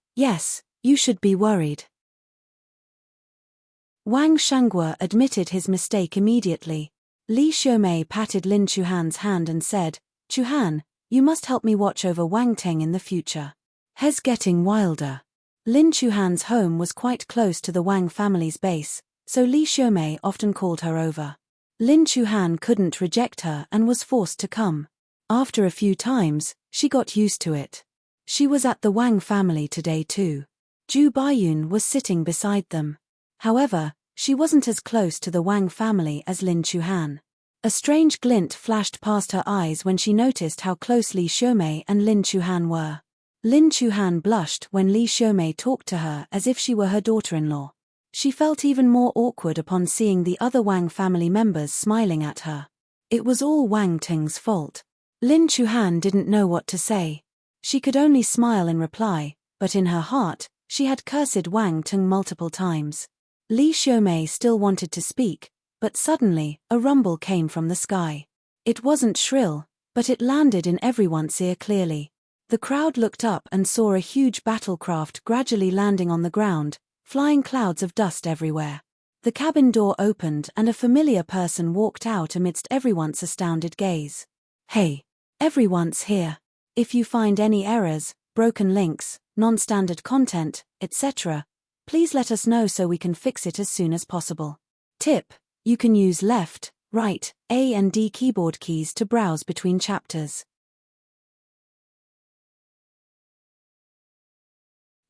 Speaker 1: you should be worried. Wang Shanghua admitted his mistake immediately. Li Xiaomei patted Lin Chuhan's hand and said, Chuhan, you must help me watch over Wang Teng in the future. He's getting wilder. Lin Chuhan's home was quite close to the Wang family's base, so Li Xiaomei often called her over. Lin Chuhan couldn't reject her and was forced to come. After a few times, she got used to it. She was at the Wang family today too. Zhu Baiyun was sitting beside them. However, she wasn't as close to the Wang family as Lin Chuhan. A strange glint flashed past her eyes when she noticed how close Li Xiaomei and Lin Chuhan were. Lin Chuhan blushed when Li Xiaomei talked to her as if she were her daughter-in-law. She felt even more awkward upon seeing the other Wang family members smiling at her. It was all Wang Ting's fault. Lin Chuhan didn't know what to say. She could only smile in reply, but in her heart, she had cursed Wang Ting multiple times. Li Xiaomei still wanted to speak, but suddenly, a rumble came from the sky. It wasn't shrill, but it landed in everyone's ear clearly. The crowd looked up and saw a huge battlecraft gradually landing on the ground, flying clouds of dust everywhere. The cabin door opened and a familiar person walked out amidst everyone's astounded gaze. Hey, everyone's here. If you find any errors, broken links, non-standard content, etc., please let us know so we can fix it as soon as possible. Tip: you can use left, right, A and D keyboard keys to browse between chapters.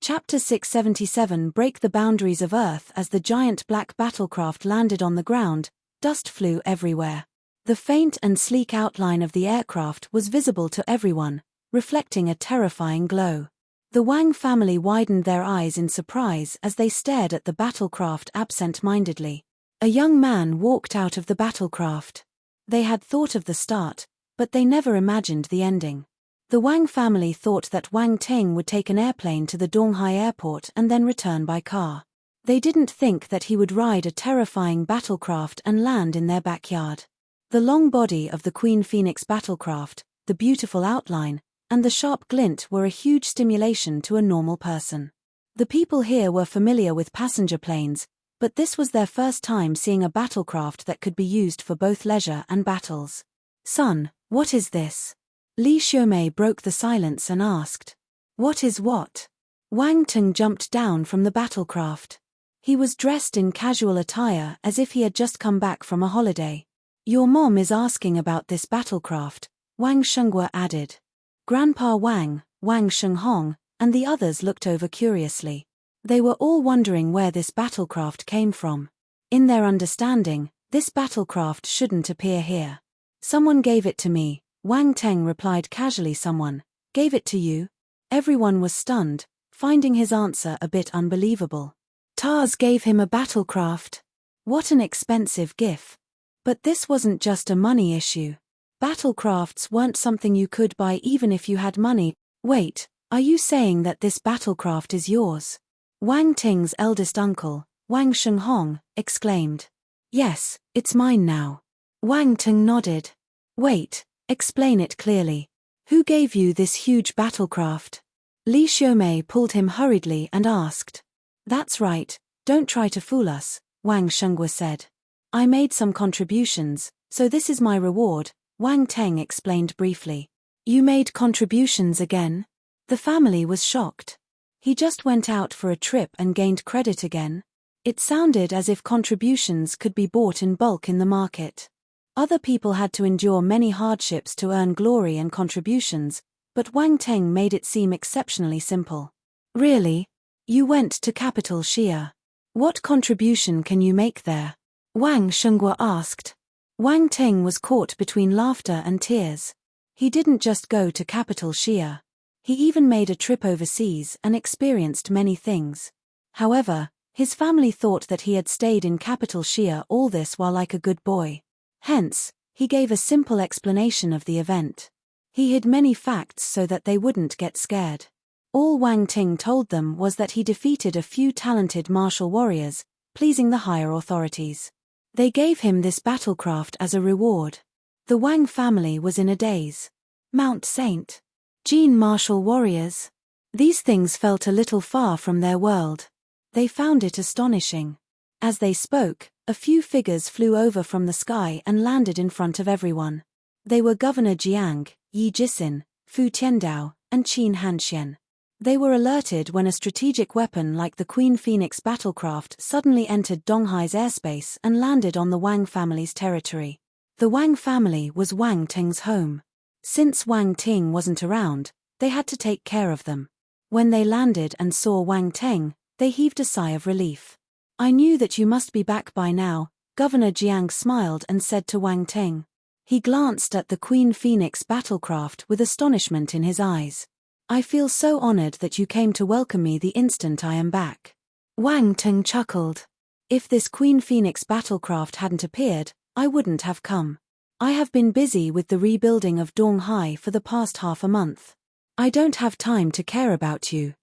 Speaker 1: Chapter 677 Break the boundaries of Earth. As the giant black battlecraft landed on the ground, dust flew everywhere. The faint and sleek outline of the aircraft was visible to everyone, reflecting a terrifying glow. The Wang family widened their eyes in surprise as they stared at the battlecraft absent-mindedly. A young man walked out of the battlecraft. They had thought of the start, but they never imagined the ending. The Wang family thought that Wang Ting would take an airplane to the Donghai airport and then return by car. They didn't think that he would ride a terrifying battlecraft and land in their backyard. The long body of the Queen Phoenix battlecraft, the beautiful outline, and the sharp glint were a huge stimulation to a normal person. The people here were familiar with passenger planes, but this was their first time seeing a battlecraft that could be used for both leisure and battles. "Son, what is this?" Li Xiumei broke the silence and asked. "What is what?" Wang Teng jumped down from the battlecraft. He was dressed in casual attire as if he had just come back from a holiday. "Your mom is asking about this battlecraft," Wang Shenghua added. Grandpa Wang, Wang Shenghong, and the others looked over curiously. They were all wondering where this battlecraft came from. In their understanding, this battlecraft shouldn't appear here. "Someone gave it to me," Wang Teng replied casually. "Someone gave it to you?" Everyone was stunned, finding his answer a bit unbelievable. Tars gave him a battlecraft. What an expensive gift. But this wasn't just a money issue. Battlecrafts weren't something you could buy even if you had money. "Wait, are you saying that this battlecraft is yours?" Wang Ting's eldest uncle, Wang Shenghong, exclaimed. "Yes, it's mine now." Wang Ting nodded. "Wait, explain it clearly. Who gave you this huge battlecraft?" Li Xiumei pulled him hurriedly and asked. "That's right, don't try to fool us," Wang Shenghua said. "I made some contributions, so this is my reward," Wang Teng explained briefly. "You made contributions again?" The family was shocked. He just went out for a trip and gained credit again. It sounded as if contributions could be bought in bulk in the market. Other people had to endure many hardships to earn glory and contributions, but Wang Teng made it seem exceptionally simple. "Really? You went to capital Xia. What contribution can you make there?" Wang Shenghua asked. Wang Teng was caught between laughter and tears. He didn't just go to capital Xia. He even made a trip overseas and experienced many things. However, his family thought that he had stayed in capital Xia all this while like a good boy. Hence, he gave a simple explanation of the event. He hid many facts so that they wouldn't get scared. All Wang Ting told them was that he defeated a few talented martial warriors, pleasing the higher authorities. They gave him this battlecraft as a reward. The Wang family was in a daze. Mount Saint Jean martial warriors. These things felt a little far from their world. They found it astonishing. As they spoke, a few figures flew over from the sky and landed in front of everyone. They were Governor Jiang, Yi Jisin, Fu Tiandao, and Qin Hanxian. They were alerted when a strategic weapon like the Queen Phoenix battlecraft suddenly entered Donghai's airspace and landed on the Wang family's territory. The Wang family was Wang Ting's home. Since Wang Ting wasn't around, they had to take care of them. When they landed and saw Wang Ting, they heaved a sigh of relief. "I knew that you must be back by now," Governor Jiang smiled and said to Wang Ting. He glanced at the Queen Phoenix battlecraft with astonishment in his eyes. "I feel so honored that you came to welcome me the instant I am back." Wang Ting chuckled. "If this Queen Phoenix battlecraft hadn't appeared, I wouldn't have come. I have been busy with the rebuilding of Donghai for the past half a month. I don't have time to care about you."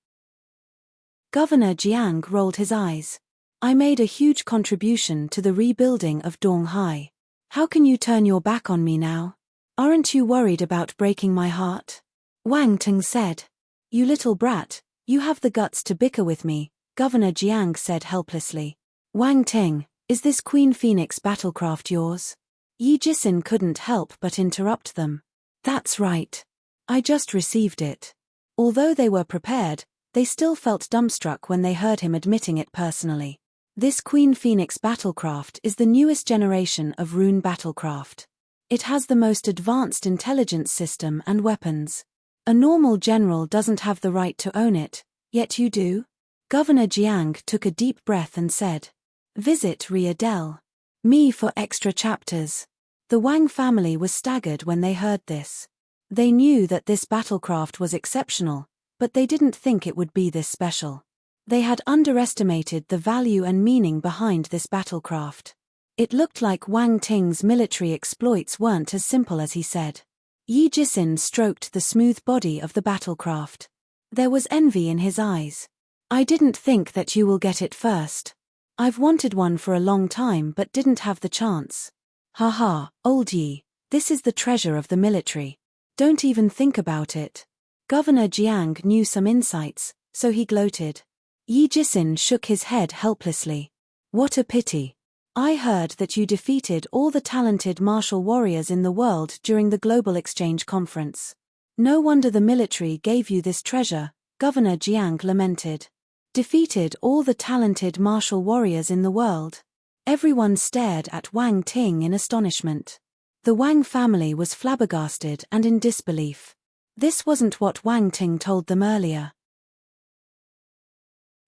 Speaker 1: Governor Jiang rolled his eyes. "I made a huge contribution to the rebuilding of Donghai. How can you turn your back on me now? Aren't you worried about breaking my heart?" Wang Ting said. "You little brat, you have the guts to bicker with me," Governor Jiang said helplessly. "Wang Ting, is this Queen Phoenix battlecraft yours?" Yi Jisin couldn't help but interrupt them. "That's right. I just received it." Although they were prepared, they still felt dumbstruck when they heard him admitting it personally. This Queen Phoenix battlecraft is the newest generation of Rune battlecraft. It has the most advanced intelligence system and weapons. A normal general doesn't have the right to own it, yet you do? Governor Jiang took a deep breath and said. "Visit Ria Del. Me for extra chapters." The Wang family was staggered when they heard this. They knew that this battlecraft was exceptional, but they didn't think it would be this special. They had underestimated the value and meaning behind this battlecraft. It looked like Wang Ting's military exploits weren't as simple as he said. Yi Jisin stroked the smooth body of the battlecraft. There was envy in his eyes. "I didn't think that you will get it first. I've wanted one for a long time but didn't have the chance." Ha ha, old Yi, this is the treasure of the military. Don't even think about it. Governor Jiang knew some insights, so he gloated. Yi Jisin shook his head helplessly. What a pity. I heard that you defeated all the talented martial warriors in the world during the Global Exchange Conference. No wonder the military gave you this treasure, Governor Jiang lamented. Defeated all the talented martial warriors in the world. Everyone stared at Wang Ting in astonishment. The Wang family was flabbergasted and in disbelief. This wasn't what Wang Ting told them earlier.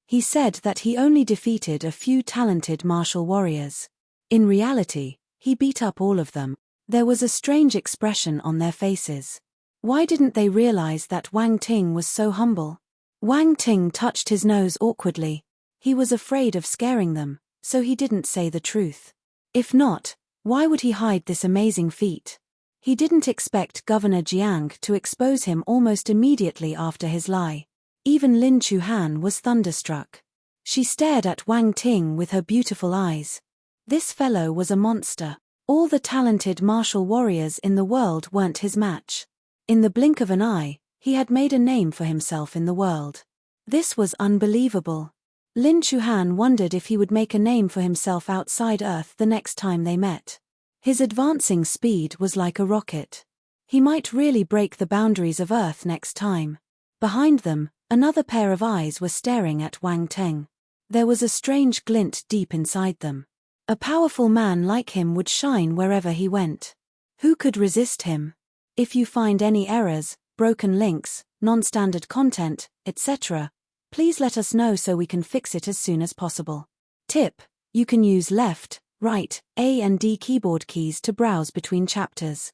Speaker 1: He said that he only defeated a few talented martial warriors. In reality, he beat up all of them. There was a strange expression on their faces. Why didn't they realize that Wang Ting was so humble? Wang Ting touched his nose awkwardly. He was afraid of scaring them, so he didn't say the truth. If not, why would he hide this amazing feat? He didn't expect Governor Jiang to expose him almost immediately after his lie. Even Lin Chuhan was thunderstruck. She stared at Wang Ting with her beautiful eyes. This fellow was a monster. All the talented martial warriors in the world weren't his match. In the blink of an eye, he had made a name for himself in the world. This was unbelievable. Lin Chuhan wondered if he would make a name for himself outside Earth the next time they met. His advancing speed was like a rocket. He might really break the boundaries of Earth next time. Behind them, another pair of eyes were staring at Wang Ting. There was a strange glint deep inside them. A powerful man like him would shine wherever he went. Who could resist him? If you find any errors, broken links, non-standard content, etc., please let us know so we can fix it as soon as possible. Tip: you can use left, right, A and D keyboard keys to browse between chapters.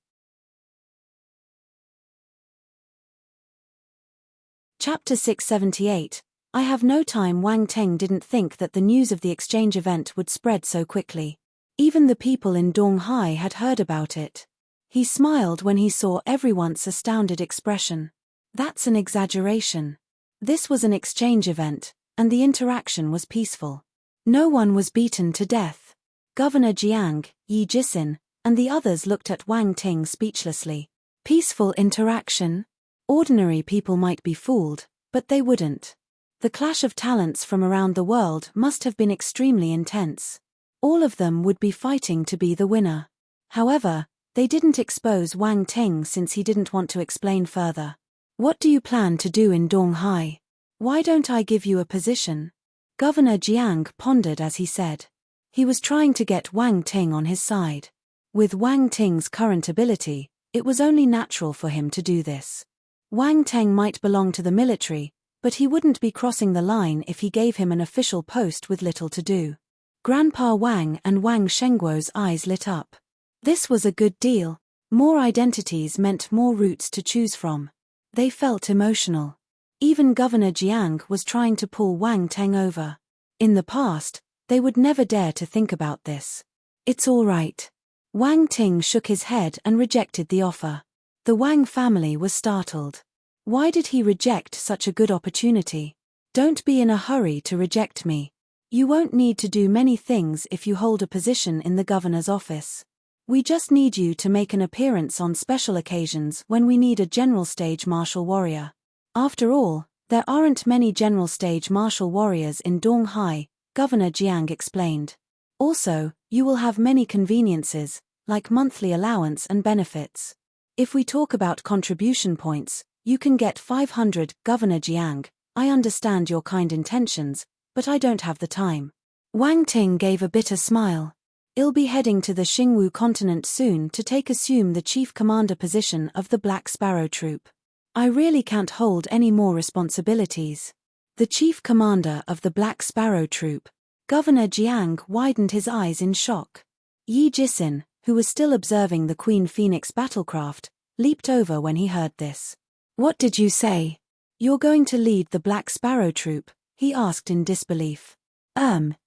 Speaker 1: Chapter 678. I have no time. Wang Ting didn't think that the news of the exchange event would spread so quickly. Even the people in Donghai had heard about it. He smiled when he saw everyone's astounded expression. That's an exaggeration. This was an exchange event, and the interaction was peaceful. No one was beaten to death. Governor Jiang, Yi Jisin, and the others looked at Wang Ting speechlessly. Peaceful interaction? Ordinary people might be fooled, but they wouldn't. The clash of talents from around the world must have been extremely intense. All of them would be fighting to be the winner. However, they didn't expose Wang Ting since he didn't want to explain further. What do you plan to do in Donghai? Why don't I give you a position? Governor Jiang pondered as he said. He was trying to get Wang Ting on his side. With Wang Ting's current ability, it was only natural for him to do this. Wang Ting might belong to the military, but he wouldn't be crossing the line if he gave him an official post with little to do. Grandpa Wang and Wang Shengguo's eyes lit up. This was a good deal. More identities meant more routes to choose from. They felt emotional. Even Governor Jiang was trying to pull Wang Ting over. In the past, they would never dare to think about this. It's all right. Wang Ting shook his head and rejected the offer. The Wang family was startled. Why did he reject such a good opportunity? Don't be in a hurry to reject me. You won't need to do many things if you hold a position in the governor's office. We just need you to make an appearance on special occasions when we need a general stage martial warrior. After all, there aren't many general stage martial warriors in Donghai, Governor Jiang explained. Also, you will have many conveniences, like monthly allowance and benefits. If we talk about contribution points, you can get 500. Governor Jiang, I understand your kind intentions, but I don't have the time. Wang Ting gave a bitter smile. I'll be heading to the Xingwu continent soon to assume the chief commander position of the Black Sparrow Troop. I really can't hold any more responsibilities. The chief commander of the Black Sparrow Troop. Governor Jiang widened his eyes in shock. Yi Jisin, who was still observing the Queen Phoenix battlecraft, leaped over when he heard this. What did you say? You're going to lead the Black Sparrow Troop? He asked in disbelief.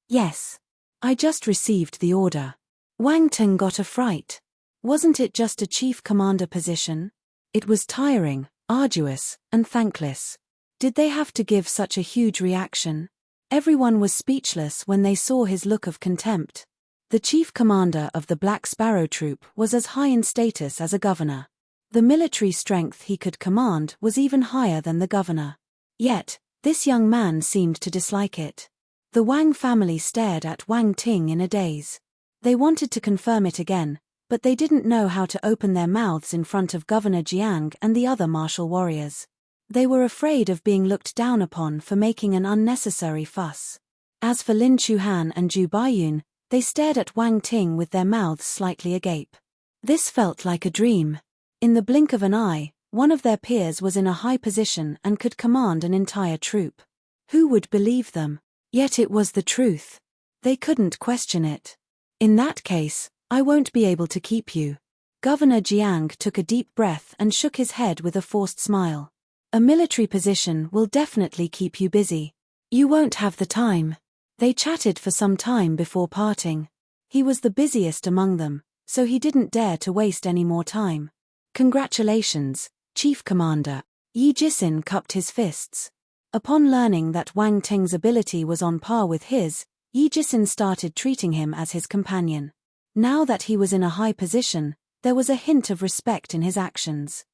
Speaker 1: Yes. I just received the order. Wang Ting got a fright. Wasn't it just a chief commander position? It was tiring, arduous, and thankless. Did they have to give such a huge reaction? Everyone was speechless when they saw his look of contempt. The chief commander of the Black Sparrow Troop was as high in status as a governor. The military strength he could command was even higher than the governor. Yet, this young man seemed to dislike it. The Wang family stared at Wang Ting in a daze. They wanted to confirm it again, but they didn't know how to open their mouths in front of Governor Jiang and the other martial warriors. They were afraid of being looked down upon for making an unnecessary fuss. As for Lin Chuhan and Zhu Baiyun, they stared at Wang Ting with their mouths slightly agape. This felt like a dream. In the blink of an eye, one of their peers was in a high position and could command an entire troop. Who would believe them? Yet it was the truth. They couldn't question it. In that case, I won't be able to keep you. Governor Jiang took a deep breath and shook his head with a forced smile. A military position will definitely keep you busy. You won't have the time. They chatted for some time before parting. He was the busiest among them, so he didn't dare to waste any more time. Congratulations, Chief Commander. Yi Jisin cupped his fists. Upon learning that Wang Ting's ability was on par with his, Yi Jisin started treating him as his companion. Now that he was in a high position, there was a hint of respect in his actions.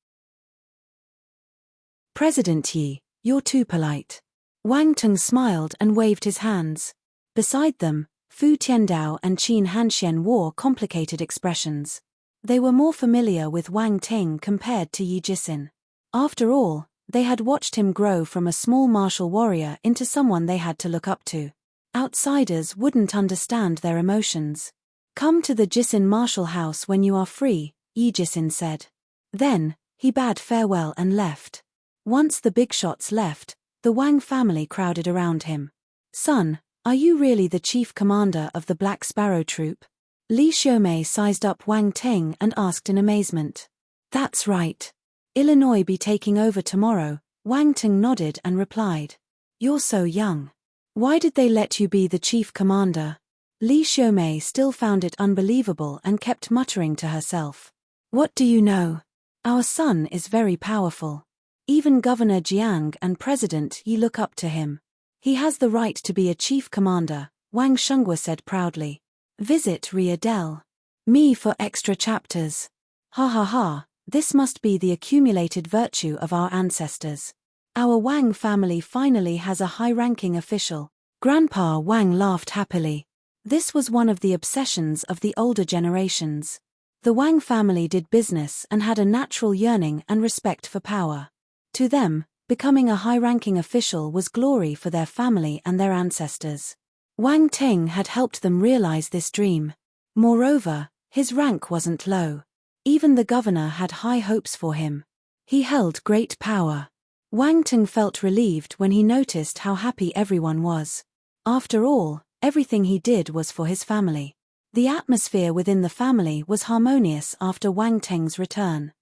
Speaker 1: President Yi, you're too polite. Wang Ting smiled and waved his hands. Beside them, Fu Tiandao and Qin Hanxian wore complicated expressions. They were more familiar with Wang Ting compared to Yi Jisin. After all, they had watched him grow from a small martial warrior into someone they had to look up to. Outsiders wouldn't understand their emotions. Come to the Jisin martial house when you are free, Yi Jisin said. Then, he bade farewell and left. Once the big shots left, the Wang family crowded around him. Son, are you really the chief commander of the Black Sparrow Troop? Li Xiaomei sized up Wang Ting and asked in amazement. That's right. Illinois be taking over tomorrow, Wang Ting nodded and replied. You're so young. Why did they let you be the chief commander? Li Xiaomei still found it unbelievable and kept muttering to herself. What do you know? Our son is very powerful. Even Governor Jiang and President Yi look up to him. He has the right to be a chief commander, Wang Shenghua said proudly. Visit Ria Del. Me for extra chapters. Ha ha ha, this must be the accumulated virtue of our ancestors. Our Wang family finally has a high-ranking official. Grandpa Wang laughed happily. This was one of the obsessions of the older generations. The Wang family did business and had a natural yearning and respect for power. To them, becoming a high-ranking official was glory for their family and their ancestors. Wang Ting had helped them realize this dream. Moreover, his rank wasn't low. Even the governor had high hopes for him. He held great power. Wang Ting felt relieved when he noticed how happy everyone was. After all, everything he did was for his family. The atmosphere within the family was harmonious after Wang Ting's return.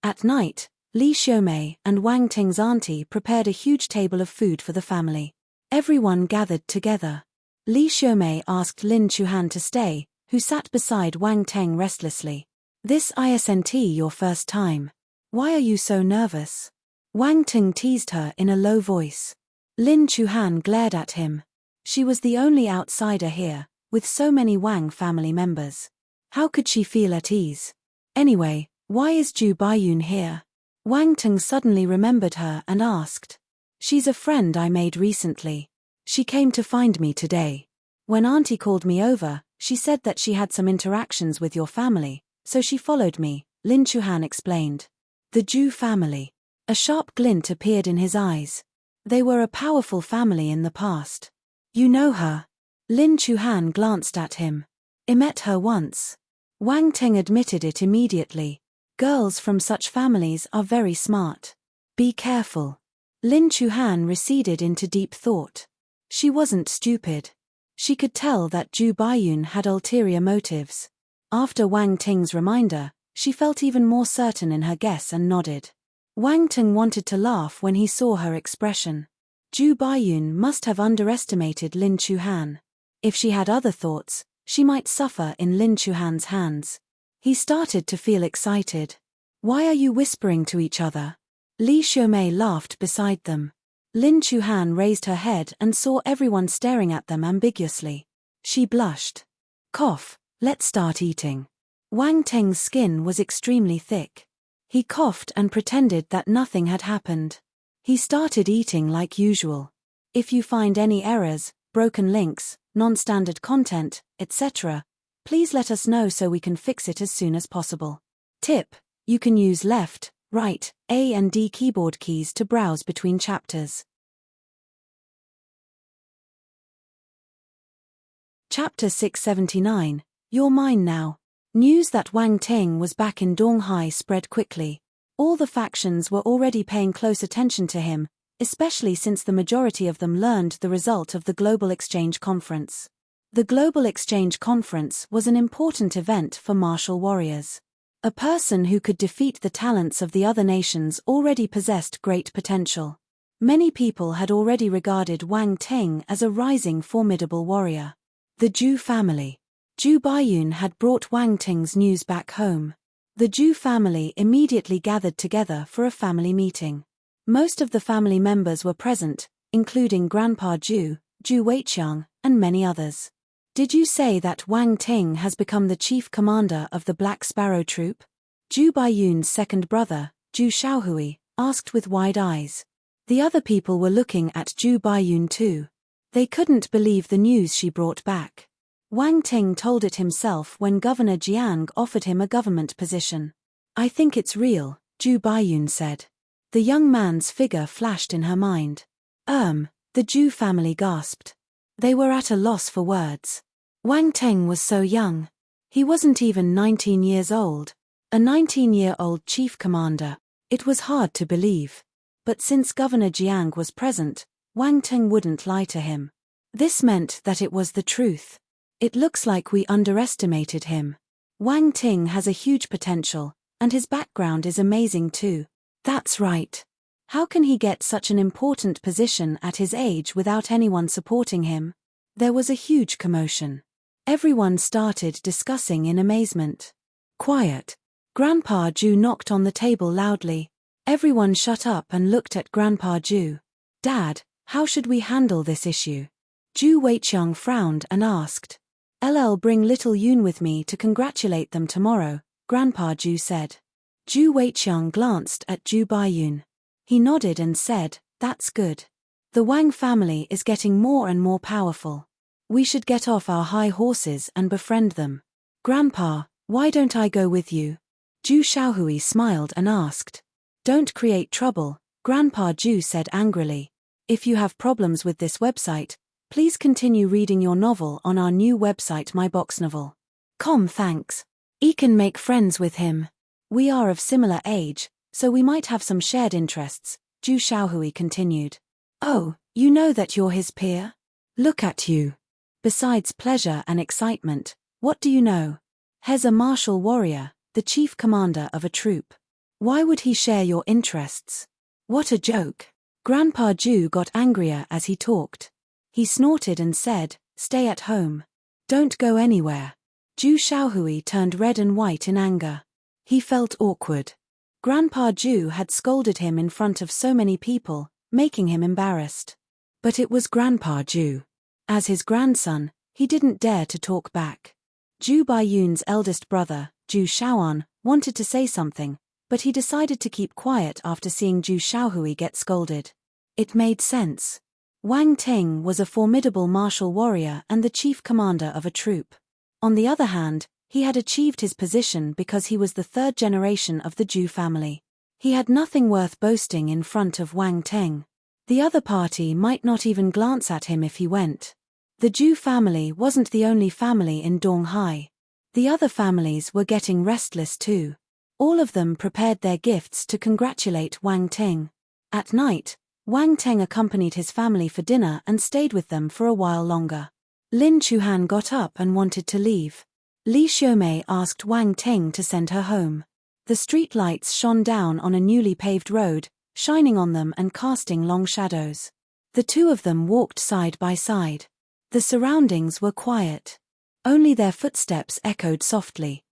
Speaker 1: At night, Li Xiaomei and Wang Ting's auntie prepared a huge table of food for the family. Everyone gathered together. Li Xiaomei asked Lin Chuhan to stay, who sat beside Wang Ting restlessly. This isn't your first time. Why are you so nervous? Wang Ting teased her in a low voice. Lin Chuhan glared at him. She was the only outsider here, with so many Wang family members. How could she feel at ease? Anyway, why is Zhu Baiyun here? Wang Ting suddenly remembered her and asked. She's a friend I made recently. She came to find me today. When Auntie called me over, she said that she had some interactions with your family, so she followed me, Lin Chuhan explained. The Zhu family. A sharp glint appeared in his eyes. They were a powerful family in the past. You know her? Lin Chuhan glanced at him. I met her once. Wang Ting admitted it immediately. Girls from such families are very smart. Be careful. Lin Chuhan receded into deep thought. She wasn't stupid. She could tell that Zhu Baiyun had ulterior motives. After Wang Ting's reminder, she felt even more certain in her guess and nodded. Wang Ting wanted to laugh when he saw her expression. Zhu Baiyun must have underestimated Lin Chuhan. If she had other thoughts, she might suffer in Lin Chuhan's hands. He started to feel excited. Why are you whispering to each other? Li Xiaomei laughed beside them. Lin Chuhan raised her head and saw everyone staring at them ambiguously. She blushed. Cough, let's start eating. Wang Teng's skin was extremely thick. He coughed and pretended that nothing had happened. He started eating like usual. If you find any errors, broken links, non-standard content, etc., please let us know so we can fix it as soon as possible. Tip: you can use left, right, A and D keyboard keys to browse between chapters. Chapter 679, You're Mine Now. News that Wang Ting was back in Donghai spread quickly. All the factions were already paying close attention to him, especially since the majority of them learned the result of the Global Exchange Conference. The Global Exchange Conference was an important event for martial warriors. A person who could defeat the talents of the other nations already possessed great potential. Many people had already regarded Wang Ting as a rising formidable warrior. The Zhu family. Zhu Baiyun had brought Wang Ting's news back home. The Zhu family immediately gathered together for a family meeting. Most of the family members were present, including Grandpa Zhu, Zhu Weiqiang, and many others. Did you say that Wang Ting has become the chief commander of the Black Sparrow Troop? Zhu Baiyun's second brother, Zhu Shaohui, asked with wide eyes. The other people were looking at Zhu Baiyun too. They couldn't believe the news she brought back. Wang Ting told it himself when Governor Jiang offered him a government position. I think it's real, Zhu Baiyun said. The young man's figure flashed in her mind. The Zhu family gasped. They were at a loss for words. Wang Ting was so young. He wasn't even 19 years old. A 19-year-old chief commander. It was hard to believe. But since Governor Jiang was present, Wang Ting wouldn't lie to him. This meant that it was the truth. It looks like we underestimated him. Wang Ting has a huge potential, and his background is amazing too. That's right. How can he get such an important position at his age without anyone supporting him? There was a huge commotion. Everyone started discussing in amazement. Quiet. Grandpa Zhu knocked on the table loudly. Everyone shut up and looked at Grandpa Zhu. Dad, how should we handle this issue? Zhu Weiqiang frowned and asked. Bring little Yun with me to congratulate them tomorrow, Grandpa Zhu said. Zhu Weiqiang glanced at Zhu Baiyun. He nodded and said, that's good. The Wang family is getting more and more powerful. We should get off our high horses and befriend them. Grandpa, why don't I go with you? Zhu Shaohui smiled and asked. Don't create trouble, Grandpa Zhu said angrily. If you have problems with this website, please continue reading your novel on our new website myboxnovel.com. Thanks. I can make friends with him. We are of similar age, so we might have some shared interests, Zhu Shaohui continued. Oh, you know that you're his peer? Look at you. Besides pleasure and excitement, what do you know? He's a martial warrior, the chief commander of a troop. Why would he share your interests? What a joke. Grandpa Zhu got angrier as he talked. He snorted and said, stay at home. Don't go anywhere. Zhu Shaohui turned red and white in anger. He felt awkward. Grandpa Zhu had scolded him in front of so many people, making him embarrassed. But it was Grandpa Zhu. As his grandson, he didn't dare to talk back. Zhu Baiyun's eldest brother, Zhu Shaoan, wanted to say something, but he decided to keep quiet after seeing Zhu Shaohui get scolded. It made sense. Wang Ting was a formidable martial warrior and the chief commander of a troop. On the other hand, he had achieved his position because he was the third generation of the Zhu family. He had nothing worth boasting in front of Wang Ting. The other party might not even glance at him if he went. The Zhu family wasn't the only family in Donghai. The other families were getting restless too. All of them prepared their gifts to congratulate Wang Ting. At night, Wang Ting accompanied his family for dinner and stayed with them for a while longer. Lin Chuhan got up and wanted to leave. Li Xiumei asked Wang Ting to send her home. The street lights shone down on a newly paved road, shining on them and casting long shadows. The two of them walked side by side. The surroundings were quiet. Only their footsteps echoed softly.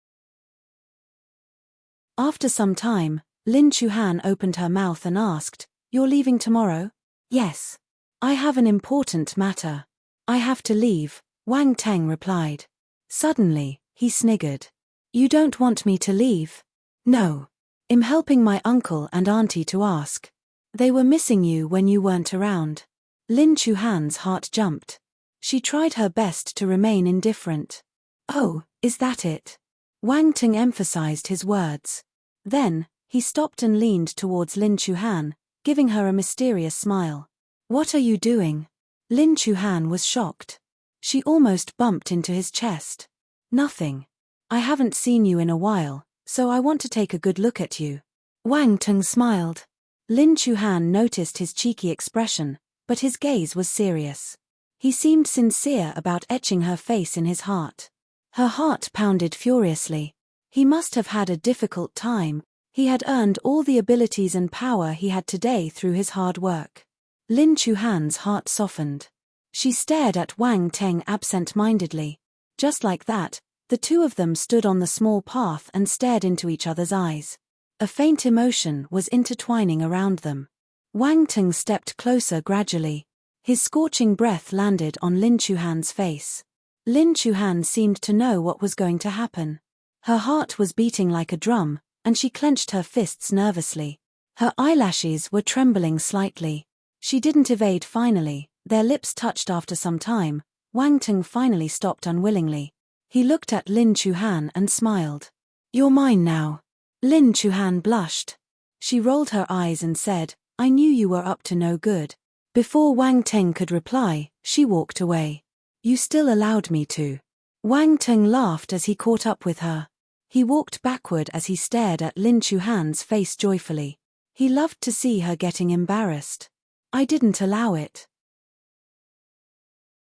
Speaker 1: After some time, Lin Chuhan opened her mouth and asked, "You're leaving tomorrow?" "Yes. I have an important matter. I have to leave," Wang Teng replied. Suddenly, he sniggered. You don't want me to leave? No. I'm helping my uncle and auntie to ask. They were missing you when you weren't around. Lin Chuhan's heart jumped. She tried her best to remain indifferent. Oh, is that it? Wang Teng emphasized his words. Then, he stopped and leaned towards Lin Chuhan, giving her a mysterious smile. What are you doing? Lin Chuhan was shocked. She almost bumped into his chest. Nothing. I haven't seen you in a while, so I want to take a good look at you. Wang Teng smiled. Lin Chuhan noticed his cheeky expression, but his gaze was serious. He seemed sincere about etching her face in his heart. Her heart pounded furiously. He must have had a difficult time. He had earned all the abilities and power he had today through his hard work. Lin Chuhan's heart softened. She stared at Wang Teng absent-mindedly. Just like that, the two of them stood on the small path and stared into each other's eyes. A faint emotion was intertwining around them. Wang Teng stepped closer gradually. His scorching breath landed on Lin Chuhan's face. Lin Chuhan seemed to know what was going to happen. Her heart was beating like a drum, and she clenched her fists nervously. Her eyelashes were trembling slightly. She didn't evade finally. Their lips touched after some time. Wang Teng finally stopped unwillingly. He looked at Lin Chuhan and smiled. You're mine now. Lin Chuhan blushed. She rolled her eyes and said, I knew you were up to no good. Before Wang Teng could reply, she walked away. You still allowed me to. Wang Teng laughed as he caught up with her. He walked backward as he stared at Lin Chuhan's face joyfully. He loved to see her getting embarrassed. I didn't allow it.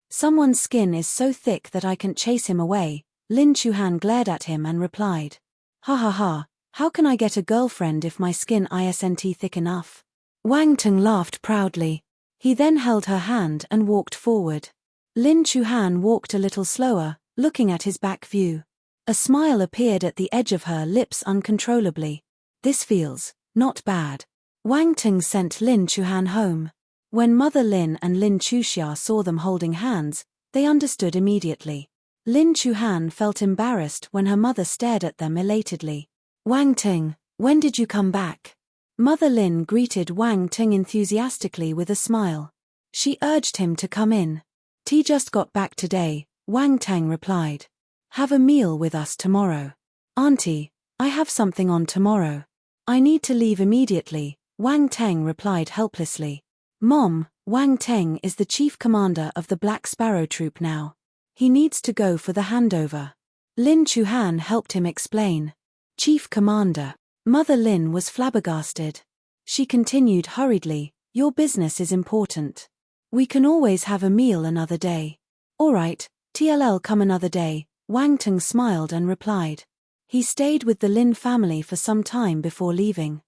Speaker 1: Someone's skin is so thick that I can't chase him away. Lin Chuhan glared at him and replied. Ha ha ha, how can I get a girlfriend if my skin isn't thick enough? Wang Teng laughed proudly. He then held her hand and walked forward. Lin Chuhan walked a little slower, looking at his back view. A smile appeared at the edge of her lips uncontrollably. This feels not bad. Wang Teng sent Lin Chuhan home. When Mother Lin and Lin Chuxia saw them holding hands, they understood immediately. Lin Chuhan felt embarrassed when her mother stared at them elatedly. Wang Teng, when did you come back? Mother Lin greeted Wang Teng enthusiastically with a smile. She urged him to come in. T just got back today, Wang Teng replied. Have a meal with us tomorrow. Auntie, I have something on tomorrow. I need to leave immediately, Wang Teng replied helplessly. Mom, Wang Teng is the chief commander of the Black Sparrow Troop now. He needs to go for the handover. Lin Chuhan helped him explain. Chief commander. Mother Lin was flabbergasted. She continued hurriedly, your business is important. We can always have a meal another day. All right, TLL come another day, Wang Teng smiled and replied. He stayed with the Lin family for some time before leaving.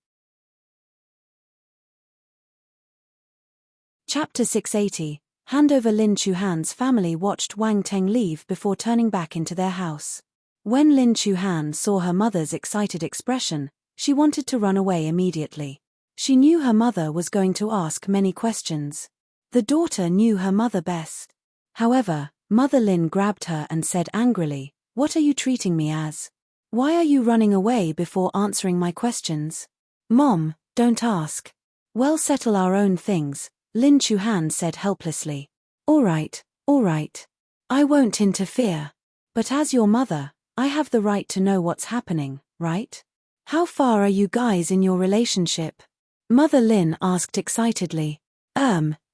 Speaker 1: Chapter 680, Handover. Lin Chuhan's family watched Wang Teng leave before turning back into their house. When Lin Chuhan saw her mother's excited expression, she wanted to run away immediately. She knew her mother was going to ask many questions. The daughter knew her mother best. However, Mother Lin grabbed her and said angrily, What are you treating me as? Why are you running away before answering my questions? Mom, don't ask. We'll settle our own things, Lin Chuhan said helplessly. All right. I won't interfere. But as your mother, I have the right to know what's happening, right? How far are you guys in your relationship? Mother Lin asked excitedly.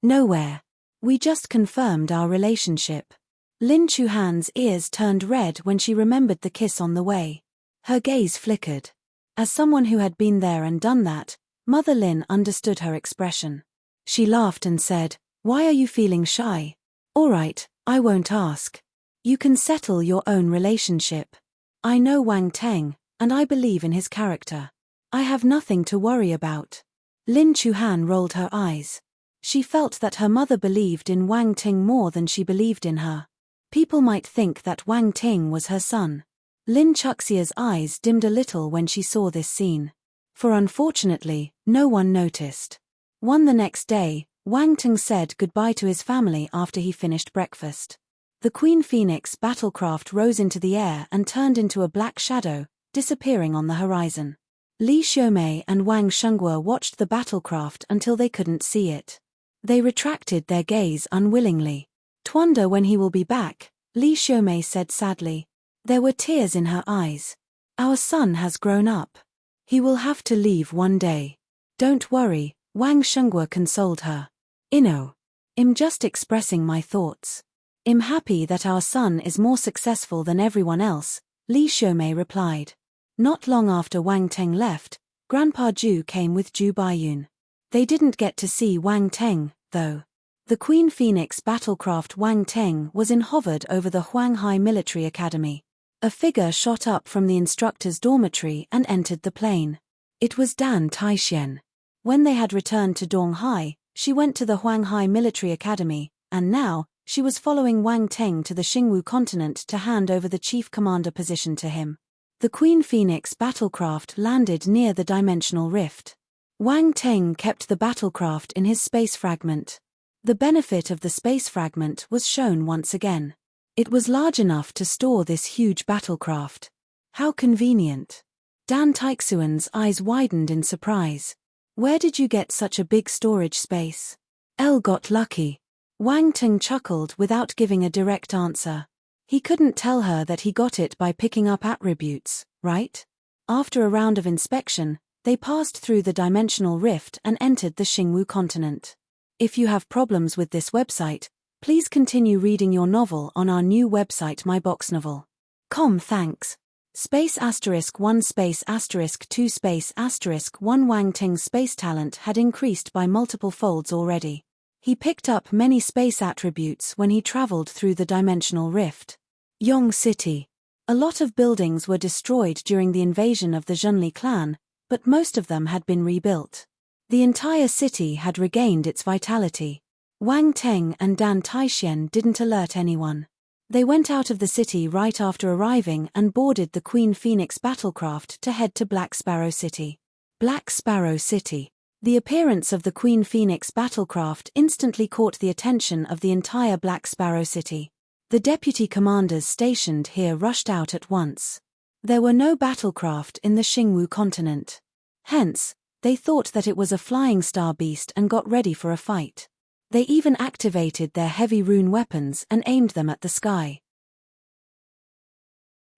Speaker 1: Nowhere. We just confirmed our relationship. Lin Chuhan's ears turned red when she remembered the kiss on the way. Her gaze flickered. As someone who had been there and done that, Mother Lin understood her expression. She laughed and said, Why are you feeling shy? All right, I won't ask. You can settle your own relationship. I know Wang Teng, and I believe in his character. I have nothing to worry about. Lin Chuhan rolled her eyes. She felt that her mother believed in Wang Teng more than she believed in her. People might think that Wang Teng was her son. Lin Chuxia's eyes dimmed a little when she saw this scene. For unfortunately, no one noticed. The next day, Wang Teng said goodbye to his family after he finished breakfast. The Queen Phoenix battlecraft rose into the air and turned into a black shadow, disappearing on the horizon. Li Xiaomei and Wang Shengguo watched the battlecraft until they couldn't see it. They retracted their gaze unwillingly. "Wonder when he will be back," Li Xiaomei said sadly. There were tears in her eyes. "Our son has grown up. He will have to leave one day." "Don't worry," Wang Shengguo consoled her. I'm just expressing my thoughts. I'm happy that our son is more successful than everyone else," Li Xiaomei replied. Not long after Wang Teng left, Grandpa Zhu came with Zhu Baiyun. They didn't get to see Wang Teng, though. The Queen Phoenix battlecraft Wang Teng was hovered over the Huanghai Military Academy. A figure shot up from the instructor's dormitory and entered the plane. It was Dan Taixian. When they had returned to Donghai, she went to the Huanghai Military Academy, and now, she was following Wang Teng to the Xingwu continent to hand over the chief commander position to him. The Queen Phoenix battlecraft landed near the dimensional rift. Wang Teng kept the battlecraft in his space fragment. The benefit of the space fragment was shown once again. It was large enough to store this huge battlecraft. How convenient. Dan Taixuan's eyes widened in surprise. "Where did you get such a big storage space?" "Elle got lucky." Wang Teng chuckled without giving a direct answer. He couldn't tell her that he got it by picking up attributes, right? After a round of inspection, they passed through the dimensional rift and entered the Xingwu continent. If you have problems with this website, please continue reading your novel on our new website myboxnovel.com. Thanks. **1 **2 Wang Teng's space talent had increased by multiple folds already. He picked up many space attributes when he traveled through the dimensional rift. Yong City. A lot of buildings were destroyed during the invasion of the Zhenli clan, but most of them had been rebuilt. The entire city had regained its vitality. Wang Teng and Dan Taixian didn't alert anyone. They went out of the city right after arriving and boarded the Queen Phoenix battlecraft to head to Black Sparrow City. Black Sparrow City. The appearance of the Queen Phoenix battlecraft instantly caught the attention of the entire Black Sparrow City. The deputy commanders stationed here rushed out at once. There were no battlecraft in the Xingwu continent. Hence, they thought that it was a flying star beast and got ready for a fight. They even activated their heavy rune weapons and aimed them at the sky.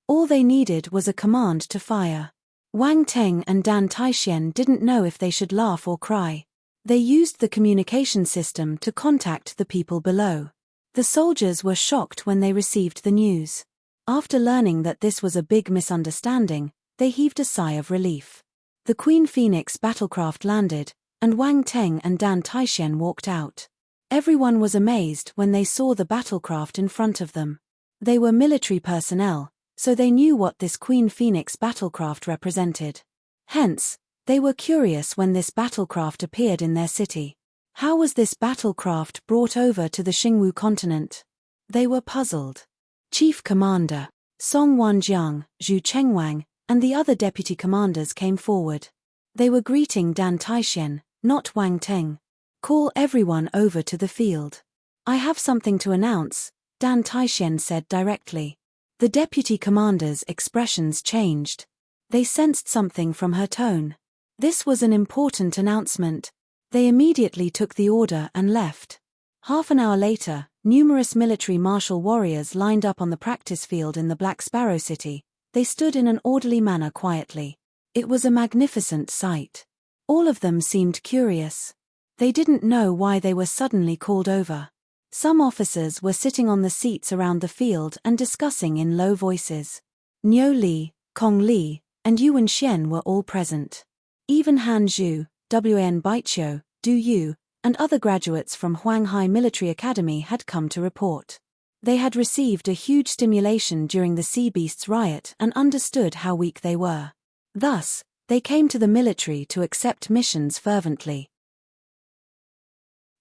Speaker 1: All they needed was a command to fire. Wang Teng and Dan Taixian didn't know if they should laugh or cry. They used the communication system to contact the people below. The soldiers were shocked when they received the news. After learning that this was a big misunderstanding, they heaved a sigh of relief. The Queen Phoenix battlecraft landed, and Wang Teng and Dan Taixian walked out. Everyone was amazed when they saw the battlecraft in front of them. They were military personnel, so they knew what this Queen Phoenix battlecraft represented. Hence, they were curious when this battlecraft appeared in their city. How was this battlecraft brought over to the Xingwu continent? They were puzzled. Chief Commander Song Wanjiang, Zhu Chengwang, and the other deputy commanders came forward. They were greeting Dan Taixian, not Wang Teng. "Call everyone over to the field. I have something to announce," Dan Taixian said directly. The deputy commanders' expressions changed. They sensed something from her tone. This was an important announcement. They immediately took the order and left. Half an hour later, numerous military martial warriors lined up on the practice field in the Black Sparrow City. They stood in an orderly manner quietly. It was a magnificent sight. All of them seemed curious. They didn't know why they were suddenly called over. Some officers were sitting on the seats around the field and discussing in low voices. Niu Li, Kong Li, and Yuan Xian were all present. Even Han Zhu, Wan Baiqiu, Du Yu, and other graduates from Huanghai Military Academy had come to report. They had received a huge stimulation during the Sea Beasts riot and understood how weak they were. Thus, they came to the military to accept missions fervently.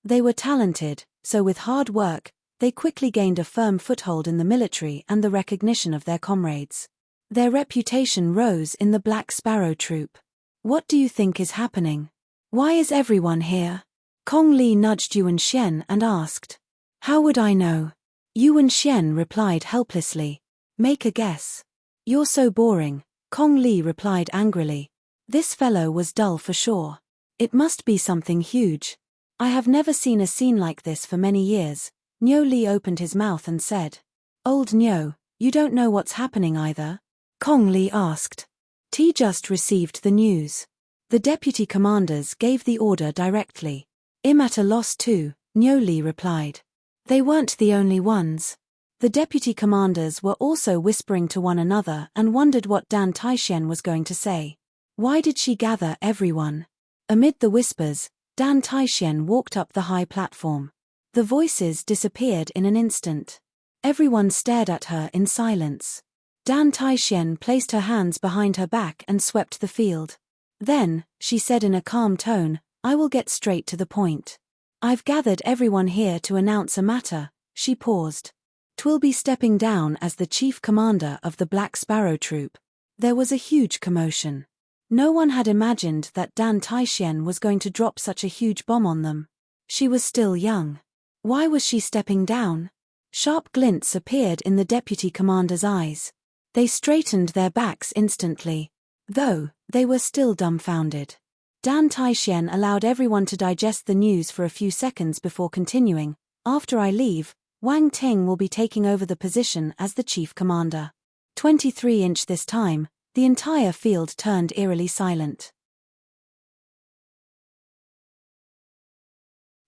Speaker 1: They were talented, so with hard work, they quickly gained a firm foothold in the military and the recognition of their comrades. Their reputation rose in the Black Sparrow troop. "What do you think is happening? Why is everyone here?" Kong Li nudged Yuan Xian and asked. "How would I know? Yuan Xian replied helplessly. Make a guess. You're so boring, Kong Li replied angrily. This fellow was dull for sure. It must be something huge. I have never seen a scene like this for many years. Niu Li opened his mouth and said. Old Niu, you don't know what's happening either? Kong Li asked. T just received the news. The deputy commanders gave the order directly. I'm at a loss too, Niu Li replied. They weren't the only ones. The deputy commanders were also whispering to one another and wondered what Dan Taishen was going to say. Why did she gather everyone? Amid the whispers, Dan Taishen walked up the high platform. The voices disappeared in an instant. Everyone stared at her in silence. Dan Taishen placed her hands behind her back and swept the field. Then, she said in a calm tone, I will get straight to the point. I've gathered everyone here to announce a matter. She paused. Twill be stepping down as the chief commander of the Black Sparrow Troop. There was a huge commotion. No one had imagined that Dan Taishen was going to drop such a huge bomb on them. She was still young. Why was she stepping down? Sharp glints appeared in the deputy commander's eyes. They straightened their backs instantly. Though, they were still dumbfounded. Dan Taishen allowed everyone to digest the news for a few seconds before continuing. After I leave, Wang Ting will be taking over the position as the chief commander. 23-inch this time, the entire field turned eerily silent.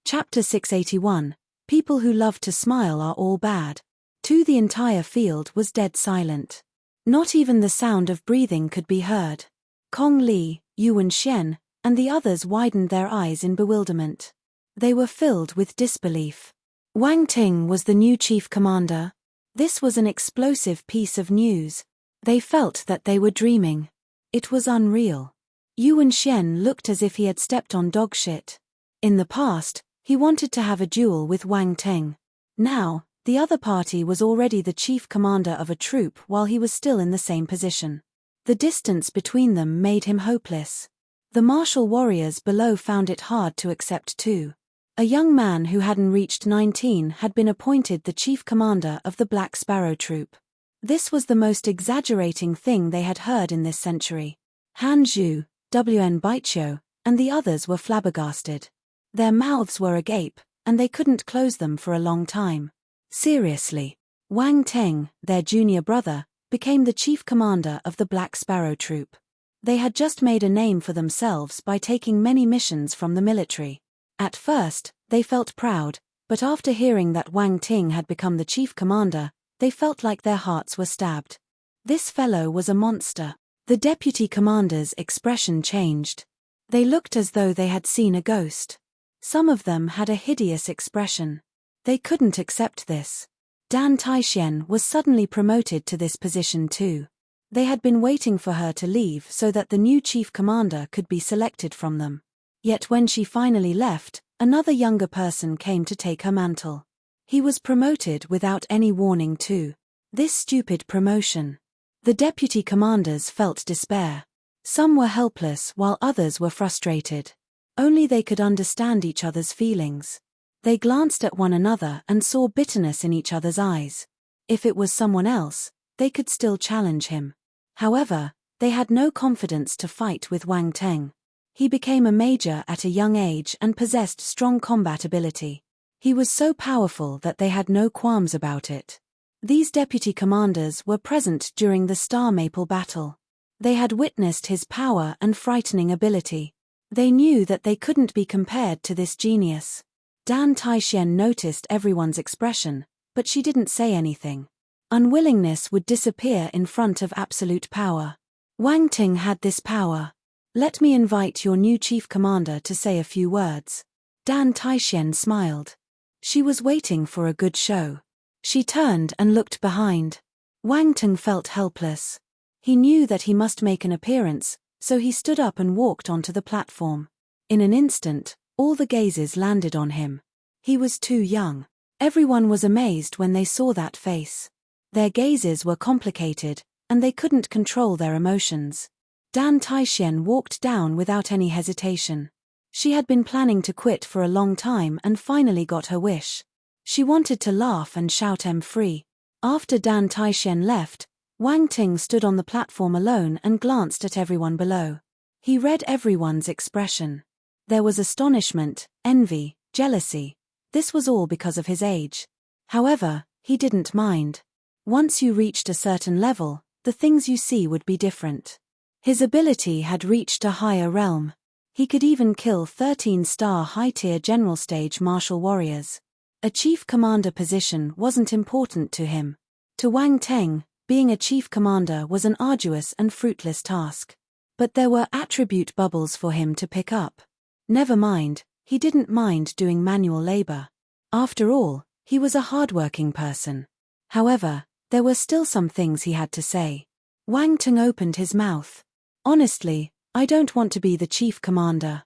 Speaker 1: Chapter 681. People who love to smile are all bad. The entire field was dead silent. Not even the sound of breathing could be heard. Kong Li, Yuan Xian, and the others widened their eyes in bewilderment. They were filled with disbelief. Wang Ting was the new chief commander. This was an explosive piece of news. They felt that they were dreaming. It was unreal. Yuan Xian looked as if he had stepped on dog shit. In the past, he wanted to have a duel with Wang Ting. Now, the other party was already the chief commander of a troop while he was still in the same position. The distance between them made him hopeless. The martial warriors below found it hard to accept too. A young man who hadn't reached 19 had been appointed the chief commander of the Black Sparrow Troop. This was the most exaggerating thing they had heard in this century. Han Zhu, Wn Baiqiu, and the others were flabbergasted. Their mouths were agape, and they couldn't close them for a long time. Seriously. Wang Ting, their junior brother, became the chief commander of the Black Sparrow Troop. They had just made a name for themselves by taking many missions from the military. At first, they felt proud, but after hearing that Wang Ting had become the chief commander, they felt like their hearts were stabbed. This fellow was a monster. The deputy commander's expression changed. They looked as though they had seen a ghost. Some of them had a hideous expression. They couldn't accept this. Dan Taishen was suddenly promoted to this position too. They had been waiting for her to leave so that the new chief commander could be selected from them. Yet when she finally left, another younger person came to take her mantle. He was promoted without any warning too. This stupid promotion. The deputy commanders felt despair. Some were helpless while others were frustrated. Only they could understand each other's feelings. They glanced at one another and saw bitterness in each other's eyes. If it was someone else, they could still challenge him. However, they had no confidence to fight with Wang Ting. He became a major at a young age and possessed strong combat ability. He was so powerful that they had no qualms about it. These deputy commanders were present during the Star Maple battle. They had witnessed his power and frightening ability. They knew that they couldn't be compared to this genius. Dan Taishen noticed everyone's expression, but she didn't say anything. Unwillingness would disappear in front of absolute power. Wang Ting had this power. Let me invite your new chief commander to say a few words. Dan Taishen smiled. She was waiting for a good show. She turned and looked behind. Wang Ting felt helpless. He knew that he must make an appearance, so he stood up and walked onto the platform. In an instant, all the gazes landed on him. He was too young. Everyone was amazed when they saw that face. Their gazes were complicated, and they couldn't control their emotions. Dan Taishen walked down without any hesitation. She had been planning to quit for a long time and finally got her wish. She wanted to laugh and shout "I'm free." After Dan Taixian left, Wang Ting stood on the platform alone and glanced at everyone below. He read everyone's expression. There was astonishment, envy, jealousy. This was all because of his age. However, he didn't mind. Once you reached a certain level, the things you see would be different. His ability had reached a higher realm. He could even kill 13-star high-tier general stage martial warriors. A chief commander position wasn't important to him. To Wang Teng, being a chief commander was an arduous and fruitless task. But there were attribute bubbles for him to pick up. Never mind, he didn't mind doing manual labor. After all, he was a hardworking person. However, there were still some things he had to say. Wang Teng opened his mouth. Honestly, I don't want to be the chief commander.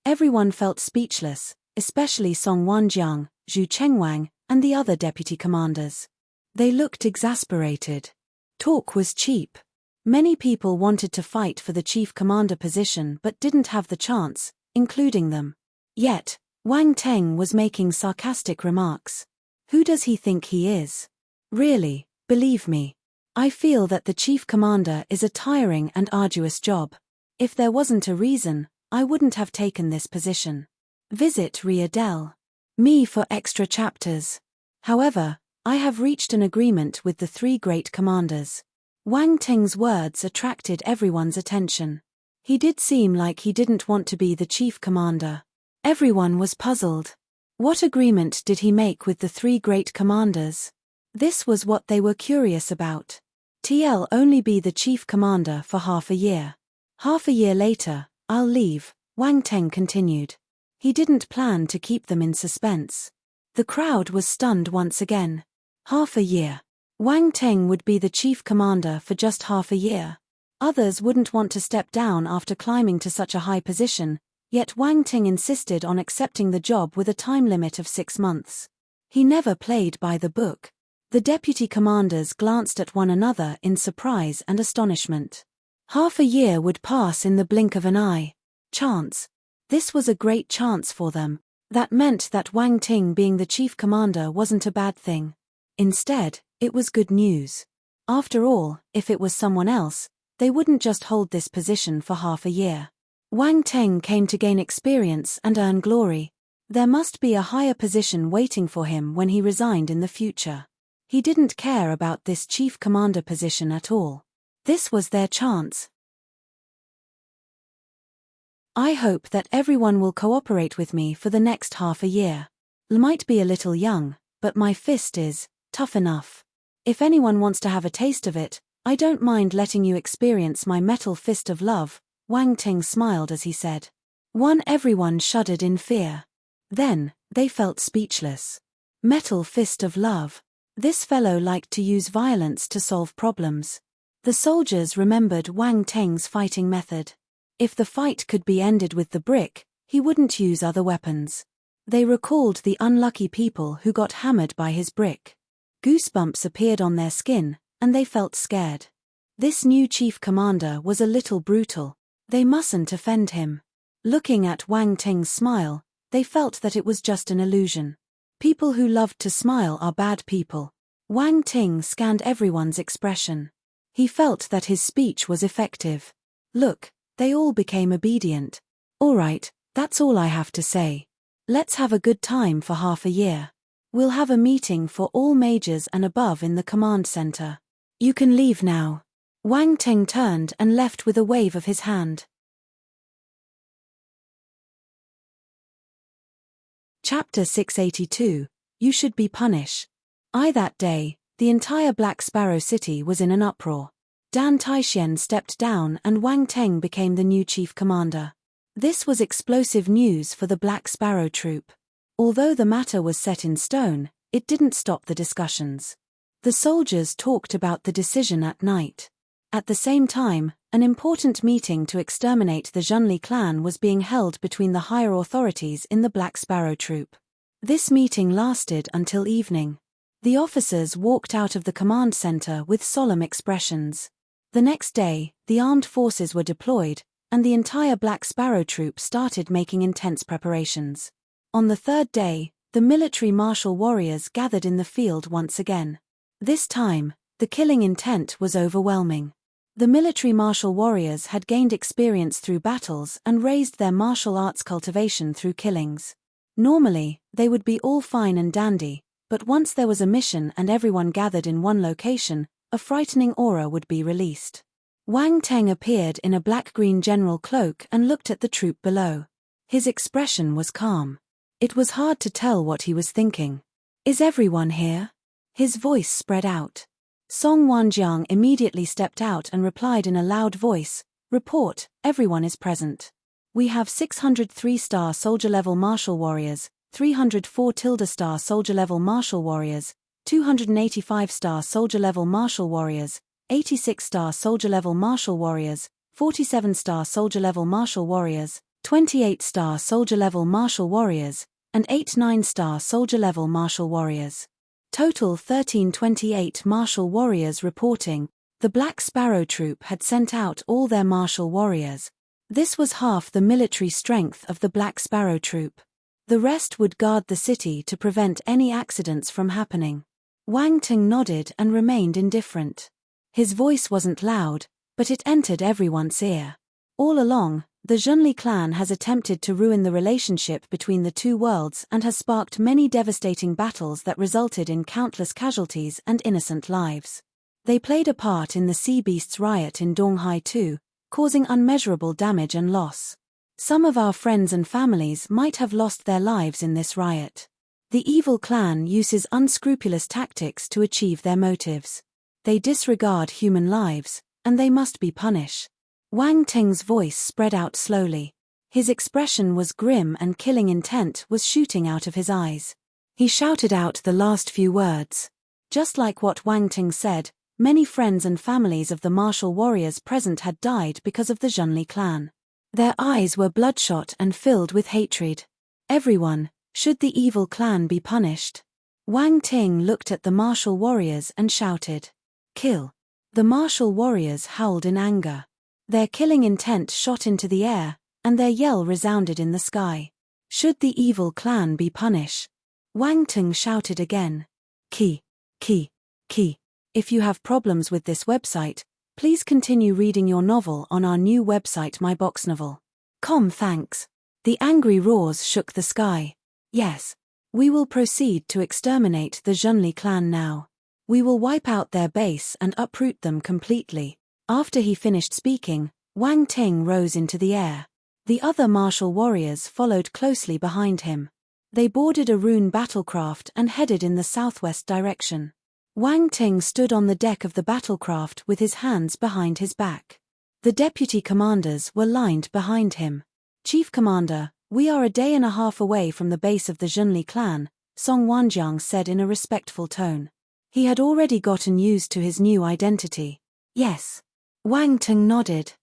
Speaker 1: Everyone felt speechless, especially Song Wanjiang, Zhu Chengwang, and the other deputy commanders. They looked exasperated. Talk was cheap. Many people wanted to fight for the chief commander position but didn't have the chance, including them. Yet, Wang Teng was making sarcastic remarks. Who does he think he is? Really, believe me. I feel that the chief commander is a tiring and arduous job. If there wasn't a reason, I wouldn't have taken this position. Visit Ria Del. Me for extra chapters. However, I have reached an agreement with the 3 great commanders. Wang Teng's words attracted everyone's attention. He did seem like he didn't want to be the chief commander. Everyone was puzzled. What agreement did he make with the 3 great commanders? This was what they were curious about. TL only be the chief commander for half a year. Half a year later, I'll leave, Wang Teng continued. He didn't plan to keep them in suspense. The crowd was stunned once again. Half a year. Wang Teng would be the chief commander for just half a year. Others wouldn't want to step down after climbing to such a high position, yet Wang Teng insisted on accepting the job with a time limit of 6 months. He never played by the book. The deputy commanders glanced at one another in surprise and astonishment. Half a year would pass in the blink of an eye. Chance. This was a great chance for them. That meant that Wang Ting being the chief commander wasn't a bad thing. Instead, it was good news. After all, if it was someone else, they wouldn't just hold this position for half a year. Wang Teng came to gain experience and earn glory. There must be a higher position waiting for him when he resigned in the future. He didn't care about this chief commander position at all. This was their chance. I hope that everyone will cooperate with me for the next half a year. Might be a little young, but my fist is tough enough. If anyone wants to have a taste of it, I don't mind letting you experience my metal fist of love, Wang Ting smiled as he said. Everyone shuddered in fear. Then, they felt speechless. Metal fist of love. This fellow liked to use violence to solve problems. The soldiers remembered Wang Teng's fighting method. If the fight could be ended with the brick, he wouldn't use other weapons. They recalled the unlucky people who got hammered by his brick. Goosebumps appeared on their skin, and they felt scared. This new chief commander was a little brutal. They mustn't offend him. Looking at Wang Teng's smile, they felt that it was just an illusion. People who loved to smile are bad people. Wang Ting scanned everyone's expression. He felt that his speech was effective. Look, they all became obedient. All right, that's all I have to say. Let's have a good time for half a year. We'll have a meeting for all majors and above in the command center. You can leave now. Wang Ting turned and left with a wave of his hand. Chapter 682, You Should Be Punished. That day, the entire Black Sparrow City was in an uproar. Dan Taixian stepped down and Wang Teng became the new chief commander. This was explosive news for the Black Sparrow troop. Although the matter was set in stone, it didn't stop the discussions. The soldiers talked about the decision at night. At the same time, an important meeting to exterminate the Zhunli clan was being held between the higher authorities in the Black Sparrow troop. This meeting lasted until evening. The officers walked out of the command center with solemn expressions. The next day, the armed forces were deployed, and the entire Black Sparrow troop started making intense preparations. On the third day, the military martial warriors gathered in the field once again. This time, the killing intent was overwhelming. The military martial warriors had gained experience through battles and raised their martial arts cultivation through killings. Normally, they would be all fine and dandy, but once there was a mission and everyone gathered in one location, a frightening aura would be released. Wang Teng appeared in a black-green general cloak and looked at the troop below. His expression was calm. It was hard to tell what he was thinking. "Is everyone here?" His voice spread out. Song Wanjiang immediately stepped out and replied in a loud voice, "Report, everyone is present. We have 603-star soldier-level martial warriors, 304-star soldier-level martial warriors, 285-star soldier-level martial warriors, 86-star soldier-level martial warriors, 47-star soldier-level martial warriors, 28-star soldier-level martial warriors, and 89-star soldier-level martial warriors. Total 1328 martial warriors reporting." The Black Sparrow Troop had sent out all their martial warriors. This was half the military strength of the Black Sparrow Troop. The rest would guard the city to prevent any accidents from happening. Wang Teng nodded and remained indifferent. His voice wasn't loud, but it entered everyone's ear. All along, the Zhenli clan has attempted to ruin the relationship between the two worlds and has sparked many devastating battles that resulted in countless casualties and innocent lives. They played a part in the Sea Beasts riot in Donghai too, causing unmeasurable damage and loss. Some of our friends and families might have lost their lives in this riot. The evil clan uses unscrupulous tactics to achieve their motives. They disregard human lives, and they must be punished. Wang Teng's voice spread out slowly. His expression was grim and killing intent was shooting out of his eyes. He shouted out the last few words. Just like what Wang Teng said, many friends and families of the martial warriors present had died because of the Zhenli clan. Their eyes were bloodshot and filled with hatred. "Everyone, should the evil clan be punished?" Wang Teng looked at the martial warriors and shouted, "Kill." The martial warriors howled in anger. Their killing intent shot into the air, and their yell resounded in the sky. "Should the evil clan be punished?" Wang Teng shouted again. "Ki. If you have problems with this website, please continue reading your novel on our new website myboxnovel.com. Thanks. The angry roars shook the sky. "Yes. We will proceed to exterminate the Zhenli clan now. We will wipe out their base and uproot them completely." After he finished speaking, Wang Teng rose into the air. The other martial warriors followed closely behind him. They boarded a rune battlecraft and headed in the southwest direction. Wang Teng stood on the deck of the battlecraft with his hands behind his back. The deputy commanders were lined behind him. "Chief Commander, we are a day and a half away from the base of the Zhenli clan," Song Wanjiang said in a respectful tone. He had already gotten used to his new identity. "Yes." Wang Teng nodded.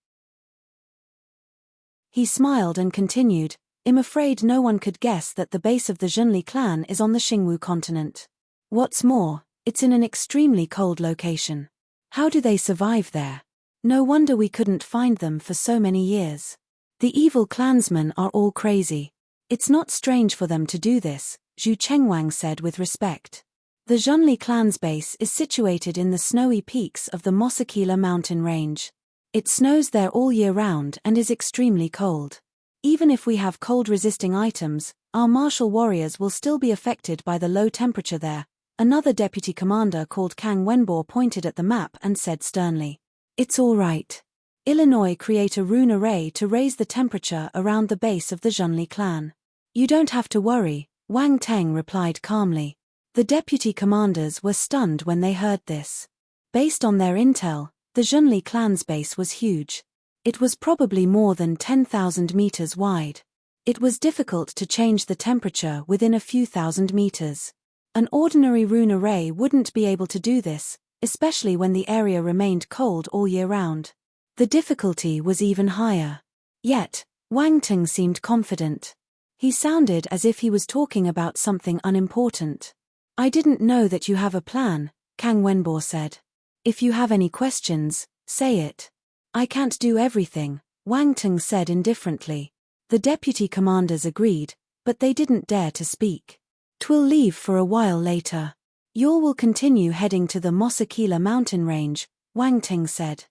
Speaker 1: He smiled and continued, "I'm afraid no one could guess that the base of the Zhenli clan is on the Xingwu continent. What's more, it's in an extremely cold location. How do they survive there? No wonder we couldn't find them for so many years. The evil clansmen are all crazy. It's not strange for them to do this," Zhu Chengwang said with respect. The Zhenli clan's base is situated in the snowy peaks of the Mosakila mountain range. It snows there all year round and is extremely cold. Even if we have cold-resisting items, our martial warriors will still be affected by the low temperature there. Another deputy commander called Kang Wenbo pointed at the map and said sternly, "It's all right. Illinois create a rune array to raise the temperature around the base of the Zhenli clan. You don't have to worry," Wang Teng replied calmly. The deputy commanders were stunned when they heard this. Based on their intel, the Zhenli clan's base was huge. It was probably more than 10,000 meters wide. It was difficult to change the temperature within a few thousand meters. An ordinary rune array wouldn't be able to do this, especially when the area remained cold all year round. The difficulty was even higher. Yet, Wang Teng seemed confident. He sounded as if he was talking about something unimportant. "I didn't know that you have a plan," Kang Wenbo said. "If you have any questions, say it." "I can't do everything," Wang Teng said indifferently. The deputy commanders agreed, but they didn't dare to speak. "'Twill leave for a while later. You will continue heading to the Mosakila mountain range," Wang Ting said.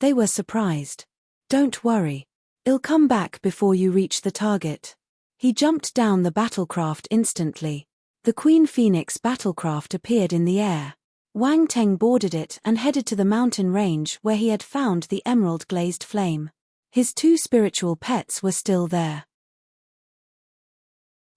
Speaker 1: They were surprised. "Don't worry. I'll come back before you reach the target." He jumped down the battlecraft instantly. The Queen Phoenix battlecraft appeared in the air. Wang Ting boarded it and headed to the mountain range where he had found the emerald-glazed flame. His 2 spiritual pets were still there.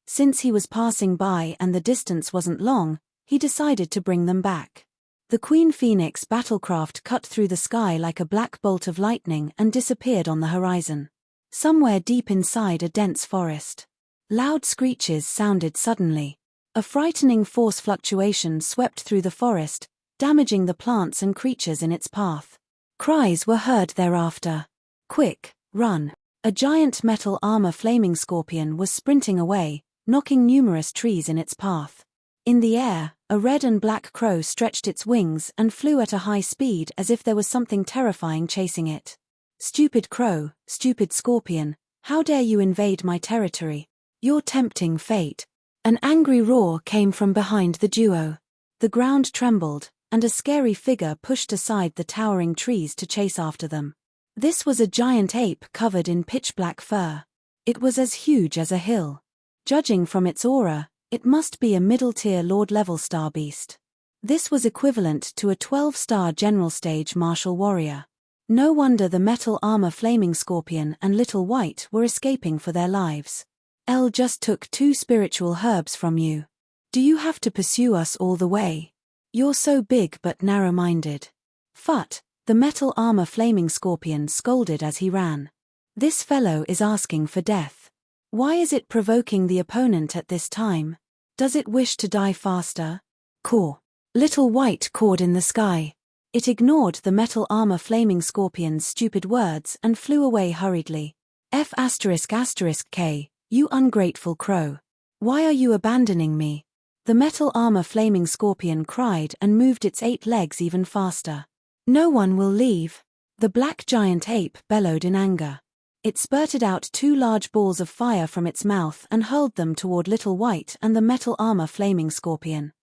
Speaker 1: Since he was passing by and the distance wasn't long, he decided to bring them back. The Queen Phoenix battlecraft cut through the sky like a black bolt of lightning and disappeared on the horizon. Somewhere deep inside a dense forest, loud screeches sounded suddenly. A frightening force fluctuation swept through the forest, damaging the plants and creatures in its path. Cries were heard thereafter. "Quick, run!" A giant metal armor flaming scorpion was sprinting away, knocking numerous trees in its path. In the air, a red and black crow stretched its wings and flew at a high speed as if there was something terrifying chasing it. "Stupid crow, stupid scorpion, how dare you invade my territory? You're tempting fate." An angry roar came from behind the duo. The ground trembled, and a scary figure pushed aside the towering trees to chase after them. This was a giant ape covered in pitch-black fur. It was as huge as a hill. Judging from its aura, it must be a middle-tier Lord-level star beast. This was equivalent to a 12-star general stage martial warrior. No wonder the metal armor flaming scorpion and Little White were escaping for their lives. "Elle just took 2 spiritual herbs from you. Do you have to pursue us all the way? You're so big but narrow-minded." "Phut," the metal armor flaming scorpion scolded as he ran. "This fellow is asking for death. Why is it provoking the opponent at this time? Does it wish to die faster?" "Caw." Little White cawed in the sky. It ignored the metal armor flaming scorpion's stupid words and flew away hurriedly. F***K, you ungrateful crow. Why are you abandoning me?" The metal armor flaming scorpion cried and moved its 8 legs even faster. "No one will leave." The black giant ape bellowed in anger. It spurted out 2 large balls of fire from its mouth and hurled them toward Little White and the metal armor flaming scorpion.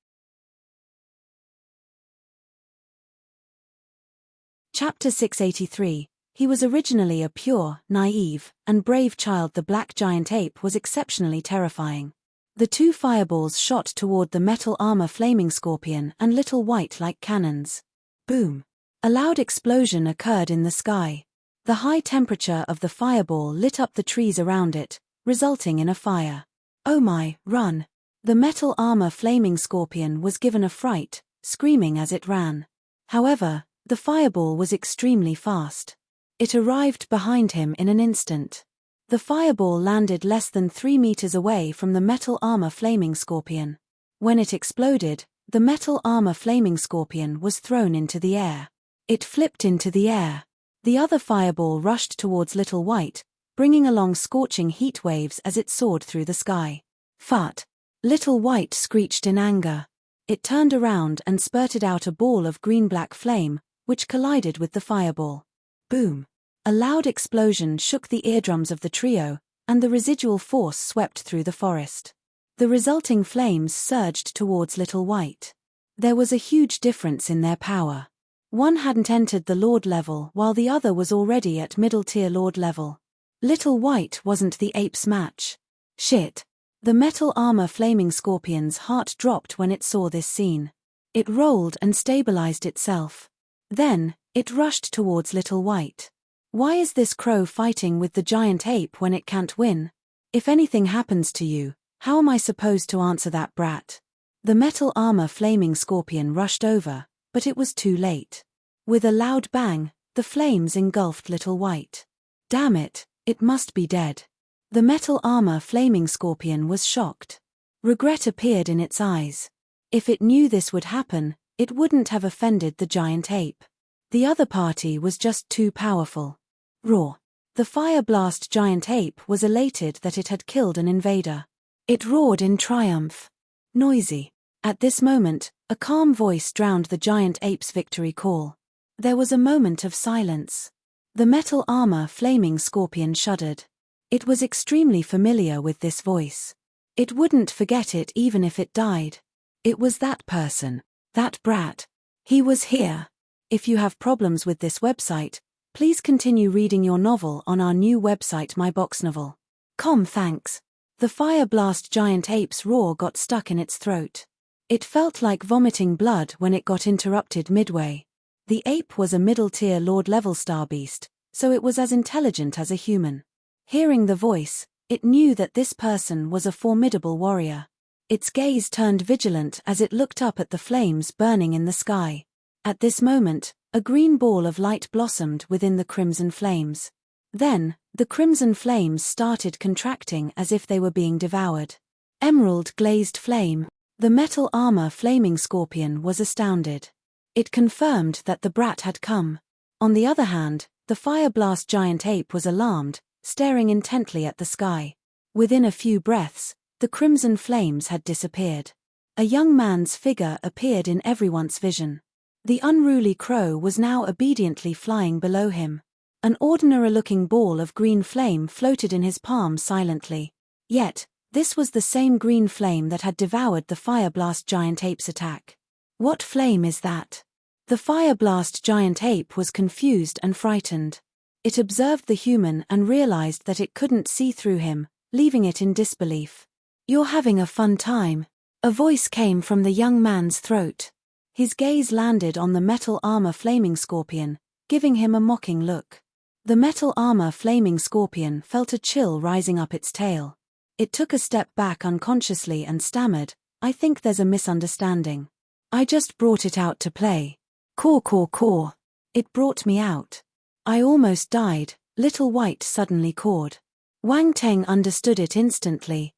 Speaker 1: Chapter 683. He was originally a pure, naive, and brave child. The black giant ape was exceptionally terrifying. The 2 fireballs shot toward the metal armor flaming scorpion and Little White like cannons. Boom! A loud explosion occurred in the sky. The high temperature of the fireball lit up the trees around it, resulting in a fire. "Oh my, run!" The metal armor flaming scorpion was given a fright, screaming as it ran. However, the fireball was extremely fast. It arrived behind him in an instant. The fireball landed less than 3 meters away from the metal armor flaming scorpion. When it exploded, the metal armor flaming scorpion was thrown into the air. It flipped into the air. The other fireball rushed towards Little White, bringing along scorching heat waves as it soared through the sky. "Phut!" Little White screeched in anger. It turned around and spurted out a ball of green-black flame, which collided with the fireball. Boom! A loud explosion shook the eardrums of the trio, and the residual force swept through the forest. The resulting flames surged towards Little White. There was a huge difference in their power. One hadn't entered the Lord level while the other was already at middle-tier Lord level. Little White wasn't the ape's match. Shit! The metal armor flaming scorpion's heart dropped when it saw this scene. It rolled and stabilized itself. Then, it rushed towards Little White. Why is this crow fighting with the giant ape when it can't win? If anything happens to you, how am I supposed to answer that brat? The metal armor flaming scorpion rushed over, but it was too late. With a loud bang, the flames engulfed Little White. Damn it, it must be dead. The metal armor flaming scorpion was shocked. Regret appeared in its eyes. If it knew this would happen, it wouldn't have offended the giant ape. The other party was just too powerful. Roar! The fire blast giant ape was elated that it had killed an invader. It roared in triumph. Noisy. At this moment, a calm voice drowned the giant ape's victory call. There was a moment of silence. The metal armor flaming scorpion shuddered. It was extremely familiar with this voice. It wouldn't forget it even if it died. It was that person. That brat. He was here. If you have problems with this website, please continue reading your novel on our new website myboxnovel.com. Thanks. The fire blast giant ape's roar got stuck in its throat. It felt like vomiting blood when it got interrupted midway. The ape was a middle-tier Lord-level star beast, so it was as intelligent as a human. Hearing the voice, it knew that this person was a formidable warrior. Its gaze turned vigilant as it looked up at the flames burning in the sky. At this moment, a green ball of light blossomed within the crimson flames. Then, the crimson flames started contracting as if they were being devoured. Emerald glazed flame. The metal armor flaming scorpion was astounded. It confirmed that the brat had come. On the other hand, the fire blast giant ape was alarmed, staring intently at the sky. Within a few breaths, the crimson flames had disappeared. A young man's figure appeared in everyone's vision. The unruly crow was now obediently flying below him. An ordinary-looking ball of green flame floated in his palm silently. Yet, this was the same green flame that had devoured the fire blast giant ape's attack. What flame is that? The fire blast giant ape was confused and frightened. It observed the human and realized that it couldn't see through him, leaving it in disbelief. "You're having a fun time." A voice came from the young man's throat. His gaze landed on the metal armor flaming scorpion, giving him a mocking look. The metal armor flaming scorpion felt a chill rising up its tail. It took a step back unconsciously and stammered, "I think there's a misunderstanding. I just brought it out to play. Caw caw caw. It brought me out. I almost died," Little White suddenly cawed. Wang Teng understood it instantly.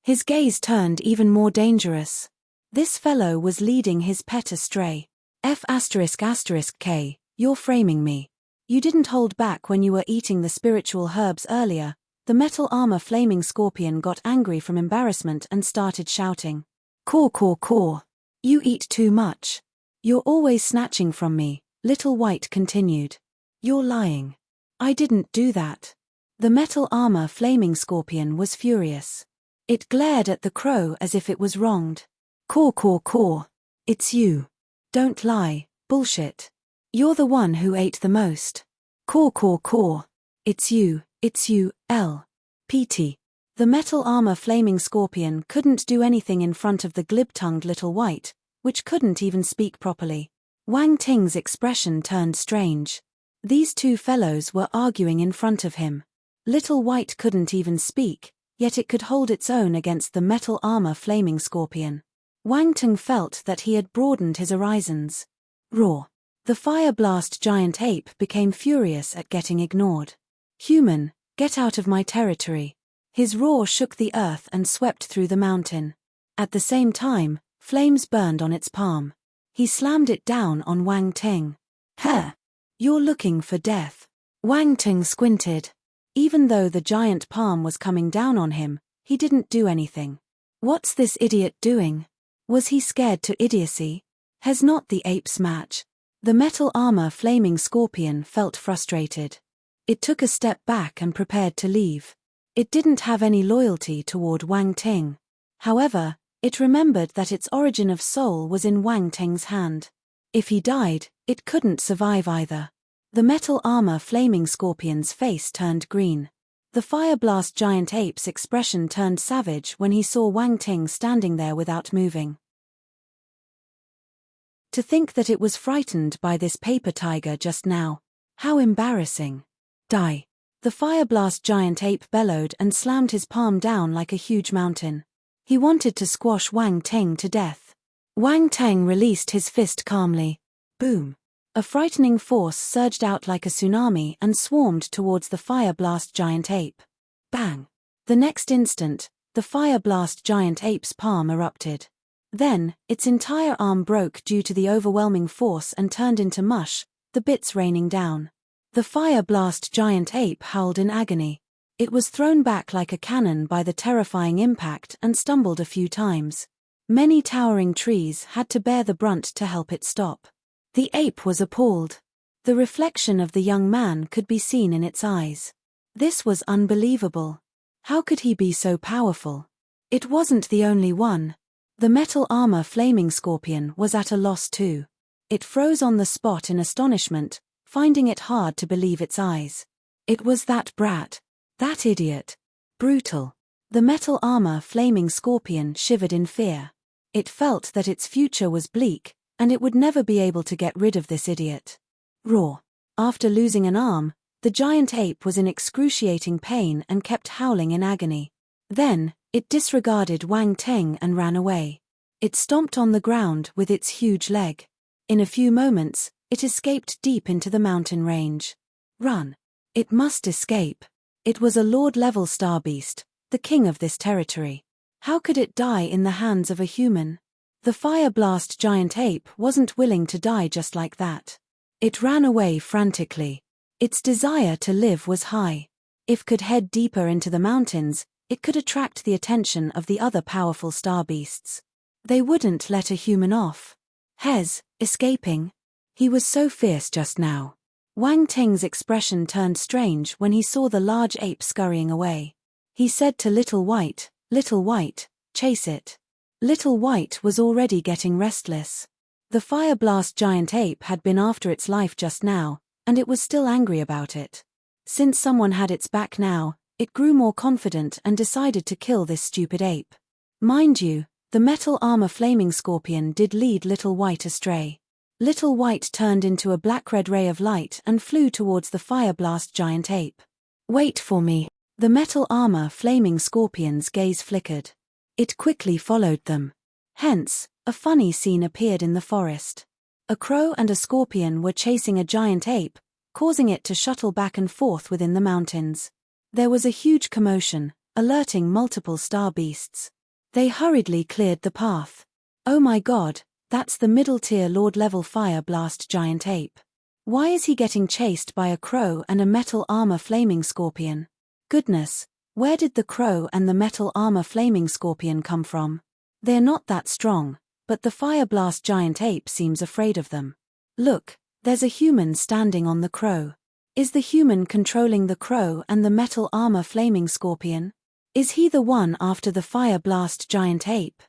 Speaker 1: His gaze turned even more dangerous. This fellow was leading his pet astray. F***K, you're framing me. You didn't hold back when you were eating the spiritual herbs earlier. The metal armor flaming scorpion got angry from embarrassment and started shouting. "Caw caw caw. You eat too much. You're always snatching from me," Little White continued. "You're lying. I didn't do that." The metal armor flaming scorpion was furious. It glared at the crow as if it was wronged. "Caw caw caw. It's you. Don't lie, bullshit. You're the one who ate the most. Caw caw caw. It's you, PT. The metal armor flaming scorpion couldn't do anything in front of the glib-tongued Little White, which couldn't even speak properly. Wang Ting's expression turned strange. These two fellows were arguing in front of him. Little White couldn't even speak, yet it could hold its own against the metal armor flaming scorpion. Wang Ting felt that he had broadened his horizons. Roar. The fire blast giant ape became furious at getting ignored. "Human, get out of my territory." His roar shook the earth and swept through the mountain. At the same time, flames burned on its palm. He slammed it down on Wang Ting. "Huh! You're looking for death." Wang Ting squinted. Even though the giant palm was coming down on him, he didn't do anything. What's this idiot doing? Was he scared to idiocy? Has not the ape's match? The metal armor flaming scorpion felt frustrated. It took a step back and prepared to leave. It didn't have any loyalty toward Wang Ting. However, it remembered that its origin of soul was in Wang Ting's hand. If he died, it couldn't survive either. The metal armor flaming scorpion's face turned green. The fire blast giant ape's expression turned savage when he saw Wang Ting standing there without moving. To think that it was frightened by this paper tiger just now. How embarrassing. Die. The fire blast giant ape bellowed and slammed his palm down like a huge mountain. He wanted to squash Wang Ting to death. Wang Ting released his fist calmly. Boom. A frightening force surged out like a tsunami and swarmed towards the fire blast giant ape. Bang. The next instant, the fire blast giant ape's palm erupted. Then, its entire arm broke due to the overwhelming force and turned into mush, the bits raining down. The fire blast giant ape howled in agony. It was thrown back like a cannon by the terrifying impact and stumbled a few times. Many towering trees had to bear the brunt to help it stop. The ape was appalled. The reflection of the young man could be seen in its eyes. This was unbelievable. How could he be so powerful? It wasn't the only one. The metal armor flaming scorpion was at a loss too. It froze on the spot in astonishment, finding it hard to believe its eyes. It was that brat. That idiot. Brutal. The metal armor flaming scorpion shivered in fear. It felt that its future was bleak, and it would never be able to get rid of this idiot. Roar. After losing an arm, the giant ape was in excruciating pain and kept howling in agony. Then, it disregarded Wang Teng and ran away. It stomped on the ground with its huge leg. In a few moments, it escaped deep into the mountain range. Run. It must escape. It was a Lord-level star beast, the king of this territory. How could it die in the hands of a human? The fire blast giant ape wasn't willing to die just like that. It ran away frantically. Its desire to live was high. If it could head deeper into the mountains, it could attract the attention of the other powerful star beasts. They wouldn't let a human off. Escaping. He was so fierce just now. Wang Teng's expression turned strange when he saw the large ape scurrying away. He said to Little White, chase it. Little White was already getting restless. The fire blast giant ape had been after its life just now, and it was still angry about it. Since someone had its back now, it grew more confident and decided to kill this stupid ape. Mind you, the metal armor flaming scorpion did lead Little White astray. Little White turned into a black-red ray of light and flew towards the fire blast giant ape. Wait for me. The metal armor flaming scorpion's gaze flickered. It quickly followed them. Hence, a funny scene appeared in the forest. A crow and a scorpion were chasing a giant ape, causing it to shuttle back and forth within the mountains. There was a huge commotion, alerting multiple star beasts. They hurriedly cleared the path. Oh my god, that's the middle-tier Lord-level fire blast giant ape. Why is he getting chased by a crow and a metal armor flaming scorpion? Goodness, where did the crow and the metal armor flaming scorpion come from? They're not that strong, but the fire blast giant ape seems afraid of them. Look, there's a human standing on the crow. Is the human controlling the crow and the metal armor flaming scorpion? Is he the one after the fire blast giant ape?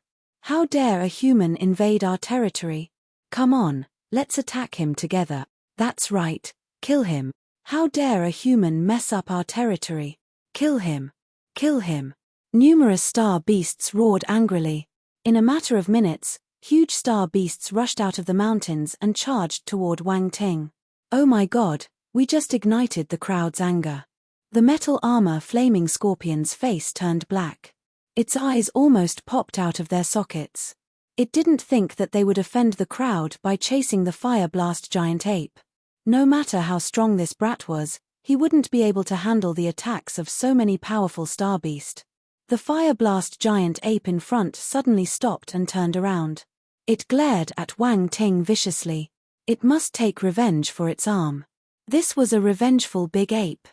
Speaker 1: How dare a human invade our territory? Come on, let's attack him together. That's right, kill him. How dare a human mess up our territory? Kill him. Kill him. Numerous star beasts roared angrily. In a matter of minutes, huge star beasts rushed out of the mountains and charged toward Wang Ting. Oh my god, we just ignited the crowd's anger. The metal armor flaming scorpion's face turned black. Its eyes almost popped out of their sockets. It didn't think that they would offend the crowd by chasing the fire blast giant ape. No matter how strong this brat was, he wouldn't be able to handle the attacks of so many powerful star beast. The fire blast giant ape in front suddenly stopped and turned around. It glared at Wang Ting viciously. It must take revenge for its arm. This was a revengeful big ape.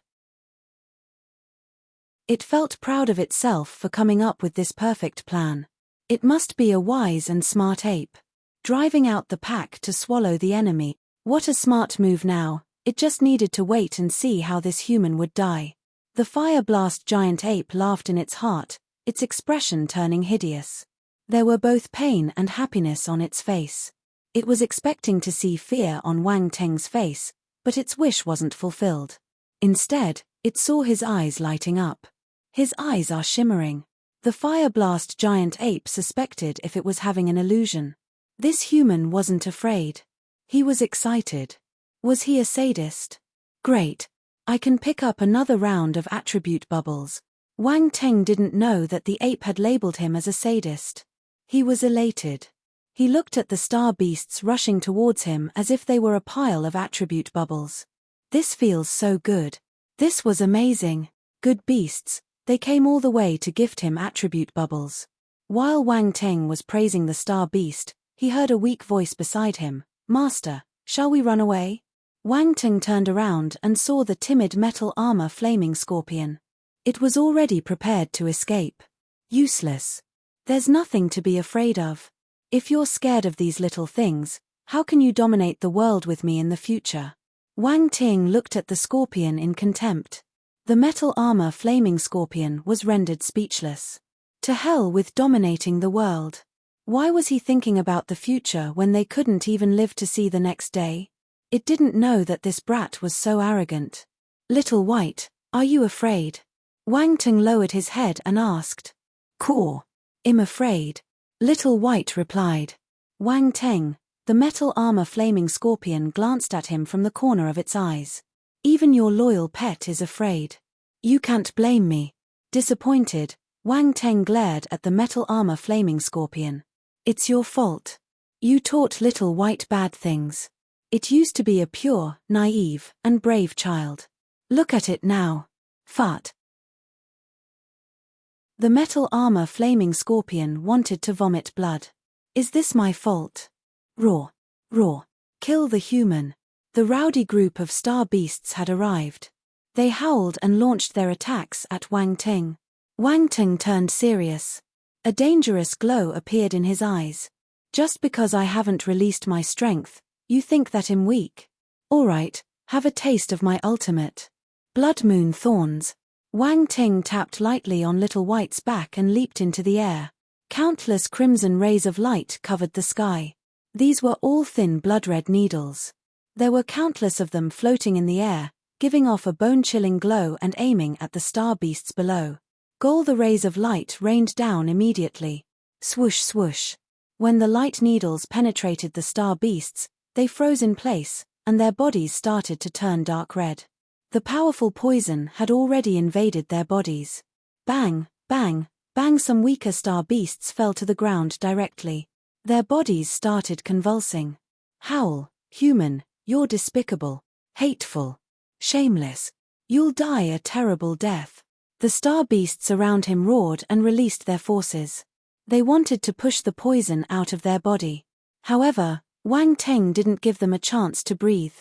Speaker 1: It felt proud of itself for coming up with this perfect plan. It must be a wise and smart ape. Driving out the pack to swallow the enemy. What a smart move now, it just needed to wait and see how this human would die. The fire blast giant ape laughed in its heart, its expression turning hideous. There were both pain and happiness on its face. It was expecting to see fear on Wang Teng's face, but its wish wasn't fulfilled. Instead, it saw his eyes lighting up. His eyes are shimmering. The fire blast giant ape suspected if it was having an illusion. This human wasn't afraid. He was excited. Was he a sadist? Great. I can pick up another round of attribute bubbles. Wang Teng didn't know that the ape had labeled him as a sadist. He was elated. He looked at the star beasts rushing towards him as if they were a pile of attribute bubbles. This feels so good. This was amazing. Good beasts. They came all the way to gift him attribute bubbles. While Wang Teng was praising the star beast, he heard a weak voice beside him. Master, shall we run away? Wang Teng turned around and saw the timid metal armor flaming scorpion. It was already prepared to escape. Useless. There's nothing to be afraid of. If you're scared of these little things, how can you dominate the world with me in the future? Wang Ting looked at the scorpion in contempt. The metal armor flaming scorpion was rendered speechless. To hell with dominating the world. Why was he thinking about the future when they couldn't even live to see the next day? It didn't know that this brat was so arrogant. Little White, are you afraid? Wang Teng lowered his head and asked. Caw. I'm afraid. Little White replied. Wang Teng, the metal armor flaming scorpion glanced at him from the corner of its eyes. Even your loyal pet is afraid. You can't blame me. Disappointed, Wang Teng glared at the metal armor flaming scorpion. It's your fault. You taught Little White bad things. It used to be a pure, naive, and brave child. Look at it now. Fart. The metal armor flaming scorpion wanted to vomit blood. Is this my fault? Roar. Roar. Kill the human. The rowdy group of star beasts had arrived. They howled and launched their attacks at Wang Teng. Wang Teng turned serious. A dangerous glow appeared in his eyes. Just because I haven't released my strength, you think that I'm weak? Alright, have a taste of my ultimate. Blood Moon Thorns. Wang Teng tapped lightly on Little White's back and leaped into the air. Countless crimson rays of light covered the sky. These were all thin blood-red needles. There were countless of them floating in the air, giving off a bone-chilling glow and aiming at the star beasts below. The rays of light rained down immediately. Swoosh swoosh. When the light needles penetrated the star beasts, they froze in place, and their bodies started to turn dark red. The powerful poison had already invaded their bodies. Bang, bang, bang, some weaker star beasts fell to the ground directly. Their bodies started convulsing. Howl, human, you're despicable, hateful, shameless. You'll die a terrible death. The star beasts around him roared and released their forces. They wanted to push the poison out of their body. However, Wang Teng didn't give them a chance to breathe.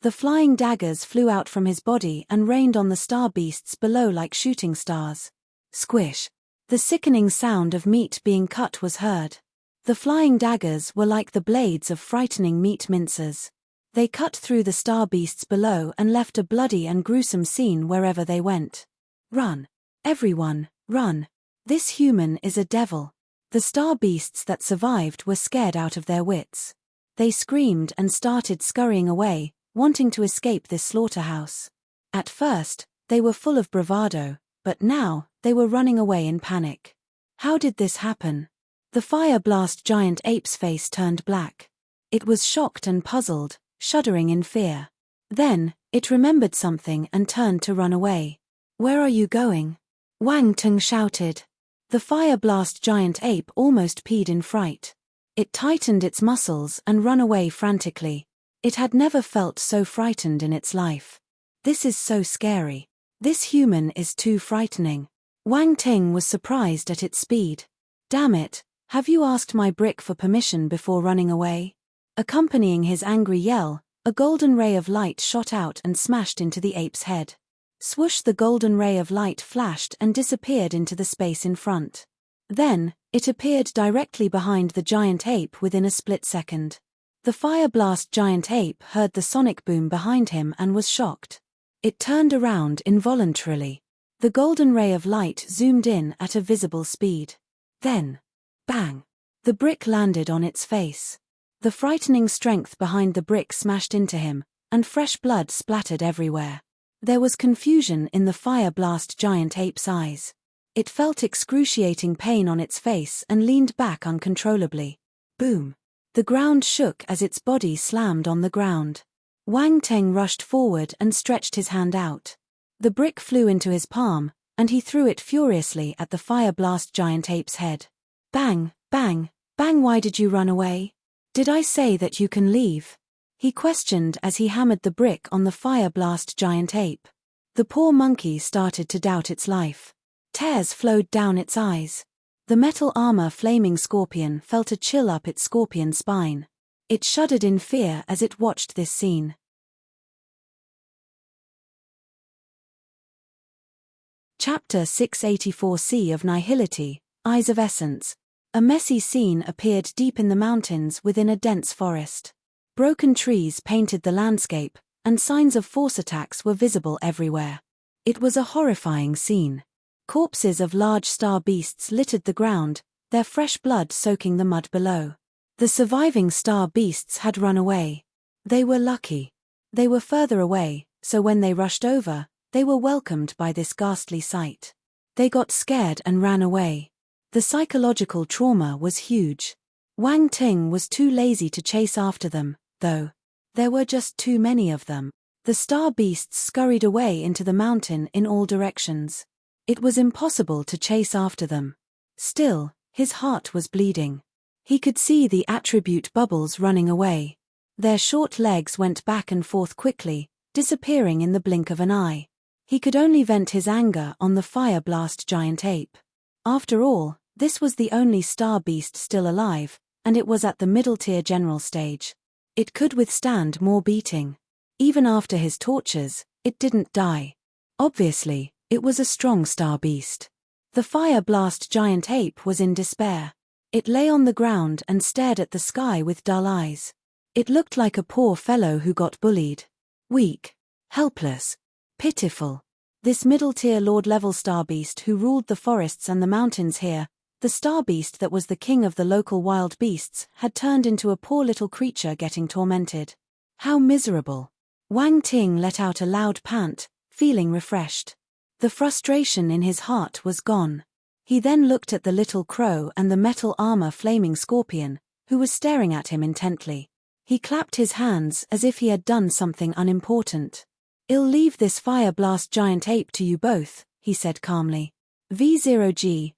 Speaker 1: The flying daggers flew out from his body and rained on the star beasts below like shooting stars. Squish. The sickening sound of meat being cut was heard. The flying daggers were like the blades of frightening meat mincers. They cut through the star beasts below and left a bloody and gruesome scene wherever they went. Run. Everyone, run. This human is a devil. The star beasts that survived were scared out of their wits. They screamed and started scurrying away, wanting to escape this slaughterhouse. At first, they were full of bravado, but now, they were running away in panic. How did this happen? The fire blast giant ape's face turned black. It was shocked and puzzled, shuddering in fear. Then, it remembered something and turned to run away. Where are you going? Wang Teng shouted. The fire blast giant ape almost peed in fright. It tightened its muscles and ran away frantically. It had never felt so frightened in its life. This is so scary. This human is too frightening. Wang Teng was surprised at its speed. Damn it, have you asked my brick for permission before running away? Accompanying his angry yell, a golden ray of light shot out and smashed into the ape's head. Swoosh, the golden ray of light flashed and disappeared into the space in front. Then, it appeared directly behind the giant ape within a split second. The fire blast giant ape heard the sonic boom behind him and was shocked. It turned around involuntarily. The golden ray of light zoomed in at a visible speed. Then, bang! The brick landed on its face. The frightening strength behind the brick smashed into him, and fresh blood splattered everywhere. There was confusion in the fire blast giant ape's eyes. It felt excruciating pain on its face and leaned back uncontrollably. Boom! The ground shook as its body slammed on the ground. Wang Teng rushed forward and stretched his hand out. The brick flew into his palm, and he threw it furiously at the fire blast giant ape's head. Bang, bang, bang! Why did you run away? Did I say that you can leave? He questioned as he hammered the brick on the fire blast giant ape. The poor monkey started to doubt its life. Tears flowed down its eyes. The metal armor flaming scorpion felt a chill up its scorpion spine. It shuddered in fear as it watched this scene. Chapter 684 Sea of Nihility, Eyes of Essence. A messy scene appeared deep in the mountains within a dense forest. Broken trees painted the landscape, and signs of force attacks were visible everywhere. It was a horrifying scene. Corpses of large star beasts littered the ground, their fresh blood soaking the mud below. The surviving star beasts had run away. They were lucky. They were further away, so when they rushed over, they were welcomed by this ghastly sight. They got scared and ran away. The psychological trauma was huge. Wang Ting was too lazy to chase after them, though. There were just too many of them. The star beasts scurried away into the mountain in all directions. It was impossible to chase after them. Still, his heart was bleeding. He could see the attribute bubbles running away. Their short legs went back and forth quickly, disappearing in the blink of an eye. He could only vent his anger on the fire blast giant ape. After all, this was the only star beast still alive, and it was at the middle-tier general stage. It could withstand more beating. Even after his tortures, it didn't die. Obviously, it was a strong star beast. The fire blast giant ape was in despair. It lay on the ground and stared at the sky with dull eyes. It looked like a poor fellow who got bullied. Weak. Helpless. Pitiful. This middle-tier lord-level star beast who ruled the forests and the mountains here, the star beast that was the king of the local wild beasts, had turned into a poor little creature getting tormented. How miserable. Wang Ting let out a loud pant, feeling refreshed. The frustration in his heart was gone. He then looked at the little crow and the metal armor flaming scorpion, who was staring at him intently. He clapped his hands as if he had done something unimportant. "I'll leave this fire blast giant ape to you both," he said calmly. V0G,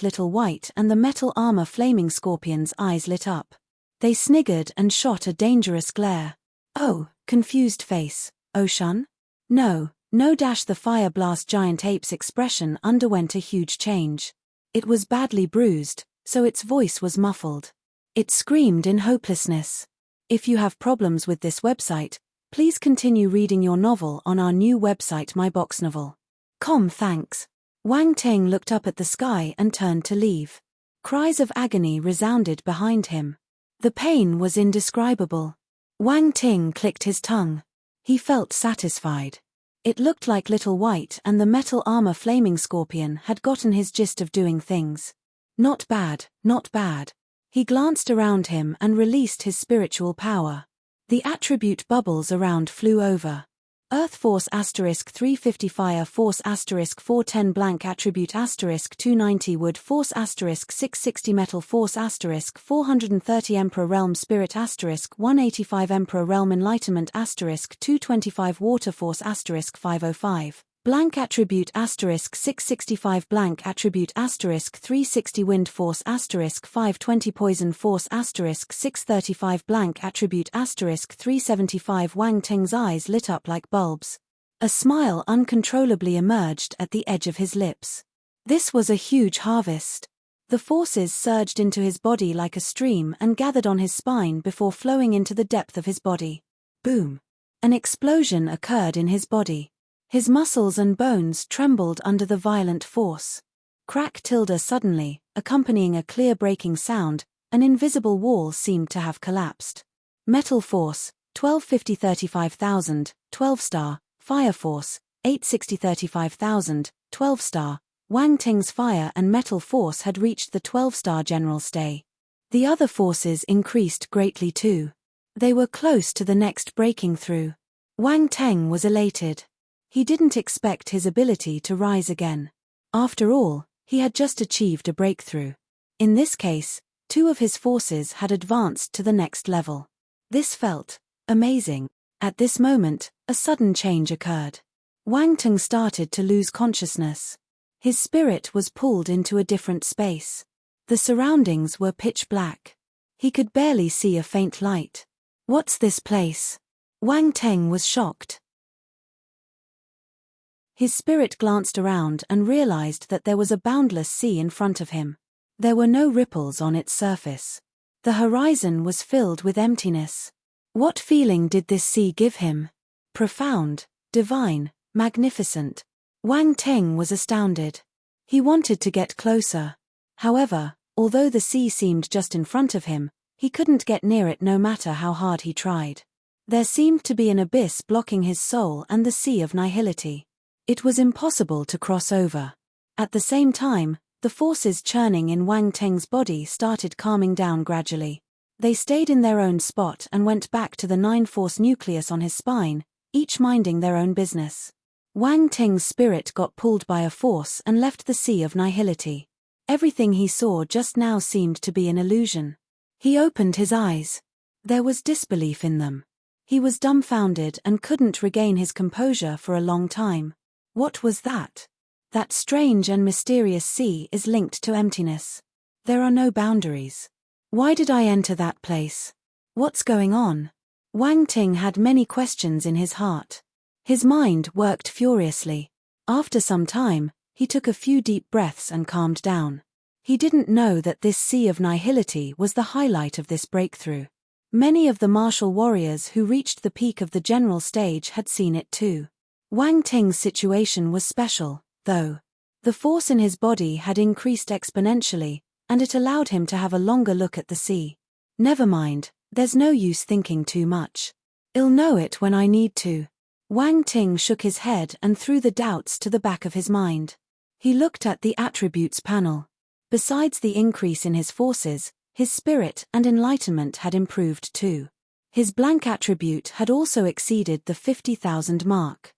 Speaker 1: Little White and the metal armor flaming scorpion's eyes lit up. They sniggered and shot a dangerous glare. "Oh," confused face. "Ocean?" No. The fire blast giant ape's expression underwent a huge change. It was badly bruised, so its voice was muffled. It screamed in hopelessness. If you have problems with this website, please continue reading your novel on our new website myboxnovel.com. Thanks. Wang Ting looked up at the sky and turned to leave. Cries of agony resounded behind him. The pain was indescribable. Wang Ting clicked his tongue. He felt satisfied. It looked like Little White and the metal armor flaming scorpion had gotten his gist of doing things. Not bad, not bad. He glanced around him and released his spiritual power. The attribute bubbles around flew over. Earth Force *350 Fire Force *410 Blank Attribute *290 Wood Force *660 Metal Force *430 Emperor Realm Spirit *185 Emperor Realm Enlightenment *225 Water Force *505 Blank Attribute *665 Blank Attribute *360 Wind Force *520 Poison Force *635 Blank Attribute *375 Wang Ting's eyes lit up like bulbs. A smile uncontrollably emerged at the edge of his lips. This was a huge harvest. The forces surged into his body like a stream and gathered on his spine before flowing into the depth of his body. Boom! An explosion occurred in his body. His muscles and bones trembled under the violent force. Crack tilde suddenly, accompanying a clear breaking sound, an invisible wall seemed to have collapsed. Metal Force, 1250 35,000, 12-star, Fire Force, 860 35,000, 12-star. Wang Ting's fire and metal force had reached the 12-star general stay. The other forces increased greatly too. They were close to the next breaking through. Wang Ting was elated. He didn't expect his ability to rise again. After all, he had just achieved a breakthrough. In this case, two of his forces had advanced to the next level. This felt amazing. At this moment, a sudden change occurred. Wang Ting started to lose consciousness. His spirit was pulled into a different space. The surroundings were pitch black. He could barely see a faint light. What's this place? Wang Ting was shocked. His spirit glanced around and realized that there was a boundless sea in front of him. There were no ripples on its surface. The horizon was filled with emptiness. What feeling did this sea give him? Profound, divine, magnificent. Wang Ting was astounded. He wanted to get closer. However, although the sea seemed just in front of him, he couldn't get near it no matter how hard he tried. There seemed to be an abyss blocking his soul and the sea of nihility. It was impossible to cross over. At the same time, the forces churning in Wang Teng's body started calming down gradually. They stayed in their own spot and went back to the 9-force nucleus on his spine, each minding their own business. Wang Teng's spirit got pulled by a force and left the sea of nihility. Everything he saw just now seemed to be an illusion. He opened his eyes. There was disbelief in them. He was dumbfounded and couldn't regain his composure for a long time. What was that? That strange and mysterious sea is linked to emptiness. There are no boundaries. Why did I enter that place? What's going on? Wang Ting had many questions in his heart. His mind worked furiously. After some time, he took a few deep breaths and calmed down. He didn't know that this sea of nihility was the highlight of this breakthrough. Many of the martial warriors who reached the peak of the general stage had seen it too. Wang Ting's situation was special, though. The force in his body had increased exponentially, and it allowed him to have a longer look at the sea. Never mind, there's no use thinking too much. I'll know it when I need to. Wang Ting shook his head and threw the doubts to the back of his mind. He looked at the attributes panel. Besides the increase in his forces, his spirit and enlightenment had improved too. His blank attribute had also exceeded the 50,000 mark.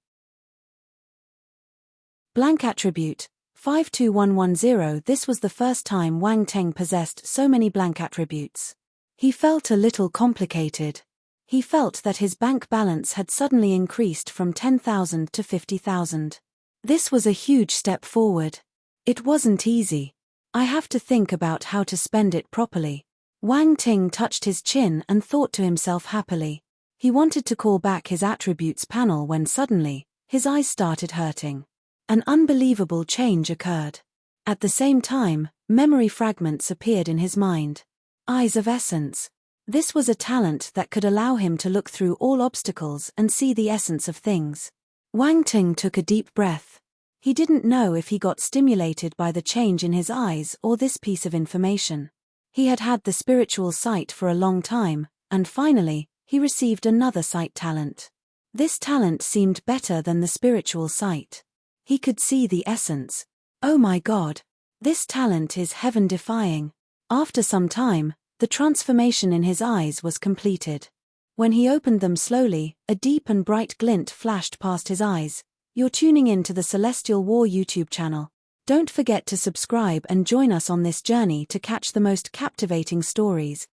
Speaker 1: Blank attribute, 52110. This was the first time Wang Teng possessed so many blank attributes. He felt a little complicated. He felt that his bank balance had suddenly increased from 10,000 to 50,000. This was a huge step forward. It wasn't easy. I have to think about how to spend it properly. Wang Ting touched his chin and thought to himself happily. He wanted to call back his attributes panel when suddenly, his eyes started hurting. An unbelievable change occurred. At the same time, memory fragments appeared in his mind. Eyes of essence. This was a talent that could allow him to look through all obstacles and see the essence of things. Wang Ting took a deep breath. He didn't know if he got stimulated by the change in his eyes or this piece of information. He had had the spiritual sight for a long time, and finally, he received another sight talent. This talent seemed better than the spiritual sight. He could see the essence. Oh my God! This talent is heaven-defying. After some time, the transformation in his eyes was completed. When he opened them slowly, a deep and bright glint flashed past his eyes. You're tuning in to the Celestial War YouTube channel. Don't forget to subscribe and join us on this journey to catch the most captivating stories.